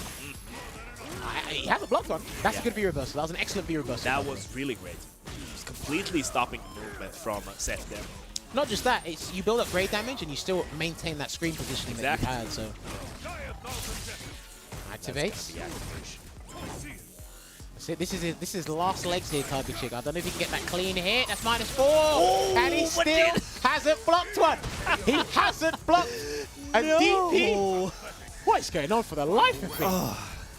He hasn't blocked one. That's a good V reversal. That was an excellent V reversal. That was really great. Just completely stopping movement from Seth there. Not just that, it's you build up great damage and you still maintain that screen positioning that you had. So activates. This is last legs here, Targetchick. I don't know if he can get that clean hit. That's -4, and he still hasn't blocked one. He hasn't blocked a DP. What is going on for the life of me?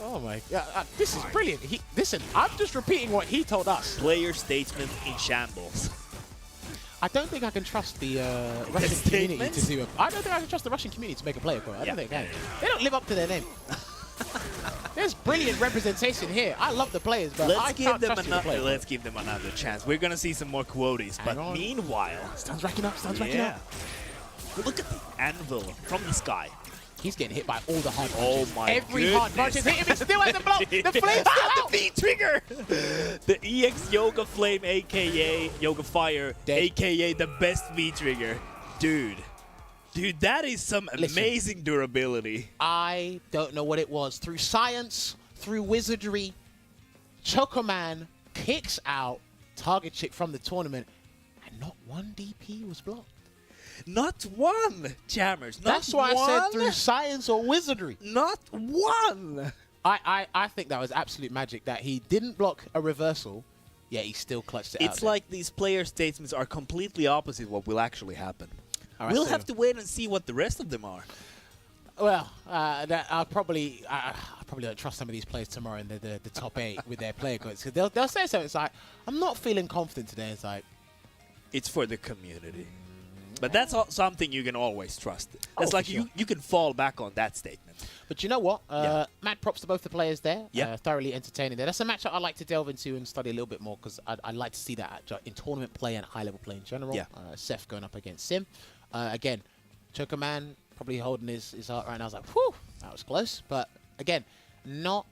Oh my god, this is brilliant. Listen, I'm just repeating what he told us. Player statesman in shambles. I don't think I can trust the Russian community to do it. I don't think I can trust the Russian community to make a player quote. I don't think I can. They don't live up to their name. There's brilliant representation here. I love the players, but I can't trust the players. Let's give them another chance. We're gonna see some more quotes, but meanwhile, Stuns racking up. Racking up. But look at the anvil from the sky. He's getting hit by all the hard Oh punches. my Every hard punch is hitting him. He still has the block. The flame's still out. The V-trigger. The EX Yoga Flame, a.k.a. Yoga Fire, a.k.a. the best V-trigger. Dude, that is some amazing durability. I don't know what it was. Through science, through wizardry, Chocoman kicks out Targetchick from the tournament, and not one DP was blocked. Not one, Jammers. That's why I said through science or wizardry. Not one. I think that was absolute magic that he didn't block a reversal, yet he still clutched it out. It's like these player statements are completely opposite what will actually happen. Right, we'll have to wait and see what the rest of them are. Well, I probably don't trust some of these players tomorrow in the top 8 with their player codes. Because they'll say something. It's like, I'm not feeling confident today. It's like, it's for the community. But that's something you can always trust. That's like sure. you can fall back on that statement. But you know what? Mad props to both the players there. Yeah. Thoroughly entertaining there. That's a match that I'd like to delve into and study a little bit more because I'd like to see that in tournament play and high-level play in general. Yeah. Seth going up against Sim. Again, Choker Man probably holding his heart right now. I was like, whew, that was close. But again, not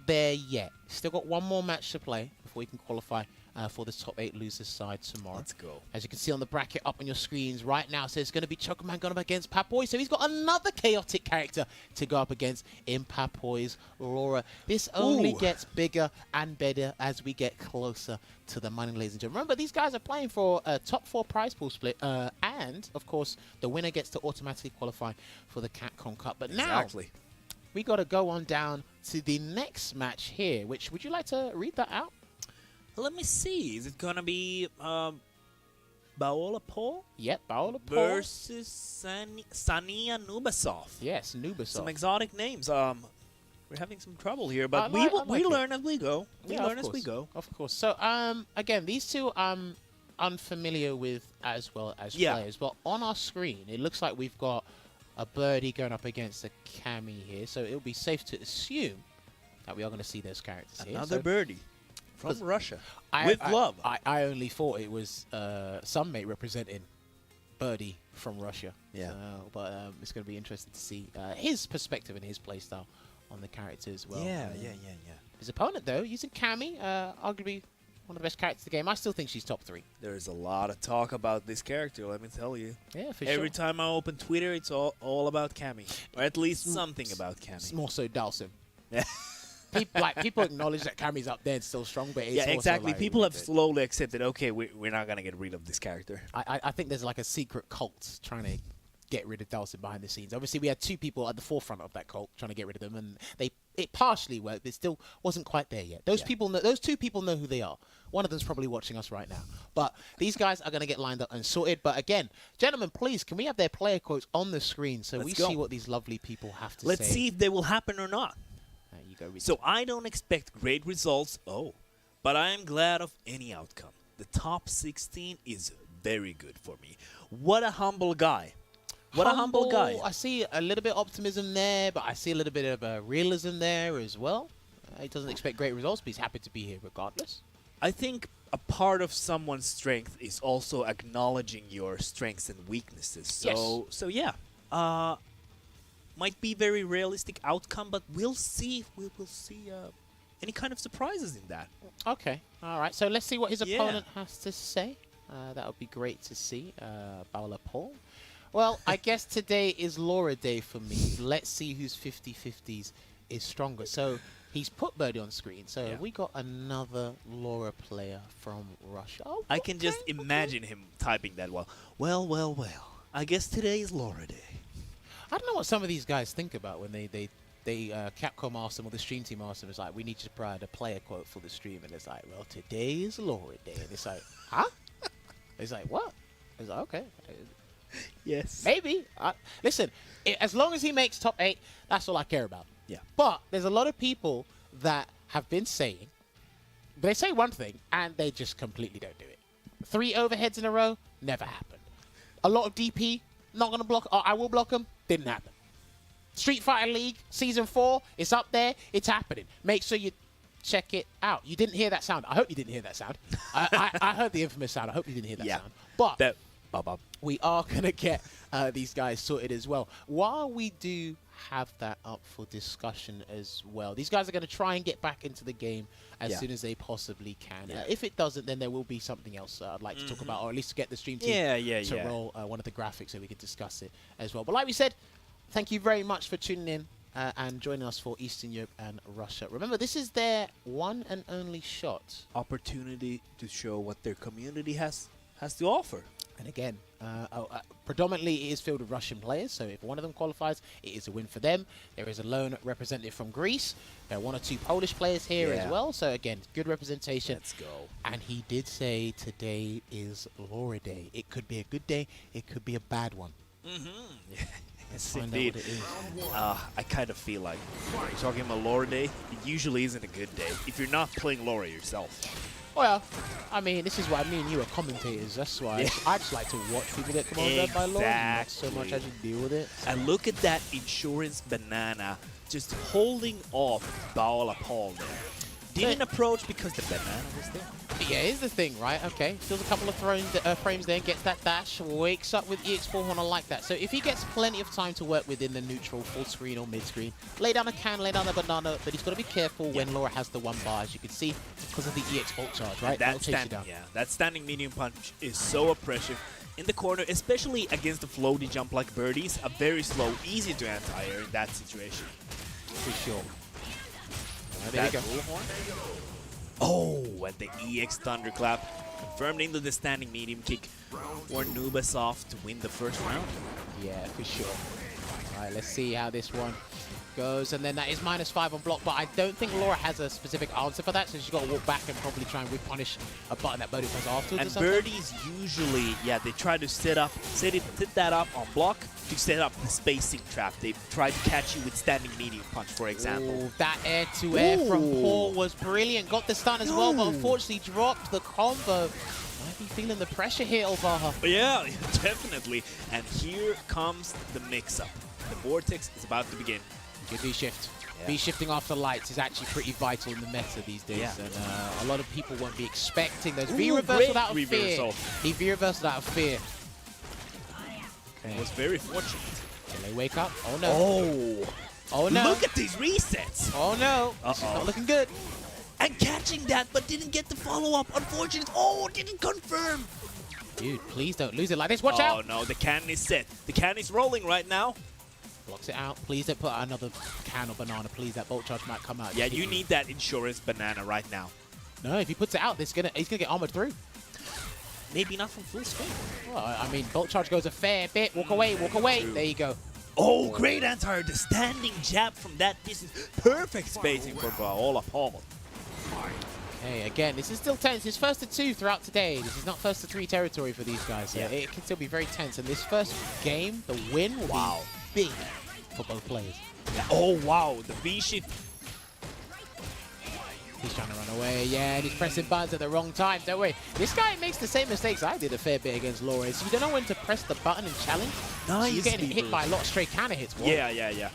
there yet. Still got one more match to play before we can qualify for the top 8 losers side tomorrow. Let's go. As you can see on the bracket up on your screens right now, so it's going to be Chokerman going up against Papoy. So he's got another chaotic character to go up against in Papoy's Laura. This only gets bigger and better as we get closer to the money, ladies and gentlemen. Remember, these guys are playing for a top 4 prize pool split. And, of course, the winner gets to automatically qualify for the Capcom Cup. But now, we got to go on down to the next match here, which, would you like to read that out? Let me see. Is it gonna be Baola Paul? Yep, Baola Paul versus Sanya Nubasoft. Yes, Nubasoft. Some exotic names. We're having some trouble here, but we learn as we go. We learn as we go. Of course. So again, these two I'm unfamiliar with as well as players, but on our screen it looks like we've got a birdie going up against a Cammy here, so it'll be safe to assume that we are going to see those characters here. Another birdie. From Russia. With love. I only thought it was some mate representing Birdie from Russia. Yeah. But it's going to be interesting to see his perspective and his playstyle on the character as well. Yeah. His opponent, though, using Cammy, arguably one of the best characters in the game. I still think she's top 3. There's a lot of talk about this character, let me tell you. Yeah, for sure. Every time I open Twitter, it's all about Cammy. Or at least something about Cammy. It's more so Dawson. People acknowledge that Cammy's up there and still strong, but it's yeah, also exactly. like People have slowly accepted, okay, we're not going to get rid of this character. I think there's like a secret cult trying to get rid of Dawson behind the scenes. Obviously, we had 2 people at the forefront of that cult trying to get rid of them, and it partially worked. It still wasn't quite there yet. Those 2 people know who they are. One of them's probably watching us right now. But these guys are going to get lined up and sorted. But again, gentlemen, please, can we have their player quotes on the screen so we see what these lovely people have to say? Let's see if they will happen or not. You go so I don't expect great results, but I am glad of any outcome. The top 16 is very good for me. What a humble guy. What a humble guy. I see a little bit of optimism there, but I see a little bit of realism there as well. He doesn't expect great results, but he's happy to be here regardless. I think a part of someone's strength is also acknowledging your strengths and weaknesses. So yeah. Might be very realistic outcome, but we'll see if we will see any kind of surprises in that. Okay, all right. So let's see what his opponent has to say. That would be great to see. Baola Paul. Well, I guess today is Laura Day for me. Let's see whose 50-50s is stronger. So he's put Birdie on screen. So we got another Laura player from Russia. Oh, I can just imagine him typing that well. I guess today is Laura Day. I don't know what some of these guys think about when they Capcom asked them or the stream team asked them. It's like, we need to provide a player quote for the stream, and it's like, well, today is Laura Day, and it's like, huh? It's like, what? It's like, okay, yes, maybe. Listen, as long as he makes top 8, that's all I care about. Yeah. But there's a lot of people that have been saying, they say one thing and they just completely don't do it. 3 overheads in a row, never happened. A lot of DP. Not going to block. I will block them. Didn't happen. Street Fighter League Season 4. It's up there. It's happening. Make sure you check it out. You didn't hear that sound. I hope you didn't hear that sound. I heard the infamous sound. I hope you didn't hear that sound. But we are going to get these guys sorted as well. While we do have that up for discussion as well, these guys are going to try and get back into the game as soon as they possibly can. If it doesn't, then there will be something else I'd like to talk about, or at least get the stream team to roll one of the graphics so we can discuss it as well. But like we said, thank you very much for tuning in and joining us for Eastern Europe and Russia. Remember, this is their one and only shot. Opportunity to show what their community has to offer. And again, predominantly it is filled with Russian players, so if one of them qualifies, it is a win for them. There is a lone representative from Greece. There are 1 or 2 Polish players here as well, so again, good representation. Let's go. And he did say today is Laura Day. It could be a good day, it could be a bad one. Yes, indeed. I kind of feel like you're talking about Laura Day. It usually isn't a good day if you're not playing Laura yourself. Well, I mean, this is why me and you are commentators. That's why I just like to watch people get commanded by law, not so much as you deal with it. And look at that insurance banana just holding off Baola Paul there. Didn't approach because the banana was there. But yeah, here's the thing, right? Okay, steals a couple of frames there, gets that dash, wakes up with EX4 Horn. I like that. So if he gets plenty of time to work within the neutral, full screen or mid screen, lay down a can, lay down a banana, but he's got to be careful when Laura has the one bar, as you can see, because of the EX Bolt charge, right? That standing medium punch is so oppressive in the corner, especially against the floaty jump like birdies. A very slow, easy to anti-air in that situation. For sure. There you go. Oh, and the EX Thunderclap confirmed into the standing medium kick for Nubasoft to win the first round. Yeah, for sure. All right, let's see how this one goes. And then that is -5 on block, but I don't think Laura has a specific answer for that, so she's got to walk back and probably try and whip-punish a button that Birdie does afterwards. And birdies usually, they try to set that up on block to set up the spacing trap. They try to catch you with standing medium punch, for example. Ooh, that air-to-air from Paul was brilliant. Got the stun as well, but unfortunately dropped the combo. Might be feeling the pressure here, Ovaha. Yeah, definitely. And here comes the mix-up. The vortex is about to begin. Good V-shift. V-shifting after lights is actually pretty vital in the meta these days, and a lot of people won't be expecting those V-reversal out of fear. He V-reversal out of fear. He was very fortunate. Can they wake up? Oh no. Oh no. Look at these resets. Oh no. This is not looking good. And catching that, but didn't get the follow-up. Unfortunate. Oh, didn't confirm. Dude, please don't lose it like this. Watch out. Oh no, the cannon is set. The cannon is rolling right now. Blocks it out. Please don't put out another can or banana. Please, that bolt charge might come out. Yeah, you need that insurance banana right now. No, if he puts it out, he's gonna get armored through. Maybe not from full screen. Well, I mean, bolt charge goes a fair bit. Walk away, walk away. There you go. Oh, great anti-air. The standing jab from that distance. Perfect spacing for Baola Paul. Hey, again, this is still tense. It's 1st to 2 throughout today. This is not 1st to 3 territory for these guys. So it can still be very tense. And this first game, the win will be big for both players. Oh, wow. The V-shift. He's trying to run away. Yeah, and he's pressing buttons at the wrong time. Don't worry. This guy makes the same mistakes I did a fair bit against Laura. So you don't know when to press the button and challenge. Nice. So you're getting hit by a lot of straight counter hits. Whoa. Yeah.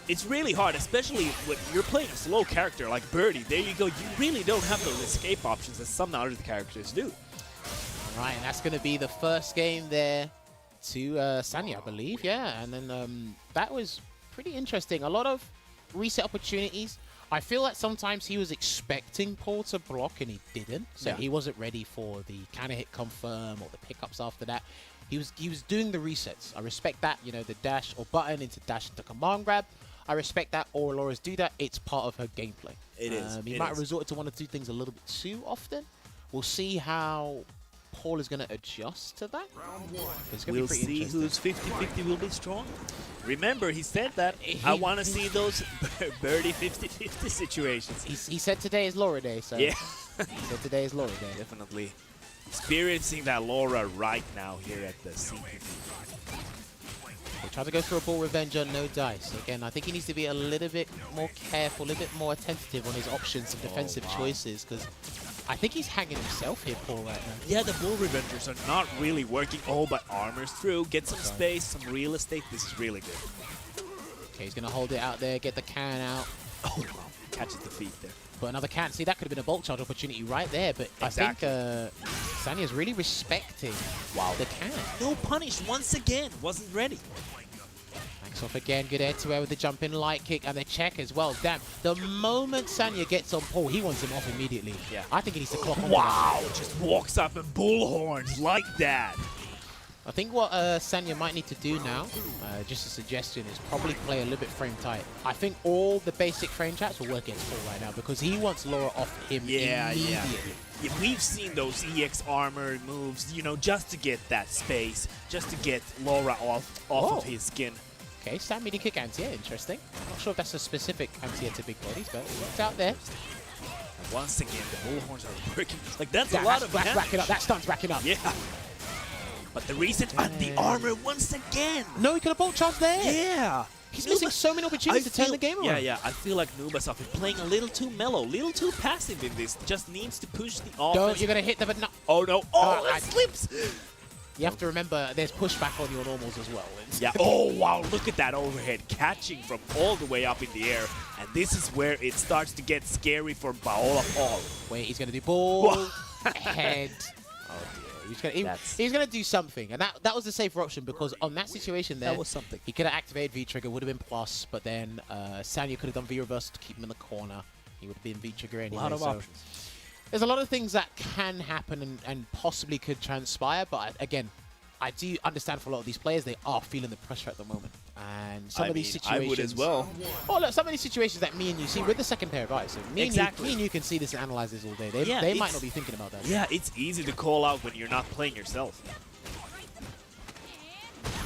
It's really hard, especially when you're playing a slow character like Birdie. There you go. You really don't have those escape options that some other characters do. All right, and that's going to be the first game there to Sanya, I believe. Yeah, and then that was pretty interesting. A lot of reset opportunities. I feel like sometimes he was expecting Paul to block and he didn't. So he wasn't ready for the counter hit confirm or the pickups after that. He was doing the resets. I respect that, you know, the dash or button into dash into command grab. I respect that. All Laura's do that. It's part of her gameplay. It is. He might have resorted to one or two things a little bit too often. We'll see how Paul is going to adjust to that. We'll see who's 50-50 will be strong. Remember, he said that. I want to see those Birdie 50-50 situations. He said today is Laura Day, so yeah. He said today is Laura Day. Definitely experiencing that Laura right now here at the CPT. He tried to go for a ball revenge on no dice. Again, I think he needs to be a little bit more careful, a little bit more attentive on his options and defensive choices, because I think he's hanging himself here, Paul, right now. Yeah, the ball revengers are not really working. Oh, but armor's through. Get some space, some real estate. This is really good. Okay, he's going to hold it out there, get the can out. Oh, wow. Catches the feet there. Put another can. See, that could have been a bolt charge opportunity right there, but exactly. I think Sanya's really respecting the can. No punish once again. Wasn't ready. Backs off again. Good air-to-air with the jump-in light kick and the check as well. Damn. The moment Sanya gets on Paul, he wants him off immediately. Yeah. I think he needs to clock on. Wow. Just walks up and bullhorns like that. I think what Sanya might need to do now, just a suggestion, is probably play a little bit frame tight. I think all the basic frame chats will work against Paul right now because he wants Laura off him immediately. Yeah, we've seen those EX armor moves, you know, just to get that space, just to get Laura off of his skin. Okay, stand medium kick anti-air, interesting. Not sure if that's a specific anti-air to big bodies, but it's out there. And once again, the bullhorns are working. Like, that's a lot of damage. Racking up. That stun's racking up. Yeah. But the reset and the armor once again. No, he could have bolt charged there. Yeah. He's missing so many opportunities to turn the game around. Yeah. I feel like Nubasoft is playing a little too mellow, a little too passive in this. Just needs to push the offense. Don't, you're going to hit the... No. Oh, no. Oh, it slips. You have to remember, there's pushback on your normals as well. Yeah. Oh, wow. Look at that overhead. Catching from all the way up in the air. And this is where it starts to get scary for Paola Paul. Wait, he's going to do ball, head. Oh, dear. He's gonna do something. And that was the safer option because on that situation there, that was something. He could have activated V-Trigger, would have been plus, but then Sanya could have done V-Reverse to keep him in the corner. He would have been V-Trigger anyway. A lot of options. There's a lot of things that can happen and possibly could transpire, but again, I do understand for a lot of these players, they are feeling the pressure at the moment. And some of these situations... I would as well. Oh, look, some of these situations that me and you see with the second pair of eyes. So me and you can see this and analyze this all day. They might not be thinking about that. Yeah, it's easy to call out when you're not playing yourself.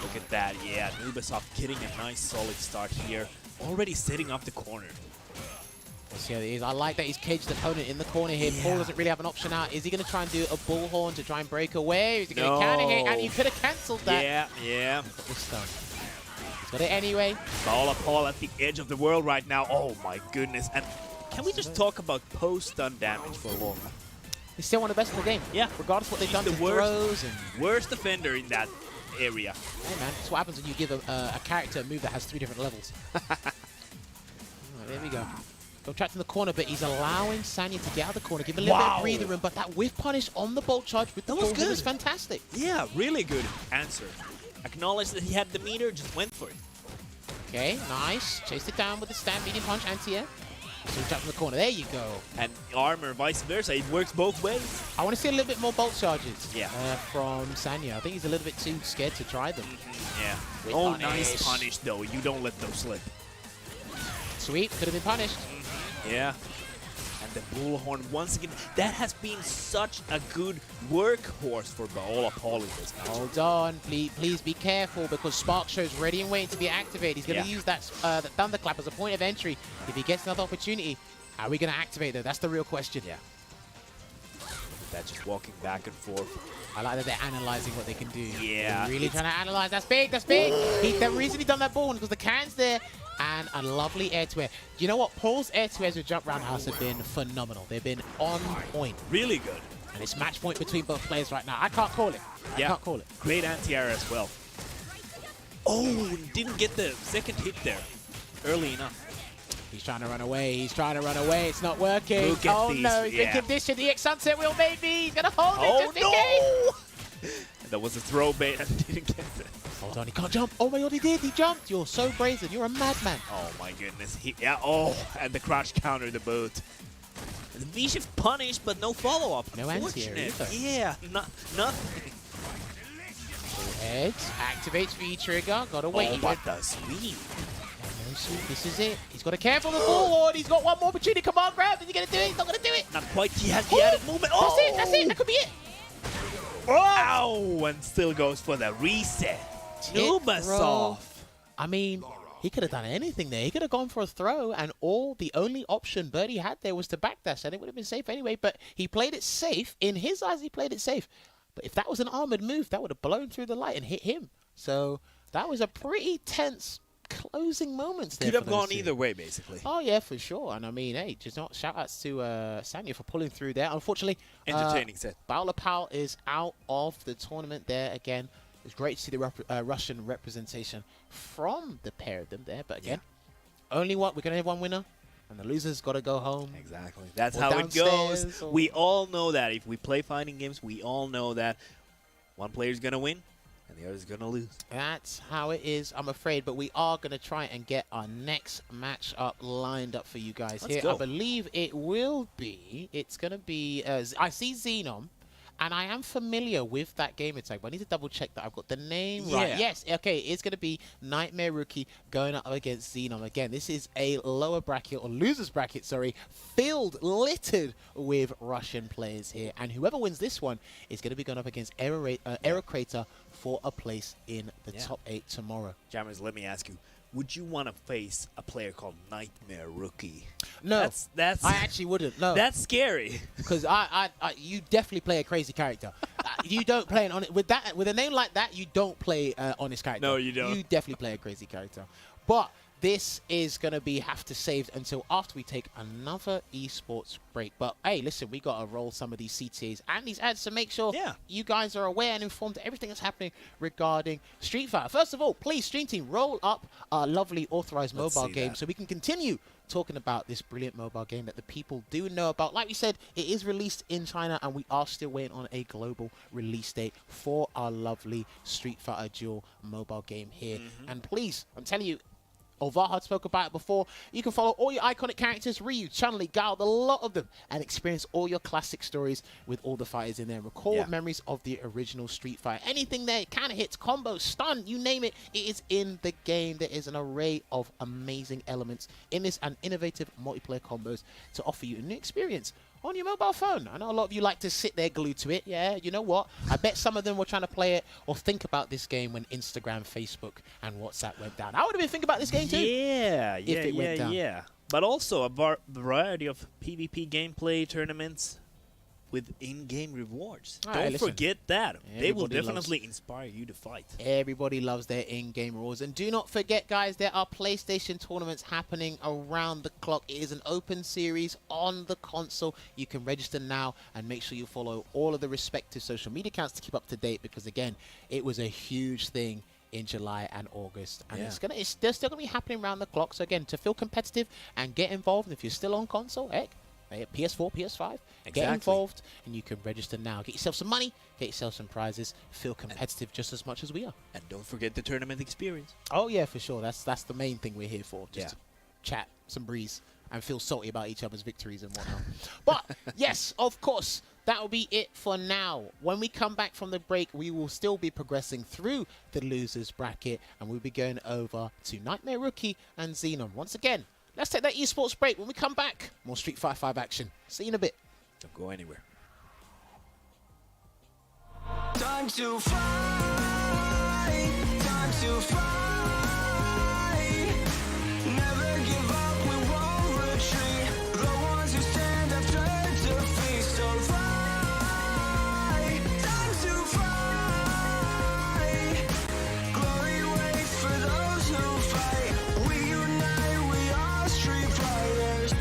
Look at that. Yeah, Nubasoft getting a nice solid start here. Already setting up the corner. Let's see how it is. I like that he's caged the opponent in the corner here. Yeah. Paul doesn't really have an option out. Is he going to try and do a bullhorn to try and break away? Is he going to counter hit? And he could have cancelled that. Yeah. Got this stun. He's got it anyway. Paola Paul at the edge of the world right now. Oh my goodness. And can we just talk about post-stun damage for long? He's still one of the best in the game. Yeah. Regardless of what they've done to worst, throws. And worst defender in that area. Hey man, that's what happens when you give a character a move that has 3 different levels. There we go. Go trapped in the corner, but he's allowing Sanya to get out of the corner, give him a little bit of breather room, but that whiff punish on the bolt charge with the was good. Was fantastic. Yeah, really good answer. Acknowledged that he had the meter, just went for it. Okay, nice. Chased it down with the stand medium punch, anti-air. So trapped in the corner, there you go. And armor, vice versa, it works both ways. I want to see a little bit more bolt charges from Sanya. I think he's a little bit too scared to try them. Yeah. With punish. Nice punish, though. You don't let those slip. Sweet, could have been punished. Yeah. And the bullhorn once again. That has been such a good workhorse for Paola Paul in this match. Hold on, please be careful because Spark Show's ready and waiting to be activated. He's going to use that Thunderclap as a point of entry. If he gets another opportunity, how are we going to activate though? That's the real question. Yeah. That's just walking back and forth. I like that they're analyzing what they can do. Yeah. They're really trying to analyze. That's big, that's big. The reason he done that bullhorn is because the can's there. And a lovely air-to-air. Do you know what? Paul's air-to-airs with Jump Roundhouse have been phenomenal. They've been on point. Really good. And it's match point between both players right now. I can't call it. I can't call it. Great anti-air as well. Oh, didn't get the second hit there early enough. He's trying to run away. He's trying to run away. It's not working. Look at these. No, he's been conditioned. EX Sunset Wheel, maybe. He's going to hold it just in case. That was a throw bait and didn't get it. Hold on, he can't jump. Oh my god, he did. He jumped. You're so brazen. You're a madman. Oh my goodness. And the crouch counter the boot. The V-shift punished, but no follow-up. No anti-air either. Yeah, nothing. Head activates V-trigger. Got to wait. Oh, what the sweep. This is it. He's got to careful the forward. He's got one more opportunity. Come on, grab. Is he going to do it? He's not going to do it. Not quite. He has the added movement. Oh! That's it. That could be it. Ow! And still goes for the reset. Nubasoft. I mean, he could have done anything there. He could have gone for a throw, and the only option Birdie had there was to backdash, and it would have been safe anyway. But he played it safe. In his eyes, he played it safe. But if that was an armored move, that would have blown through the light and hit him. So that was a pretty tense closing moments there. Could have gone either way, basically. Oh, yeah, for sure. And I mean, hey, just not shout-outs to Sanya for pulling through there. Unfortunately, entertaining set. Paola Paul is out of the tournament there again. It's great to see the Russian representation from the pair of them there. But again, only one. We're going to have one winner, and the loser's got to go home. Exactly. That's how it goes. We all know that. If we play fighting games, we all know that one player's going to win, and the other's going to lose. That's how it is, I'm afraid. But we are going to try and get our next matchup lined up for you guys here. Go. I believe it will be. It's going to be. I see Xeno. And I am familiar with that gamer tag, but I need to double check that I've got the name right. Yes, okay, it's going to be Nightmare Rookie going up against Xeno. Again, this is a lower bracket, or loser's bracket, sorry, littered with Russian players here. And whoever wins this one is going to be going up against Error Crater for a place in the top 8 tomorrow. Jammers, let me ask you. Would you want to face a player called Nightmare Rookie? No, that's I actually wouldn't. No, that's scary. Because you definitely play a crazy character, You don't play an honest with a name like that. You don't play honest character. No, you don't. You definitely play a crazy character. But this is gonna have to save until after we take another esports break. But hey, listen, we gotta roll some of these CTAs and these ads to make sure you guys are aware and informed of everything that's happening regarding Street Fighter. First of all, please, Stream Team, roll up our lovely authorized mobile game so we can continue talking about this brilliant mobile game that the people do know about. Like we said, it is released in China and we are still waiting on a global release date for our lovely Street Fighter Duel mobile game here. And please, I'm telling you, Ovahad spoke about it before. You can follow all your iconic characters, Ryu, Chun-Li, Gao, a lot of them, and experience all your classic stories with all the fighters in there. Recall memories of the original Street Fighter. Anything there, kind of hits, combos, stun, you name it, it is in the game. There is an array of amazing elements in this and innovative multiplayer combos to offer you a new experience on your mobile phone. I know a lot of you like to sit there glued to it. Yeah, you know what? I bet some of them were trying to play it or think about this game when Instagram, Facebook, and WhatsApp went down. I would have been thinking about this game too. If it went down. But also a variety of PvP gameplay tournaments with in-game rewards. Don't forget that. They will definitely inspire you to fight. Everybody loves their in-game rewards. And do not forget, guys, there are PlayStation tournaments happening around the clock. It is an open series on the console. You can register now and make sure you follow all of the respective social media accounts to keep up to date because, again, it was a huge thing in July and August, and they're still gonna be happening around the clock. So again, to feel competitive and get involved, if you're still on console, heck, PS4, PS5, get involved, and you can register now. Get yourself some money, get yourself some prizes, feel competitive just as much as we are. And don't forget the tournament experience. Oh yeah, for sure. That's the main thing we're here for. Just to chat, some breeze, and feel salty about each other's victories and whatnot. But yes, of course, that will be it for now. When we come back from the break, we will still be progressing through the losers bracket, and we'll be going over to Nightmare Rookie and Xeno. Once again, let's take that esports break. When we come back, more Street Fighter 5 action. See you in a bit. Don't go anywhere. Time to fight. Time to fight. Never give up. We won't retreat. The ones who stand after defeat. So fight. Time to fight. Glory waits for those who fight. We unite. We are Street Fighters.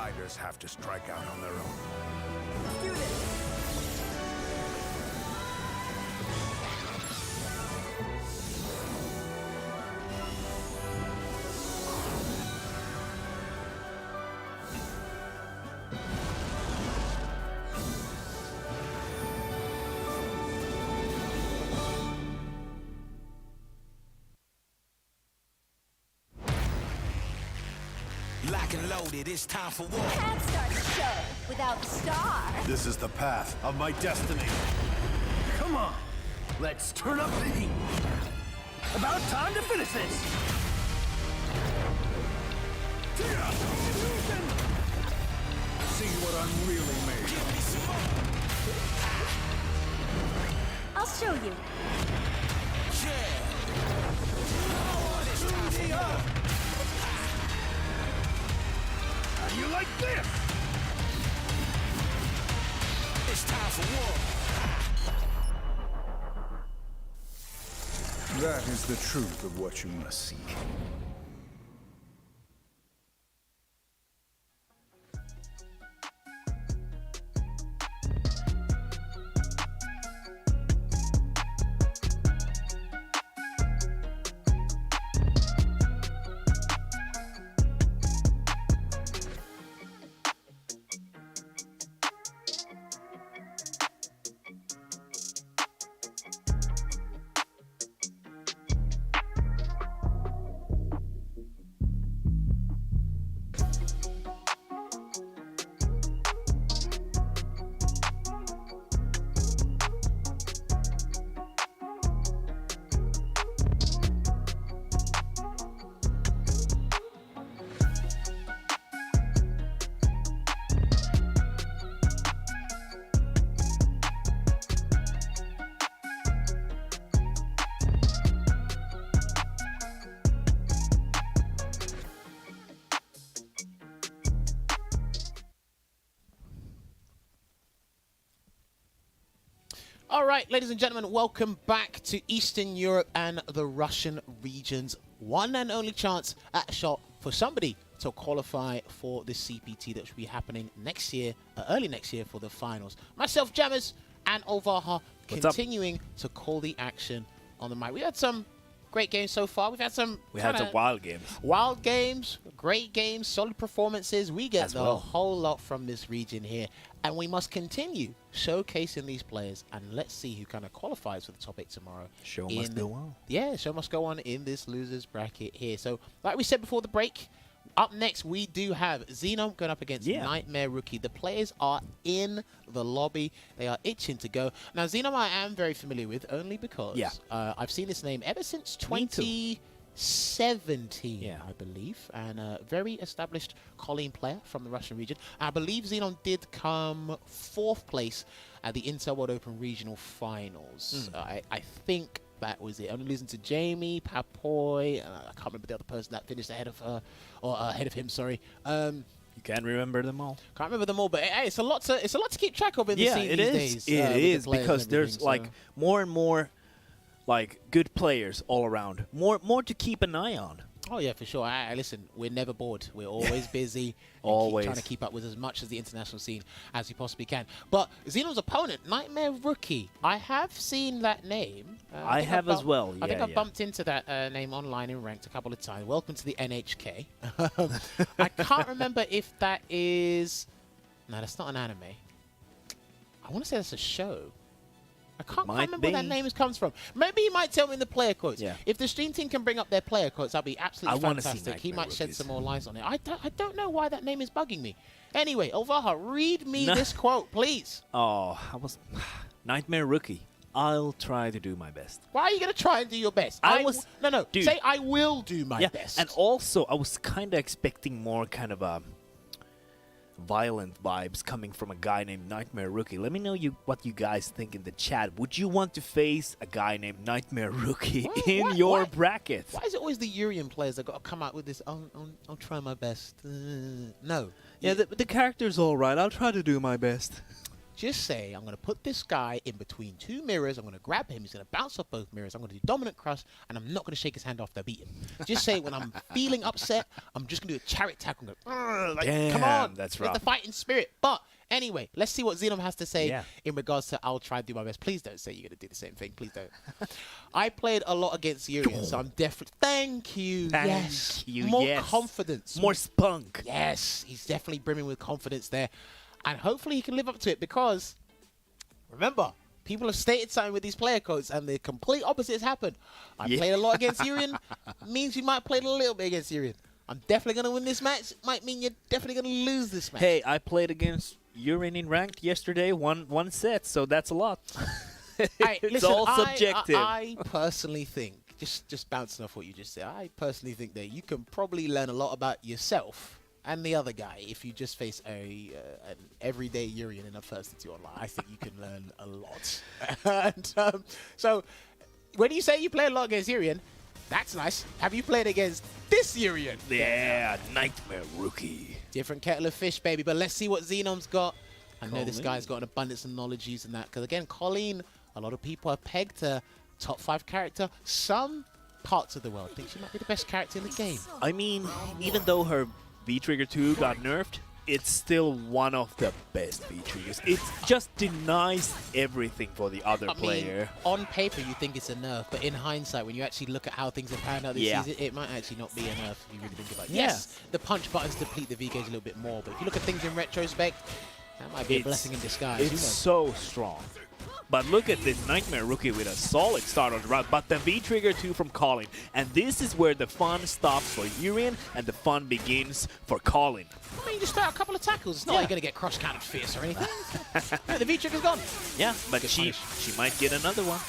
outsiders have to strike out on their own. Let's do this. Lock and loaded, it's time for war. Can't start the show without the star. This is the path of my destiny. Come on, let's turn up the heat. About time to finish this. See what I'm really made of. I'll show you. How do you like this? It's time for war. That is the truth of what you must seek. All right, ladies and gentlemen, welcome back to Eastern Europe and the Russian region's one and only chance at a shot for somebody to qualify for the CPT that should be happening next year, early next year for the finals. Myself, Jammers, and Ovaha continuing to call the action on the mic. We had some great games so far. We've had some wild games. Wild games, great games, solid performances. We get the whole lot from this region here. And we must continue showcasing these players. And let's see who kind of qualifies for the top 8 tomorrow. Show must go on. Yeah, show must go on in this losers bracket here. So, like we said before the break, up next we do have Xeno going up against Nightmare Rookie. The players are in the lobby. They are itching to go. Now, Xeno I am very familiar with only because I've seen this name ever since 2017, I believe. And a very established Colleen player from the Russian region. I believe Xenon did come 4th place at the Intel World Open Regional Finals. I think that was it. Only losing to Jamie, Papoy. I can't remember the other person that finished ahead of her, or ahead of him. Sorry. You can't remember them all. Can't remember them all, but hey, it's a lot to keep track of in the scene these days. It is because there's like more and more like good players all around. More to keep an eye on. Oh yeah, for sure. Listen, we're never bored. We're always busy. Always trying to keep up with as much as the international scene as we possibly can. But Xeno's opponent, Nightmare Rookie, I have seen that name. I have as well. I think I bumped into that name online in ranked a couple of times. Welcome to the NHK. I can't remember if that is. No, that's not an anime. I want to say that's a show. I can't remember where that name comes from. Maybe he might tell me in the player quotes. Yeah. If the stream team can bring up their player quotes, that'd be absolutely fantastic. He might shed Rookies. some more light on it. I don't know why that name is bugging me. Anyway, Ovaha, read me this quote, please. Oh, I was Nightmare Rookie. I'll try to do my best. Why are you going to try and do your best? Dude. Say I will do my best. And also, I was kind of expecting more kind of violent vibes coming from a guy named Nightmare Rookie. Let me know what you guys think in the chat. Would you want to face a guy named Nightmare Rookie in your bracket? Why is it always the Urian players that got to come out with this, I'll try my best? No. Yeah, the character's all right. I'll try to do my best. Just say, I'm going to put this guy in between two mirrors. I'm going to grab him. He's going to bounce off both mirrors. I'm going to do dominant crush, and I'm not going to shake his hand after I beat him. Just say, when I'm feeling upset, I'm just going to do a chariot tackle. Like, Damn, come on. that's With rough. the fighting spirit. But anyway, let's see what Xeno has to say in regards to I'll try to do my best. Please don't say you're going to do the same thing. Please don't. I played a lot against Urian, so I'm definitely... Thank you. Yes. More confidence. More spunk. Yes. He's definitely brimming with confidence there. And hopefully he can live up to it because... Remember, people have stated something with these player codes, and the complete opposite has happened. I played a lot against Urian. Means you might play a little bit against Urian. I'm definitely going to win this match. Might mean you're definitely going to lose this match. Hey, I played against Urian in ranked yesterday, one set, so that's a lot. Hey, It's listen, all subjective. I personally think, just bouncing off what you just said, I personally think that you can probably learn a lot about yourself and the other guy if you just face an everyday Urian in a first two online. I think you can learn a lot. And, so, when you say you play a lot against Urian, that's nice. Have you played against this Urian? Yeah, Nightmare Rookie. Different kettle of fish, baby. But let's see what Xenom's got. I know this guy's got an abundance of knowledge using that. Because, again, Colleen, a lot of people have pegged her top 5 character. Some parts of the world think she might be the best character in the game. I mean, even though her V-Trigger 2 got nerfed, it's still one of the best V-Triggers. It just denies everything for the other player. On paper, you think it's a nerf, but in hindsight, when you actually look at how things have panned out this season, it might actually not be a nerf if you really think about it. Yes, the punch buttons deplete the V-Gauge a little bit more, but if you look at things in retrospect, that might be a blessing in disguise. It's so strong. But look at this Nightmare Rookie with a solid start on the route, but the V-Trigger 2 from Colin. And this is where the fun stops for Urian and the fun begins for Colin. I mean, you just throw out a couple of tackles. It's not like you're going to get cross-counted fierce or anything. No, the V-Trigger's gone. Yeah, but she might get another one.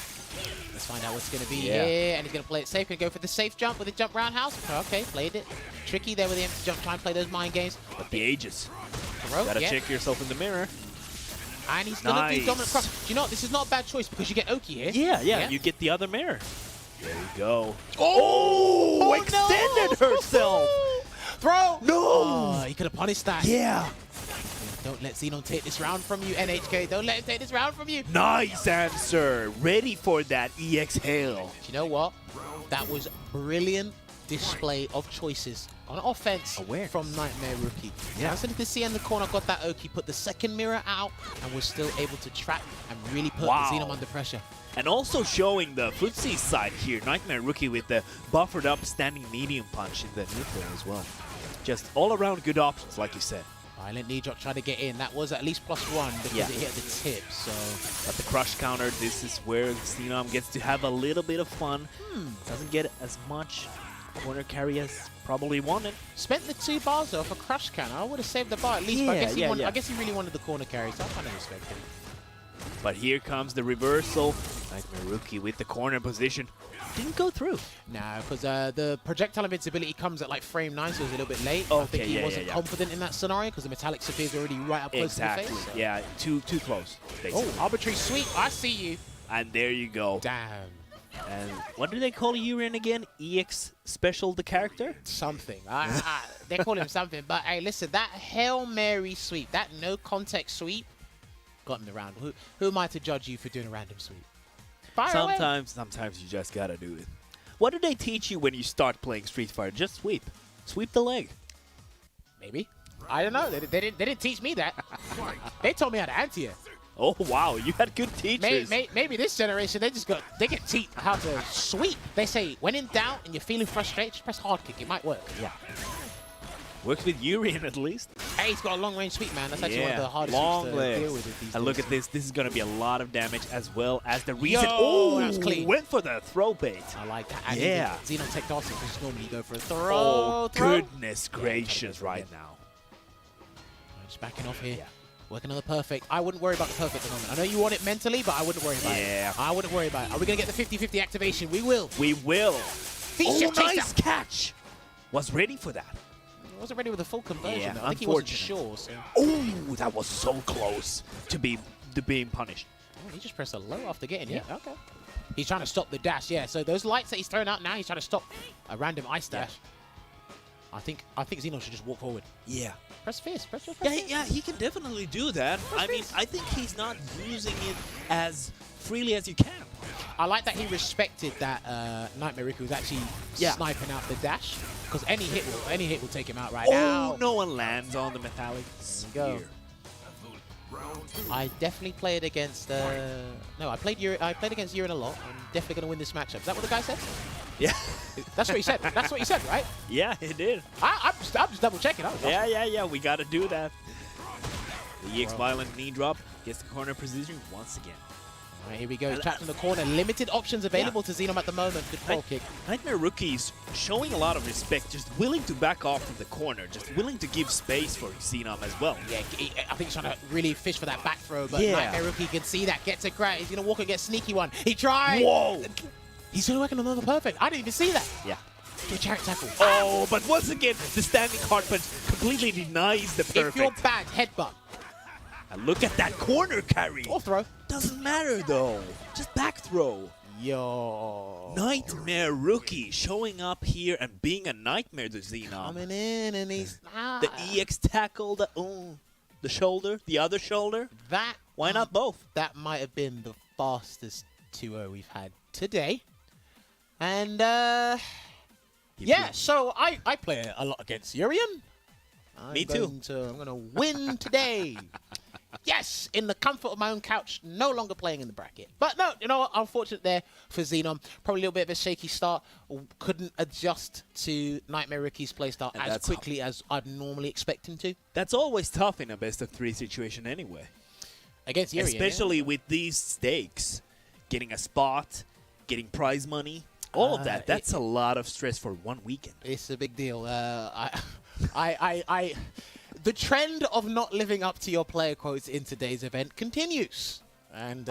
Let's find out what's going to be here. And he's going to play it safe. Going to go for the safe jump with the jump roundhouse. Okay, played it. Tricky there with the empty jump. Try and play those mind games. But the ages. Gotta check yourself in the mirror. And he's going to do dominant cross. Do you know what? This is not a bad choice because you get Oki here. Yeah, you get the other mirror. There you go. Oh, extended herself. Throw. No. Oh, he could have punished that. Yeah. Don't let Xeno take this round from you, NHK. Don't let him take this round from you. Nice answer. Ready for that EX hail. Do you know what? That was brilliant display of choices on offense from Nightmare Rookie. Yeah. As to see in the corner, got that Oki, put the second mirror out, and was still able to trap and really put Xeno under pressure. And also showing the footsie side here, Nightmare Rookie with the buffered up standing medium punch in the neutral as well. Just all around good options, like you said. Violent knee drop trying to get in. That was at least +1 because it hit the tip. So, but the crush counter, this is where Xenom gets to have a little bit of fun. Doesn't get as much corner carry as probably wanted. Spent the 2 bars though for crush counter. I would have saved the bar at least. But I guess he really wanted the corner carry, so I kind of respect it. But here comes the reversal. Nightmare Rookie with the corner position. Didn't go through. No, because the projectile invincibility comes at like frame 9, so it was a little bit late. Okay, I think he wasn't confident in that scenario because the metallic sphere is already right up close to the face. So. Yeah, too close. Basically. Oh, arbitrary sweep. I see you. And there you go. Damn. And what do they call Urian again? EX Special the character? Something. They call him something. But hey, listen, that Hail Mary sweep, that no context sweep, got him the round. Who am I to judge you for doing a random sweep? Sometimes you just gotta do it. What did they teach you when you start playing Street Fighter? Just sweep. Sweep the leg. Maybe. I don't know. They didn't teach me that. They told me how to anti-air. Oh, wow. You had good teachers. Maybe this generation, they get taught how to sweep. They say, when in doubt and you're feeling frustrated, just press hard kick. It might work. Yeah. Works with Urian at least. Hey, he's got a long range sweep, man. That's actually one of the hardest sweeps to deal with these days. And look at this. This is going to be a lot of damage as well as the reason. Oh, that was clean. Went for the throw bait. I like that. And yeah. Xeno Tech Dawson, because normally you go for a throw. Oh, goodness gracious right now. Just backing off here. Yeah. Working on the perfect. I wouldn't worry about the perfect at the moment. I know you want it mentally, but I wouldn't worry about it. I wouldn't worry about it. Are we going to get the 50-50 activation? We will. We will. Oh, nice catch. Was ready for that. I wasn't ready with a full conversion. Yeah, though. I think he wasn't sure. So. Oh, that was so close to being punished. Oh, he just pressed a low after getting hit. Okay. He's trying to stop the dash. Yeah. So those lights that he's throwing out now, he's trying to stop a random ice dash. I think Xeno should just walk forward. Yeah. Press fist. Press your Yeah, fist. yeah, he can definitely do that. I mean, I think he's not using it as freely as you can. I like that he respected that Nightmare Riku was actually sniping out the dash, because any hit will take him out right now. Oh, no one lands on the metallic Go. I definitely played against. No, I played against Yurin a lot. I'm definitely gonna win this matchup. Is that what the guy said? Yeah. That's what he said. That's what he said, right? Yeah, it did. I'm just double checking. Yeah. We gotta do that. The EX violent knee drop gets the corner position once again. All right, here we go. He's trapped in the corner. Limited options available to Xeno at the moment. Good ball kick. Nightmare Rookie's showing a lot of respect, just willing to back off from the corner, just willing to give space for Xenom as well. Yeah, I think he's trying to really fish for that back throw, but Nightmare Rookie can see that, gets a grab. He's going to walk and get sneaky one. He tried. Whoa. He's going to work on another perfect. I didn't even see that. Yeah. Good chariot tackle. Oh, but once again, the standing hard punch completely denies the perfect. If you're bad, headbutt. And look at that corner carry. Or throw. Doesn't matter though. Just back throw. Yo. Nightmare Rookie showing up here and being a nightmare to Xenom. Coming in and he's... The EX tackle, the shoulder, the other shoulder. Why not both? That might have been the fastest 2-0 we've had today. And, so I play a lot against Urian. Me too. I'm going to win today. Yes, in the comfort of my own couch, no longer playing in the bracket. But no, you know what? Unfortunate there for Xenon. Probably a little bit of a shaky start. Couldn't adjust to Nightmare Rookie's playstyle as quickly as I'd normally expect him to. That's always tough in a best-of-3 situation anyway. Against Urian, especially with these stakes. Getting a spot, getting prize money, all of that. That's a lot of stress for one weekend. It's a big deal. The trend of not living up to your player quotes in today's event continues. And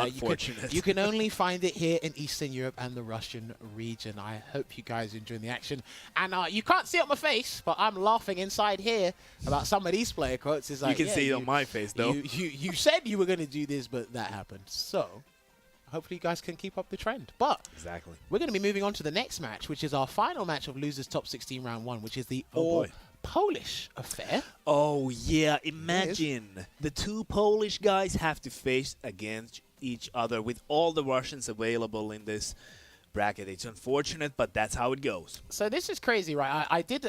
you can only find it here in Eastern Europe and the Russian region. I hope you guys are enjoying the action. And you can't see it on my face, but I'm laughing inside here about some of these player quotes. It's like, you can see it on my face, though. You said you were going to do this, but that happened. So hopefully you guys can keep up the trend. But exactly, we're going to be moving on to the next match, which is our final match of Losers Top 16 Round 1, which is the Polish affair. Oh, yeah. Imagine the two Polish guys have to face against each other with all the Russians available in this bracket. It's unfortunate, but that's how it goes. So this is crazy, right? I did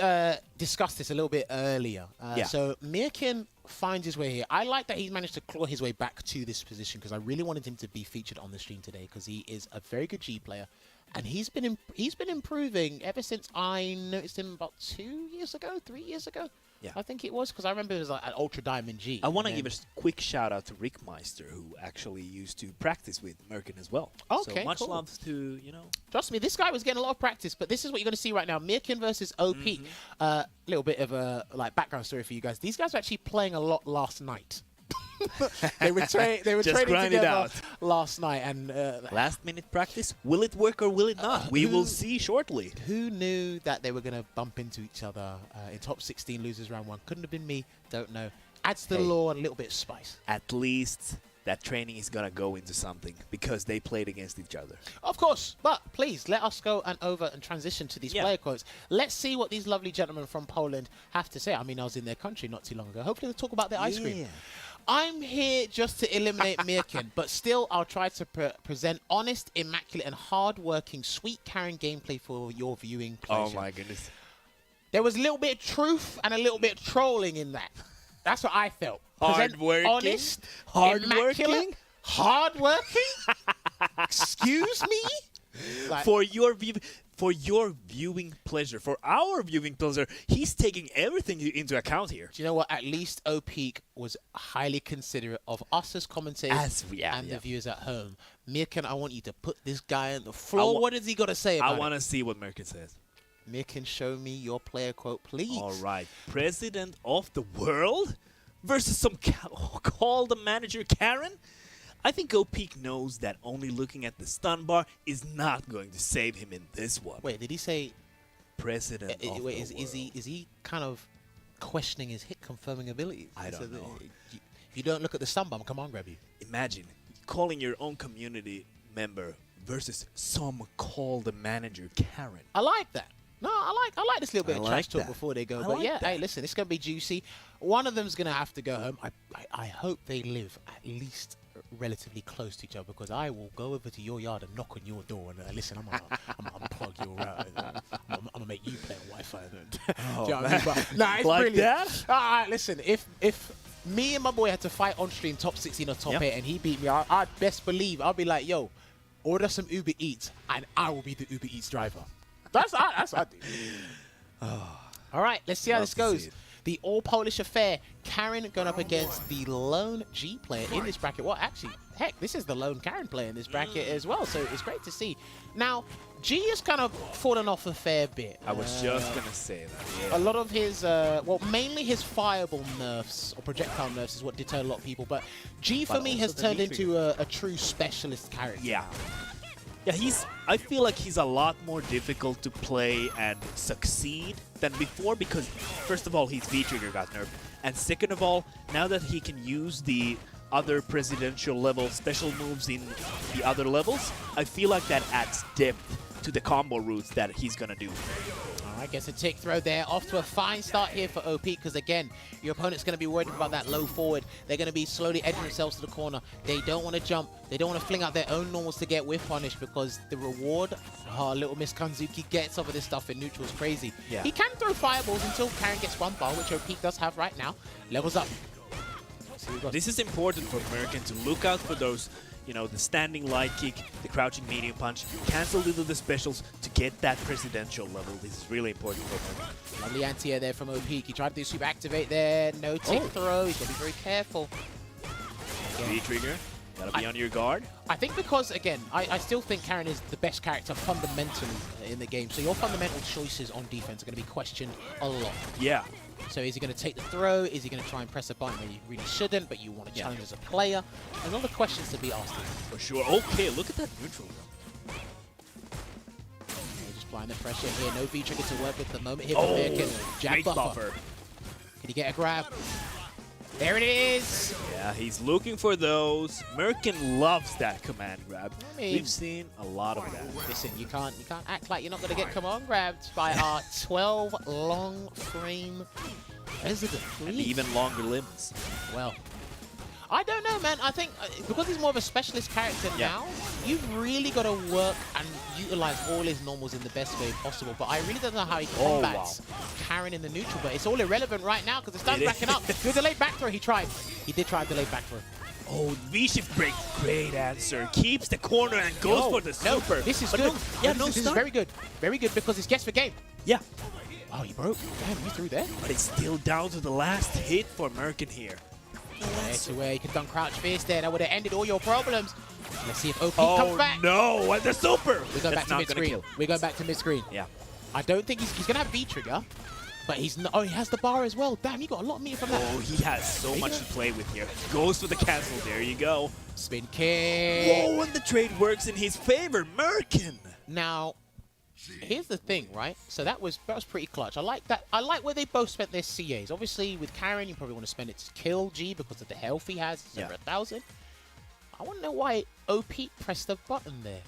discuss this a little bit earlier. So Mirkin finds his way here. I like that he's managed to claw his way back to this position because I really wanted him to be featured on the stream today because he is a very good G player. And he's been improving ever since I noticed him about 3 years ago. Yeah. I think it was, because I remember it was like an Ultra Diamond G. I want to give a quick shout out to Rick Meister, who actually used to practice with Mirkin as well. Okay, so much cool. love to, Trust me, this guy was getting a lot of practice, but this is what you're going to see right now. Mirkin versus OP. Little bit of a background story for you guys. These guys were actually playing a lot last night. they were training together last night, and last-minute practice. Will it work or will it not? We will see shortly. Who knew that they were going to bump into each other in top 16 losers round 1? Couldn't have been me. Don't know. Adds to the lore and a little bit of spice. At least that training is going to go into something because they played against each other. Of course, but please let us go over and transition to these player quotes. Let's see what these lovely gentlemen from Poland have to say. I mean, I was in their country not too long ago. Hopefully they'll talk about their ice cream. I'm here just to eliminate Mirkin, but still I'll try to present honest, immaculate, and hard-working, sweet-carrying gameplay for your viewing pleasure. Oh, my goodness. There was a little bit of truth and a little bit of trolling in that. That's what I felt. Hard-working? Honest, hard-working? Hard-working? Excuse me? Like, for your viewing pleasure, for our viewing pleasure, he's taking everything into account here. Do you know what? At least OP was highly considerate of us as commentators and the viewers at home. Mirkin, I want you to put this guy on the floor. What has he got to say about it? I want to see what Mirkin says. Mirkin, show me your player quote, please. All right. President of the world versus some called the manager Karen? I think OP knows that only looking at the stun bar is not going to save him in this one. Wait, did he say president of the world? Is he kind of questioning his hit confirming abilities? I don't know. You don't look at the stun bar, come on, grab you. Imagine calling your own community member versus some call the manager Karen. I like that. No, I like this little bit I of like trash talk that. before they go. I But like yeah, that. hey, listen, it's gonna be juicy. One of them's gonna have to go home. I hope they live at least relatively close to each other, because I will go over to your yard and knock on your door and listen, I'm gonna unplug your router. I'm gonna make you play on Wi-Fi. Oh, Do you know what I mean? But, nah, it's like brilliant. that? All right, listen, if me and my boy had to fight on stream top 16 or top 8 and he beat me, I'd best believe I'll be like, yo, order some Uber Eats and I will be the Uber Eats driver. That's what I do. All right, let's see how this goes. The all-Polish affair. Karen going up against the lone G player in this bracket. Well, actually, heck, this is the lone Karen player in this bracket as well, so it's great to see. Now, G has kind of fallen off a fair bit. I was just going to say that. A lot of his, well, mainly his fireball nerfs or projectile nerfs is what deterred a lot of people, but G for me has turned into a true specialist character. Yeah. Yeah, I feel like he's a lot more difficult to play and succeed than before because, first of all, his V-trigger got nerfed. And second of all, now that he can use the other presidential level special moves in the other levels, I feel like that adds depth to the combo routes that he's gonna do. I guess a tick throw there. Off to a fine start here for OP because, again, your opponent's going to be worried about that low forward. They're going to be slowly edging themselves to the corner. They don't want to jump. They don't want to fling out their own normals to get whiff punish because the reward little Miss Kanzuki gets off of this stuff in neutral is crazy. Yeah. He can throw fireballs until Karen gets one bar, which OP does have right now. Levels up. This is important for American to look out for those, you know, the standing light kick, the crouching medium punch, cancel little the specials to get that presidential level. This is really important for American. Lovely anti-air there from OP. He tried to do super activate there. No tick throw. He's got to be very careful. V-trigger. Gotta be on your guard. I think because, again, I still think Karen is the best character fundamentally in the game. So your fundamental choices on defense are going to be questioned a lot. Yeah. So is he going to take the throw? Is he going to try and press a button where you really shouldn't, but you want to challenge as a player? There's a lot of questions to be asked. For sure. Okay, look at that neutral. Just applying the pressure here. No V-trigger to work with the moment here for American. Jab buffer. Can he get a grab? There it is! Yeah, he's looking for those. Merkin loves that command grab. I mean, we've seen a lot of that. Listen, you can't act like you're not going to get command grabbed by our 12 long frame president. And even longer limbs. Well, I don't know, man. I think because he's more of a specialist character now, you've really got to work and utilize all his normals in the best way possible. But I really don't know how he combats Karen in the neutral. But it's all irrelevant right now because the stun's backing up. The delayed back throw, he tried. He did try a delayed back throw. Oh, V-shift break. Great answer. Keeps the corner and goes for the super. This is but good. This is very good. Very good because it's guess for game. Yeah. Oh, he broke. Damn, he threw there. But it's still down to the last hit for Merkin here. To where you could done crouch fist there. That would have ended all your problems. Let's see if OP comes back. Oh, no. And the super. We're going back to mid-screen. We're going back to mid-screen. Yeah. I don't think he's going to have V-trigger. But he's not. Oh, he has the bar as well. Damn, he got a lot of meter from that. Oh, he has so much to play with here. Goes for the cancel. There you go. Spin kick. Whoa, and the trade works in his favor. Merkin. Now, here's the thing, right? So that was pretty clutch. I like that. I like where they both spent their CAs. Obviously, with Karen, you probably want to spend it to kill G because of the health he has. It's over 1,000. I want to know why OP pressed a button there.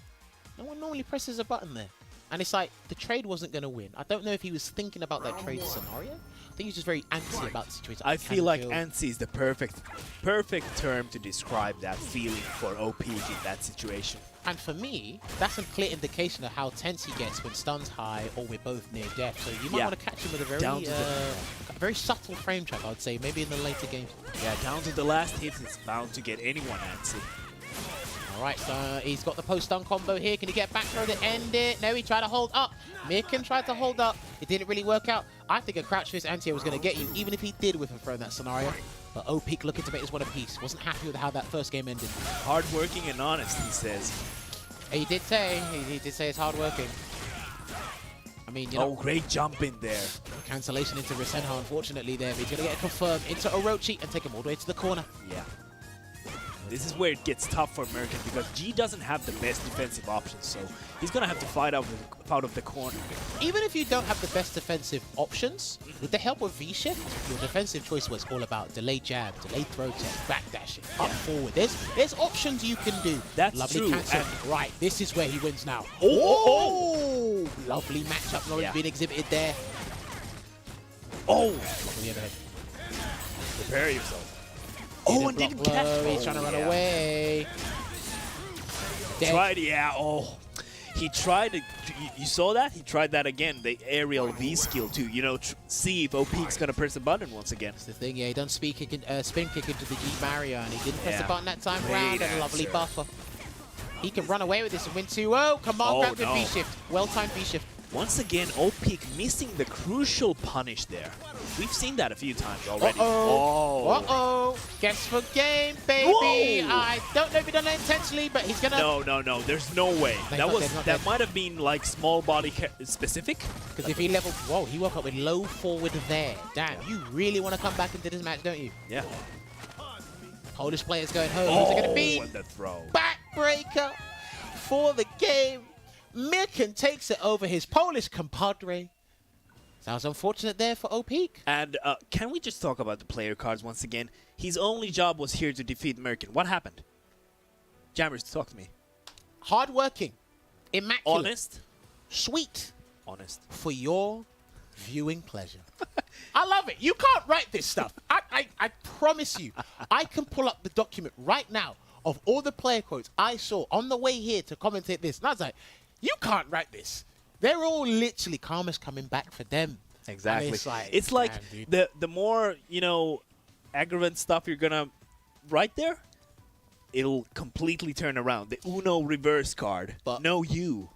No one normally presses a button there. And it's like, the trade wasn't going to win. I don't know if he was thinking about that trade scenario. I think he's just very antsy about the situation. I feel like antsy is the perfect term to describe that feeling for OP in that situation. And for me, that's a clear indication of how tense he gets when stun's high or we're both near death. So you might want to catch him with a very subtle frame check, I would say, maybe in the later games. Yeah, down to the last hit, it's bound to get anyone antsy. All right, so he's got the post-stun combo here. Can he get back throw to end it? No, he tried to hold up. Mirkin tried to hold up. It didn't really work out. I think a crouch fist anti-air was going to get you, even if he did with a throw in that scenario. But OP looking to make this one a piece. Wasn't happy with how that first game ended. Hardworking and honest, he says. He did say it's hardworking. I mean, you know. Oh, great jump in there. Cancellation into Rasenha, unfortunately, there. But he's going to get a confirm into Orochi and take him all the way to the corner. Yeah. This is where it gets tough for American because G doesn't have the best defensive options, so he's going to have to fight out of the corner. Even if you don't have the best defensive options, with the help of V-shift, your defensive choice was all about delayed jab, delayed throw tech, backdashing, up forward. There's options you can do. That's lovely true. cancel. Right, this is where he wins now. Oh! Lovely matchup knowledge being exhibited there. Oh! Prepare yourself. Oh, and didn't catch. He's trying to run away. Tried, yeah. Oh, he tried to. You saw that? He tried that again. The aerial V skill to, you know, see if OP's gonna press the button once again. That's the thing. Yeah, he done spin kick into the G barrier, and he didn't press the Yeah. button that time Great round. And a lovely buffer. He can run away with this and win 2-0. Command grab with V shift. Well timed V shift. Once again, OP missing the crucial punish there. We've seen that a few times already. Uh-oh. Guess for game, baby. Whoa. I don't know if he done that intentionally, but he's gonna. No. There's no way. That might have been like small body specific. Because if he leveled, whoa, he woke up with low forward there. Damn, you really want to come back into this match, don't you? Yeah. Polish players going home. Who's it gonna be? And the throw. Backbreaker for the game. Mirkin takes it over his Polish compadre. Sounds unfortunate there for OP. And can we just talk about the player cards once again? His only job was here to defeat Mirkin. What happened? Jammers, talk to me. Hardworking. Immaculate. Honest. Sweet. Honest. For your viewing pleasure. I love it. You can't write this stuff. I promise you. I can pull up the document right now of all the player quotes I saw on the way here to commentate this. And I was like, you can't write this. They're all literally karma's coming back for them. Exactly. And it's like man, the more, you know, aggravant stuff you're gonna write there, it'll completely turn around. The Uno reverse card. But no you.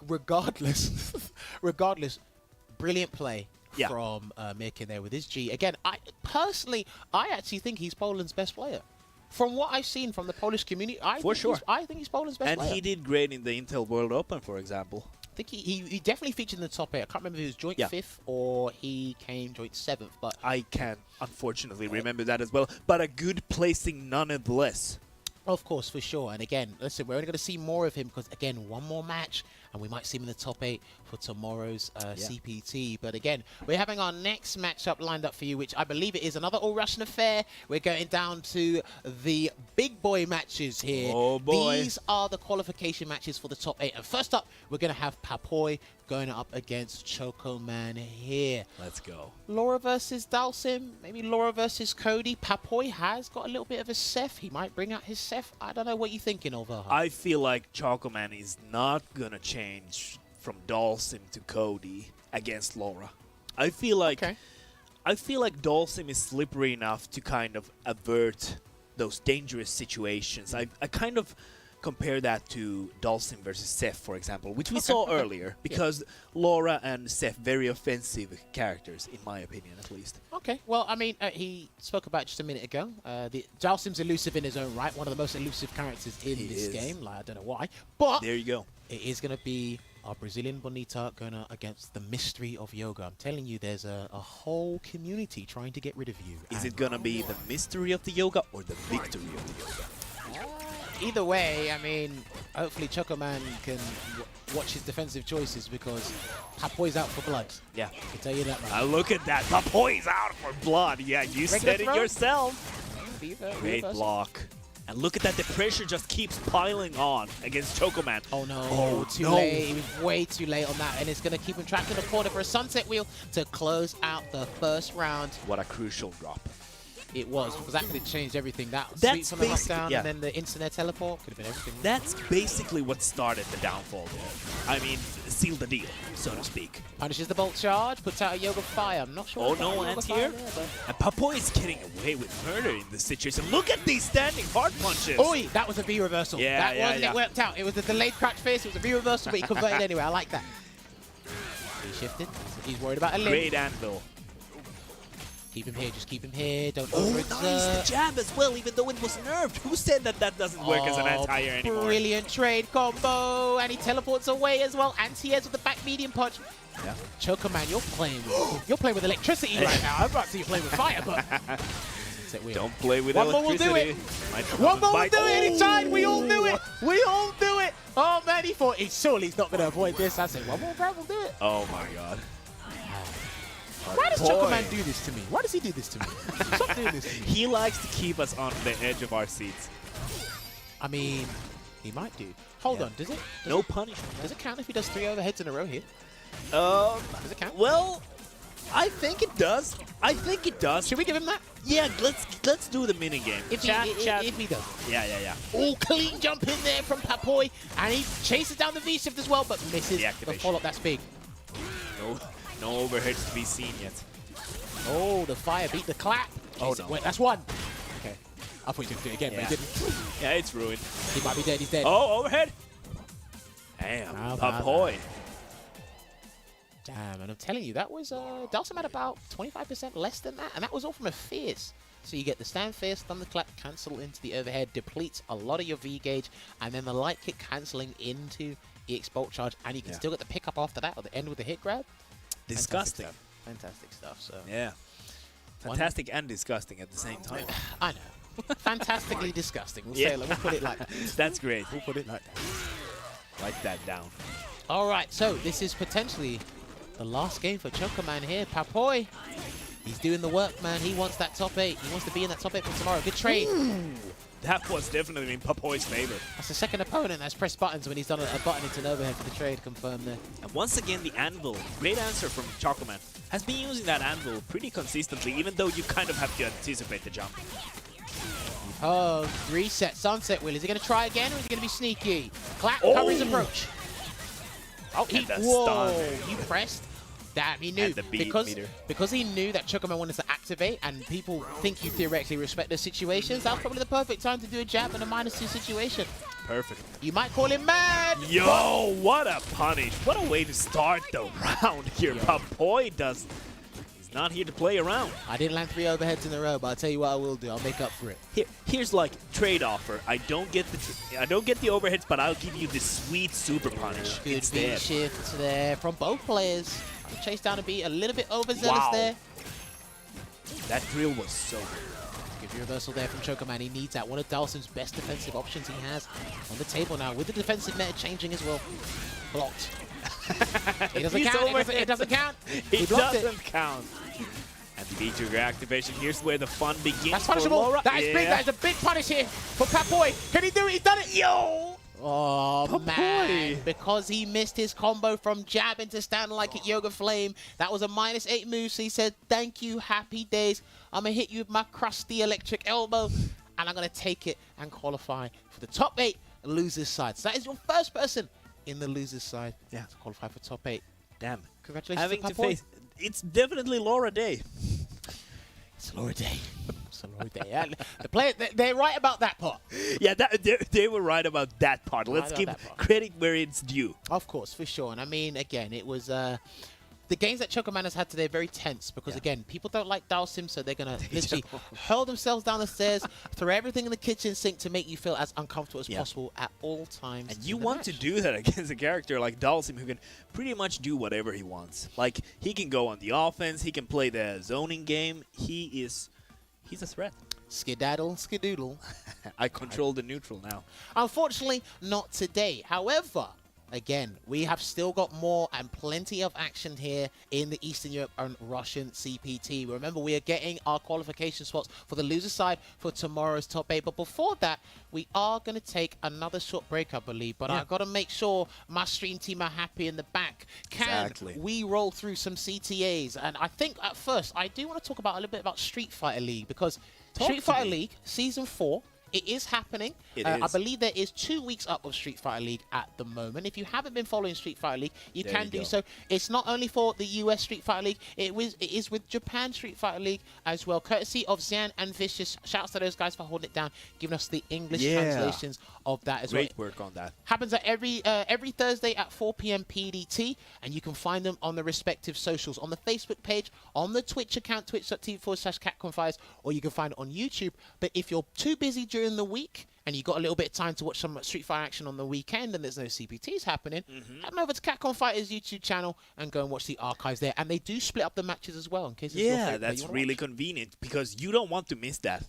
Regardless, brilliant play from Mirkin there with his G. Again, I actually think he's Poland's best player. From what I've seen from the Polish community, I think he's Poland's best player. And he did great in the Intel World Open, for example. I think he definitely featured in the top 8. I can't remember if he was joint 5th or he came joint 7th. But I can't, unfortunately, remember that as well. But a good placing nonetheless. Of course, for sure. And again, listen, we're only going to see more of him because, again, one more match and we might see him in the top 8 for tomorrow's CPT. But again, we're having our next matchup lined up for you, which I believe it is another all-Russian affair. We're going down to the big boy matches here. Oh, boy. These are the qualification matches for the top 8. And first up, we're going to have Papoy going up against Choco Man here. Let's go. Laura versus Dalsim, maybe Laura versus Cody. Papoy has got a little bit of a Seth. He might bring out his Seth. I don't know what you're thinking of. I feel like Choco Man is not going to change from Dalsim to Cody against Laura. I feel like Dalsim is slippery enough to kind of avert those dangerous situations. I kind of compare that to Dalsim versus Seth, for example, which we saw earlier, because Laura and Seth, very offensive characters, in my opinion, at least. Okay, well, I mean, he spoke about just a minute ago. Dalsim's elusive in his own right, one of the most elusive characters in this game. Like, I don't know why, but there you go. It is going to be our Brazilian Bonita going against the mystery of yoga. I'm telling you, there's a whole community trying to get rid of you. Is it going to be the mystery of the yoga or the victory of the yoga? Either way, I mean, hopefully Choco Man can watch his defensive choices because Papoy's out for blood. Yeah. I can tell you that, man. Look at that. Papoy's out for blood. Yeah, you said it yourself. Great block. And look at that. The pressure just keeps piling on against Choco Man. Oh, no. Too late. He was way too late on that. And it's going to keep him trapped in the corner for a sunset wheel to close out the first round. What a crucial drop. It was, because that could have changed everything. That's sweep from the knockdown and then the instant teleport could have been everything. That's basically what started the downfall there. I mean, sealed the deal, so to speak. Punishes the bolt charge, puts out a Yoga Fire. I'm not sure. Oh no, anti-air. And Papoy is getting away with murder in this situation. Look at these standing hard punches. Oi, that was a V reversal. Yeah, that wasn't it worked out. It was a delayed crouch face. It was a V reversal, but he converted anyway. I like that. He shifted. He's worried about a limb. Great anvil. Keep him here, just keep him here. Don't nice, the jab as well, even though it was nerfed. Who said that that doesn't work as an anti-air anymore? Brilliant trade combo, and he teleports away as well. Anti-airs with the back medium punch. Yeah. Choco Man, you're playing with electricity right now. I'm about to see you playing with fire, but don't play with one electricity. More will do it. One more will do it. And he tried. We all knew it. We all knew it. Oh man, he thought surely he's not going to avoid this. I said one more grab will do it. Oh my god. Why does Choco Man do this to me? Why does he do this to me? Stop doing this to me. He likes to keep us on the edge of our seats. I mean, he might do. Hold on, does it? No punishment. Does it count if he does 3 overheads in a row here? Does it count? Well, I think it does. I think it does. Should we give him that? Yeah, let's do the mini game. If chat. he does. Yeah. Oh, clean jump in there from Papoy, and he chases down the V-shift as well, but misses the follow-up. That's big. No overheads to be seen yet. Oh, the fire beat the clap. Oh, no. Wait, that's one. Okay. I thought he was going to do it again, but he didn't. Yeah, it's ruined. He might be dead. He's dead. Oh, overhead. Damn, Papoy. Damn, and I'm telling you, that was Dhalsim had about 25% less than that, and that was all from a Fierce. So you get the stand Fierce, thunderclap, cancel into the overhead, depletes a lot of your V gauge, and then the light kick canceling into EX bolt charge, and you can still get the pickup after that, or the end with the hit grab. Disgusting. Fantastic stuff. So yeah, fantastic and disgusting at the same time. I know. Fantastically disgusting. We'll put it like that. That's great. We'll put it like that. Write that down. All right, so this is potentially the last game for Chocoman here. Papoy, he's doing the work, man. He wants that top 8. He wants to be in that top 8 for tomorrow. Good trade. That was definitely in Papoy's favor. That's the second opponent that's pressed buttons when he's done a button into an overhead for the trade. Confirmed there. And once again, the anvil. Great answer from Chocoman. Has been using that anvil pretty consistently, even though you kind of have to anticipate the jump. Oh, reset, sunset wheel. Is he going to try again, or is he going to be sneaky? Clap, cover his approach. Oh, you pressed. Damn, he knew. Because he knew that Chocoman wanted to activate, and people think you theoretically respect those situations, that was probably the perfect time to do a jab in a -2 situation. Perfect. You might call him mad. Yo, what a punish. What a way to start the round here. Papoy does. He's not here to play around. I didn't land 3 overheads in a row, but I'll tell you what I will do. I'll make up for it. Here's like trade offer. I don't get the overheads, but I'll give you this sweet super punish. Good V shift there from both players. Chase down a beat, a little bit overzealous there. That drill was so good. Good reversal there from Chocoman. He needs that. One of Dhalsim's best defensive options he has on the table now, with the defensive meta changing as well. Blocked. It doesn't count. It doesn't count. It doesn't count. And the V-trigger activation. Here's where the fun begins. That's punishable. That is big. That is a big punish here for Papoy. Can he do it? He's done it. Yo! Oh, Papoy. Man. Because he missed his combo from jab into stand like it Yoga Flame. That was a -8 move. So he said, thank you, happy days. I'm going to hit you with my crusty electric elbow. And I'm going to take it and qualify for the top 8 losers side. So that is your first person in the losers side to qualify for top 8. Damn. Congratulations Having to to Papoy. face. It's definitely Laura Day. It's Laura Day. Yeah, the player, they're right about that part. Yeah, they were right about that part. Let's give credit where it's due. Of course, for sure. And I mean, again, it was the games that Chocoman has had today are very tense because, again, people don't like Dhalsim, so they're going to literally hurl themselves down the stairs, throw everything in the kitchen sink to make you feel as uncomfortable as possible at all times. And you want to do that against a character like Dhalsim, who can pretty much do whatever he wants. Like, he can go on the offense, he can play the zoning game. He's a threat. Skedaddle, skedoodle. I control the neutral now. Unfortunately, not today. However, again, we have still got more and plenty of action here in the Eastern Europe and Russian CPT. Remember, we are getting our qualification spots for the loser side for tomorrow's top 8. But before that, we are going to take another short break, I believe. But I've got to make sure my stream team are happy in the back. Can we roll through some CTAs? And I think at first, I do want to talk about a little bit about Street Fighter League, because Street Fighter League Season 4, it is happening. I believe there is 2 weeks up of Street Fighter League at the moment. If you haven't been following Street Fighter League, you can do so. It's not only for the US Street Fighter League, it is with Japan Street Fighter League as well, courtesy of Xian and Vicious. Shouts to those guys for holding it down, giving us the English translations of that as well. Great work on that. Happens at every Thursday at 4 p.m. PDT, and you can find them on the respective socials, on the Facebook page, on the Twitch account, twitch.tv/CapcomFires, or you can find it on YouTube. But if you're too busy during the week and you got a little bit of time to watch some Street Fighter action on the weekend and there's no CPTs happening, head over to Capcom Fighters YouTube channel and go and watch the archives there. And they do split up the matches as well in case it's your favorite that's really convenient because you don't want to miss that.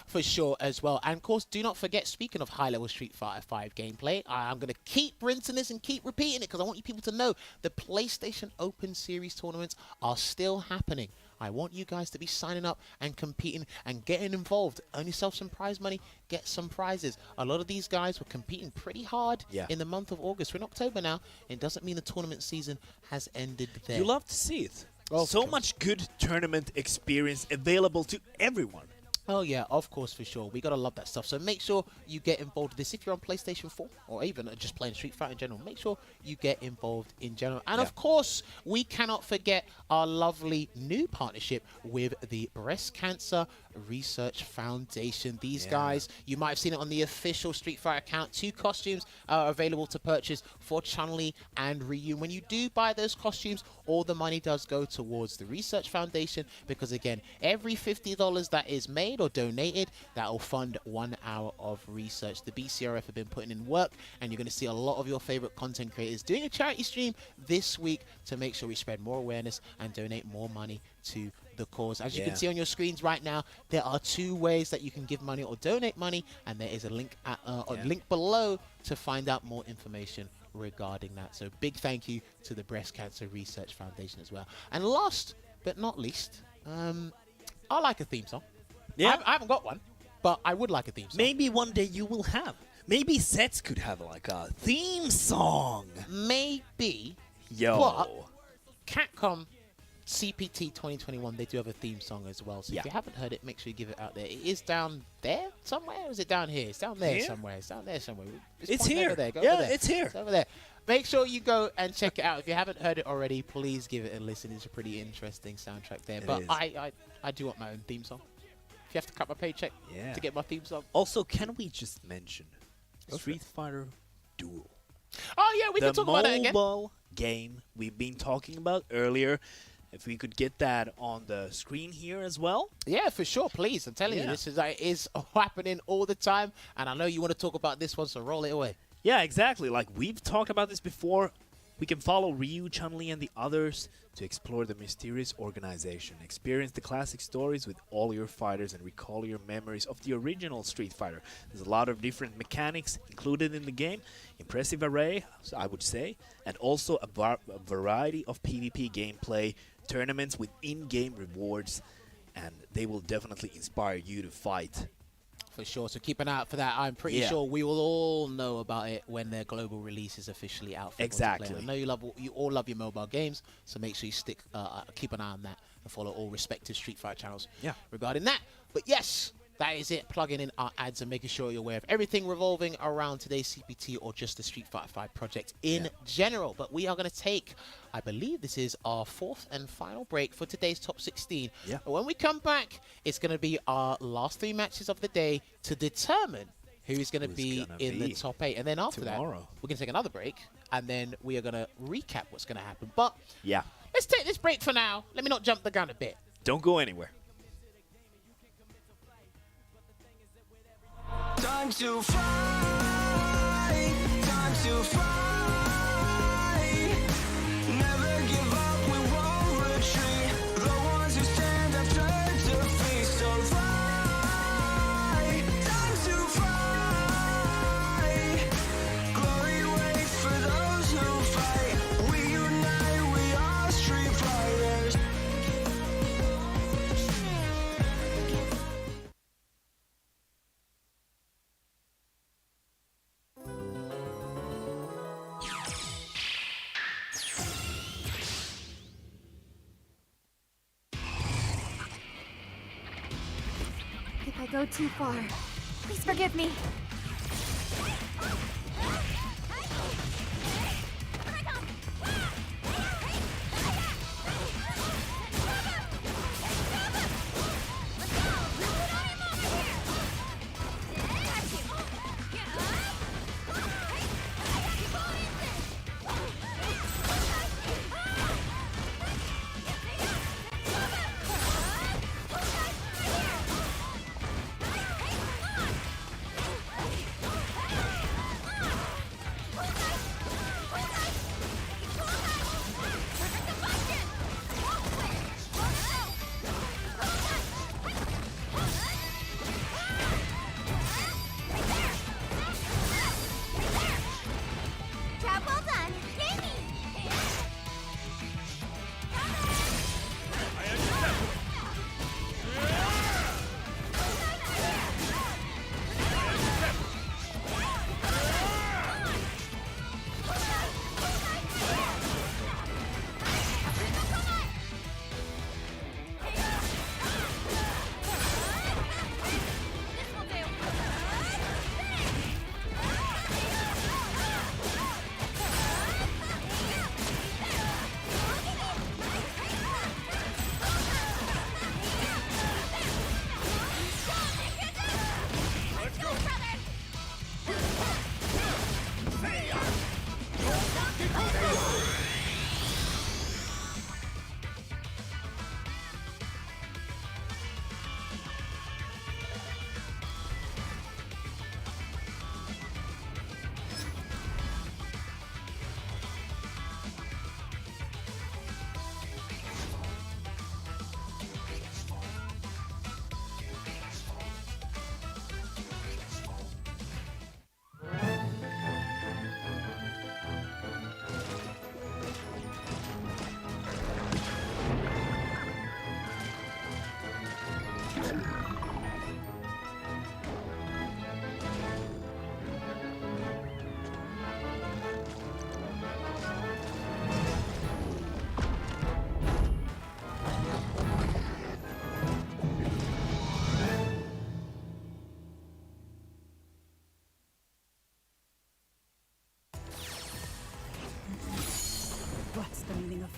For sure as well. And of course, do not forget, speaking of high-level Street Fighter V gameplay, I'm going to keep rinsing this and keep repeating it because I want you people to know the PlayStation Open Series tournaments are still happening. I want you guys to be signing up and competing and getting involved. Earn yourself some prize money, get some prizes. A lot of these guys were competing pretty hard in the month of August. We're in October now. It doesn't mean the tournament season has ended there. You love to see it. Oh, so much good tournament experience available to everyone. Oh yeah, of course, for sure. We gotta love that stuff. So make sure you get involved with this. If you're on PlayStation 4 or even just playing Street Fighter in general, make sure you get involved in general. And of course, we cannot forget our lovely new partnership with the Breast Cancer Research Foundation. These guys, you might have seen it on the official Street Fighter account. 2 costumes are available to purchase for Chun-Li and Ryu. When you do buy those costumes, all the money does go towards the Research Foundation because, again, every $50 that is made or donated, that will fund 1 hour of research. The BCRF have been putting in work, and you're going to see a lot of your favorite content creators doing a charity stream this week to make sure we spread more awareness and donate more money to the cause. As you can see on your screens right now, there are 2 ways that you can give money or donate money, and there is a link link below to find out more information regarding that. So big thank you to the Breast Cancer Research Foundation as well. And last but not least, I like a theme song. I haven't got one, but I would like a theme song. Maybe one day you will have. Maybe sets could have like a theme song. Maybe. Yo. But Capcom CPT 2021, they do have a theme song as well. So if you haven't heard it, make sure you give it out there. It is down there somewhere, or is it down here? It's down there somewhere. It's down there somewhere. It's here. Over there. Go yeah, over there. it's here. It's over there. Make sure you go and check it out. If you haven't heard it already, please give it a listen. It's a pretty interesting soundtrack there. But I do want my own theme song. If you have to cut my paycheck to get my theme song. Also, can we just mention Street Fighter Duel? Oh, yeah, we can talk about that again. The mobile game we've been talking about earlier. If we could get that on the screen here as well. Yeah, for sure, please. I'm telling you, this is happening all the time. And I know you want to talk about this one, so roll it away. Yeah, exactly. Like we've talked about this before. We can follow Ryu, Chun-Li, and the others to explore the mysterious organization. Experience the classic stories with all your fighters and recall your memories of the original Street Fighter. There's a lot of different mechanics included in the game. Impressive array, I would say. And also a variety of PvP gameplay, tournaments with in-game rewards. And they will definitely inspire you to fight. For sure, so keep an eye out for that. I'm pretty sure we will all know about it when their global release is officially out. For exactly. I know you all love your mobile games, so make sure you keep an eye on that and follow all respective Street Fighter channels regarding that. But yes, that is it. Plugging in our ads and making sure you're aware of everything revolving around today's CPT or just the Street Fighter V project in general. But we are going to take, I believe this is our 4th and final break for today's top 16. Yeah. When we come back, it's going to be our last 3 matches of the day to determine who's going to be in the top 8. And then after that, we're going to take another break, and then we are going to recap what's going to happen. But let's take this break for now. Let me not jump the gun a bit. Don't go anywhere. Time to fight, time to fight. Never give up, we won't retreat. The ones who stand up turn defeat. So fight, time to fight. Glory waits for those who fight. We unite, we are Street Fighters. If I go too far, please forgive me.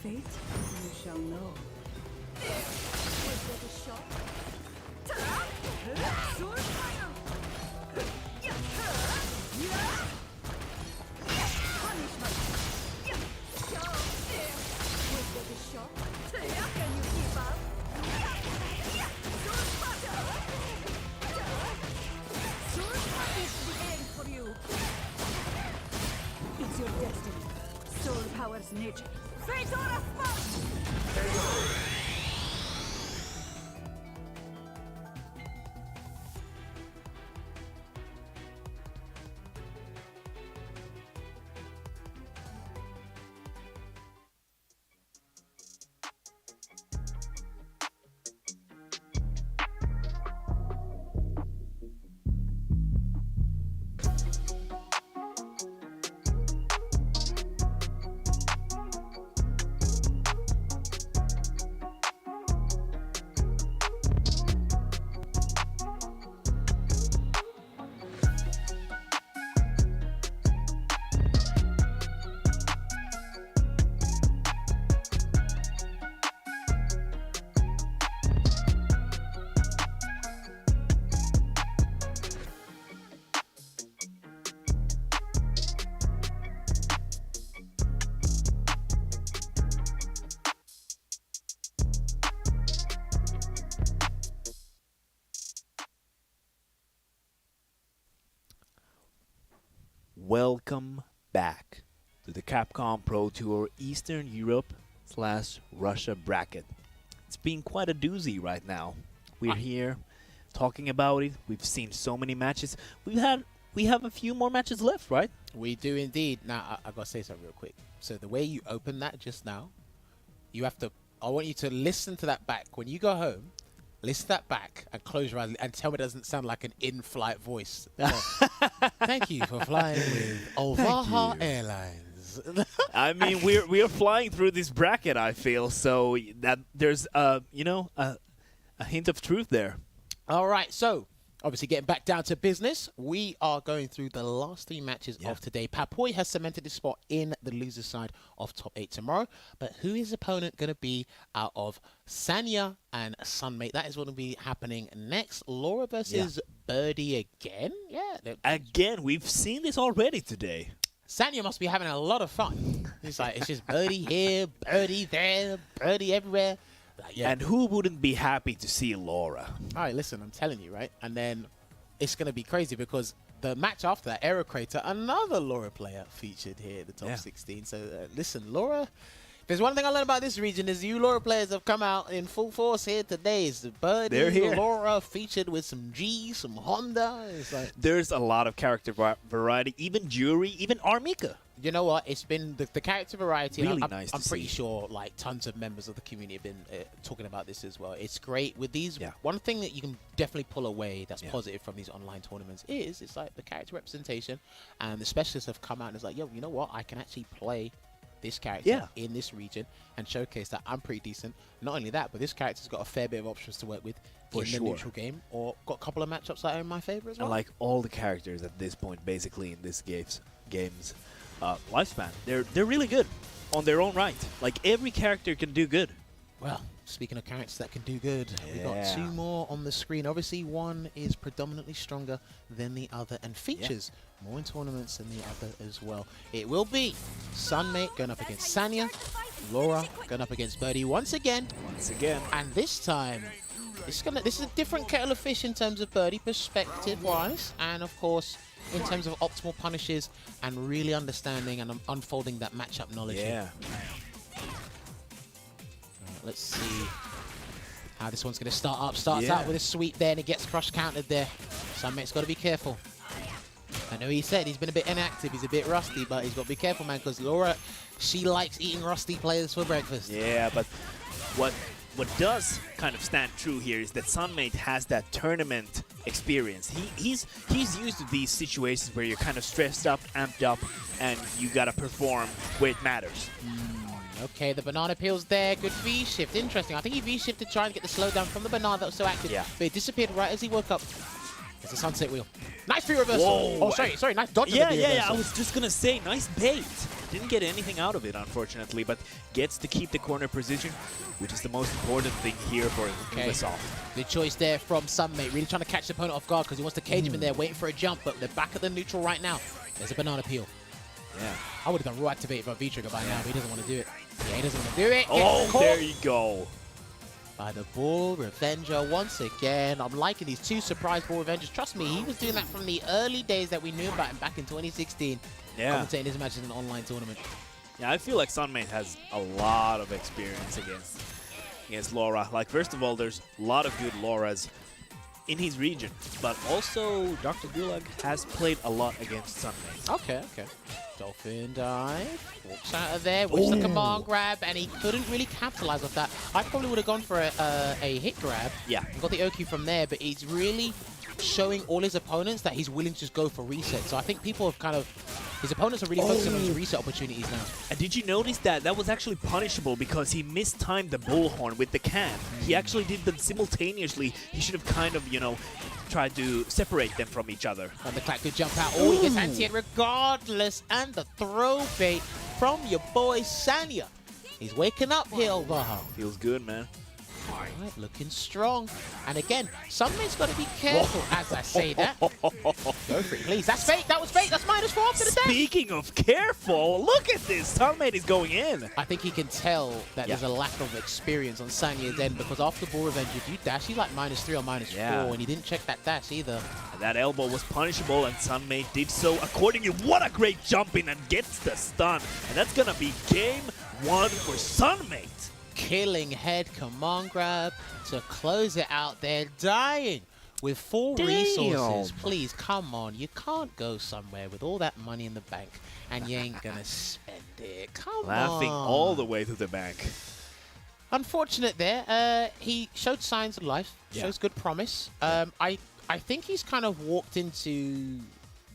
fate, you shall know. Was that a shot? Sword fire! Punishment! Was that a shot? Can you keep up? Sword fire! Sword fire is the end for you. It's your destiny. Soul powers nature. Fate or a foe! Welcome back to the Capcom Pro Tour Eastern Europe / Russia bracket. It's been quite a doozy right now. We're here talking about it. We've seen so many matches. We have a few more matches left, right? We do indeed. Now, I got to say something real quick. So the way you opened that just now, you have to, I want you to listen to that back. When you go home, listen to that back and close your eyes and tell me it doesn't sound like an in-flight voice. Thank you for flying with Olvaha Airlines. I mean, we're flying through this bracket, I feel, so that there's a hint of truth there. All right, so obviously getting back down to business, we are going through the last 3 matches of today. Papoy has cemented his spot in the loser side of top 8 tomorrow, but who is his opponent going to be out of Sanya and Sunmate? That is what will be happening next. Laura versus Birdie again? Yeah. Again, we've seen this already today. Sanya must be having a lot of fun. It's like, it's just Birdie here, Birdie there, Birdie everywhere. And who wouldn't be happy to see Laura? All right, listen, I'm telling you, right? And then it's going to be crazy because the match after that, Aero Crater, another Laura player featured here at the top 16. So listen, Laura, if there's one thing I learned about this region is you Laura players have come out in full force here today. It's Birdie, They're here. Laura featured with some G, some Honda. It's like, there's a lot of character variety, even Jury, even Armika. You know what? It's been the character variety. Really I'm, nice I'm to pretty see. sure like tons of members of the community have been talking about this as well. It's great with these. One thing that you can definitely pull away that's positive from these online tournaments is it's like the character representation, and the specialists have come out and it's like, yo, you know what? I can actually play this character in this region and showcase that I'm pretty decent. Not only that, but this character's got a fair bit of options to work with in the neutral game, or got a couple of matchups that are in my favor as well. I like all the characters at this point, basically in this game's lifespan. They're really good on their own right. Like every character can do good. Well, speaking of characters that can do good, we got 2 more on the screen. Obviously, one is predominantly stronger than the other and features more in tournaments than the other as well. It will be Sunmate going up against Sanya, Laura going up against Birdie once again. And this time, this is a different kettle of fish in terms of Birdie perspective-wise, and of course, in terms of optimal punishes and really understanding and unfolding that matchup knowledge. Let's see how this one's going to start up. Starts out with a sweep there and it gets crush countered there. Sunmate's got to be careful. I know he said he's been a bit inactive, he's a bit rusty, but he's got to be careful, man, because Laura, she likes eating rusty players for breakfast. Yeah, but what does kind of stand true here is that Sunmate has that tournament experience. He's used to these situations where you're kind of stressed up, amped up, and you gotta perform where it matters. Okay, the banana peel's there. Good V-shift. Interesting. I think he V-shifted to try and get the slowdown from the banana that was so active. But it disappeared right as he woke up. It's a sunset wheel. Nice free reversal. Whoa. Oh, sorry. Nice dodge. Yeah. I was just gonna say, nice bait. Didn't get anything out of it, unfortunately, but gets to keep the corner position, which is the most important thing here for Ubisoft. Good choice there from Sunmate, really trying to catch the opponent off guard because he wants to cage him in there, waiting for a jump, but they're back at the neutral right now. There's a banana peel. Yeah. I would have done raw activate from V-Trigger by now, but he doesn't want to do it. Yeah, he doesn't want to do it. Oh, there you go. By the Bull Revenger once again. I'm liking these two surprise Bull Revengers. Trust me, he was doing that from the early days that we knew about him back in 2016. Yeah. Commentating his matches in an online tournament. Yeah, I feel like Sunmate has a lot of experience against Laura. Like, first of all, there's a lot of good Lauras in his region, but also Dr. Gulag has played a lot against Sunmate. Okay. Dolphin dive, walks out of there, which is the command grab, and he couldn't really capitalize off that. I probably would have gone for a hit grab. Yeah. And got the Oki from there, but he's really showing all his opponents that he's willing to just go for reset. So I think people have kind of, his opponents are really focusing on his reset opportunities now. And did you notice that that was actually punishable because he mistimed the bullhorn with the can? He actually did them simultaneously. He should have kind of, you know, tried to separate them from each other. And the clack could jump out. Oh, he gets anti-hit regardless. And the throw bait from your boy Sanya. He's waking up here, Baha. Feels good, man. Right, looking strong. And again, somebody's got to be careful as I say that. Go for it, please. That's fake. That was fake. That's -4 after the death. Speaking of careful, look at this. Sunmate is going in. I think he can tell that there's a lack of experience on Sanya's end because after Bull Revenge, if you dash, he's like -3 or -4, and he didn't check that dash either. And that elbow was punishable, and Sunmate did so accordingly. What a great jump in and gets the stun. And that's going to be game 1 for Sunmate. Killing head command grab to close it out. They're dying with full resources. Please, come on. You can't go somewhere with all that money in the bank and you ain't gonna spend it. Come Laughing on. all the way to the bank. Unfortunate there. He showed signs of life. Shows good promise. I think he's kind of walked into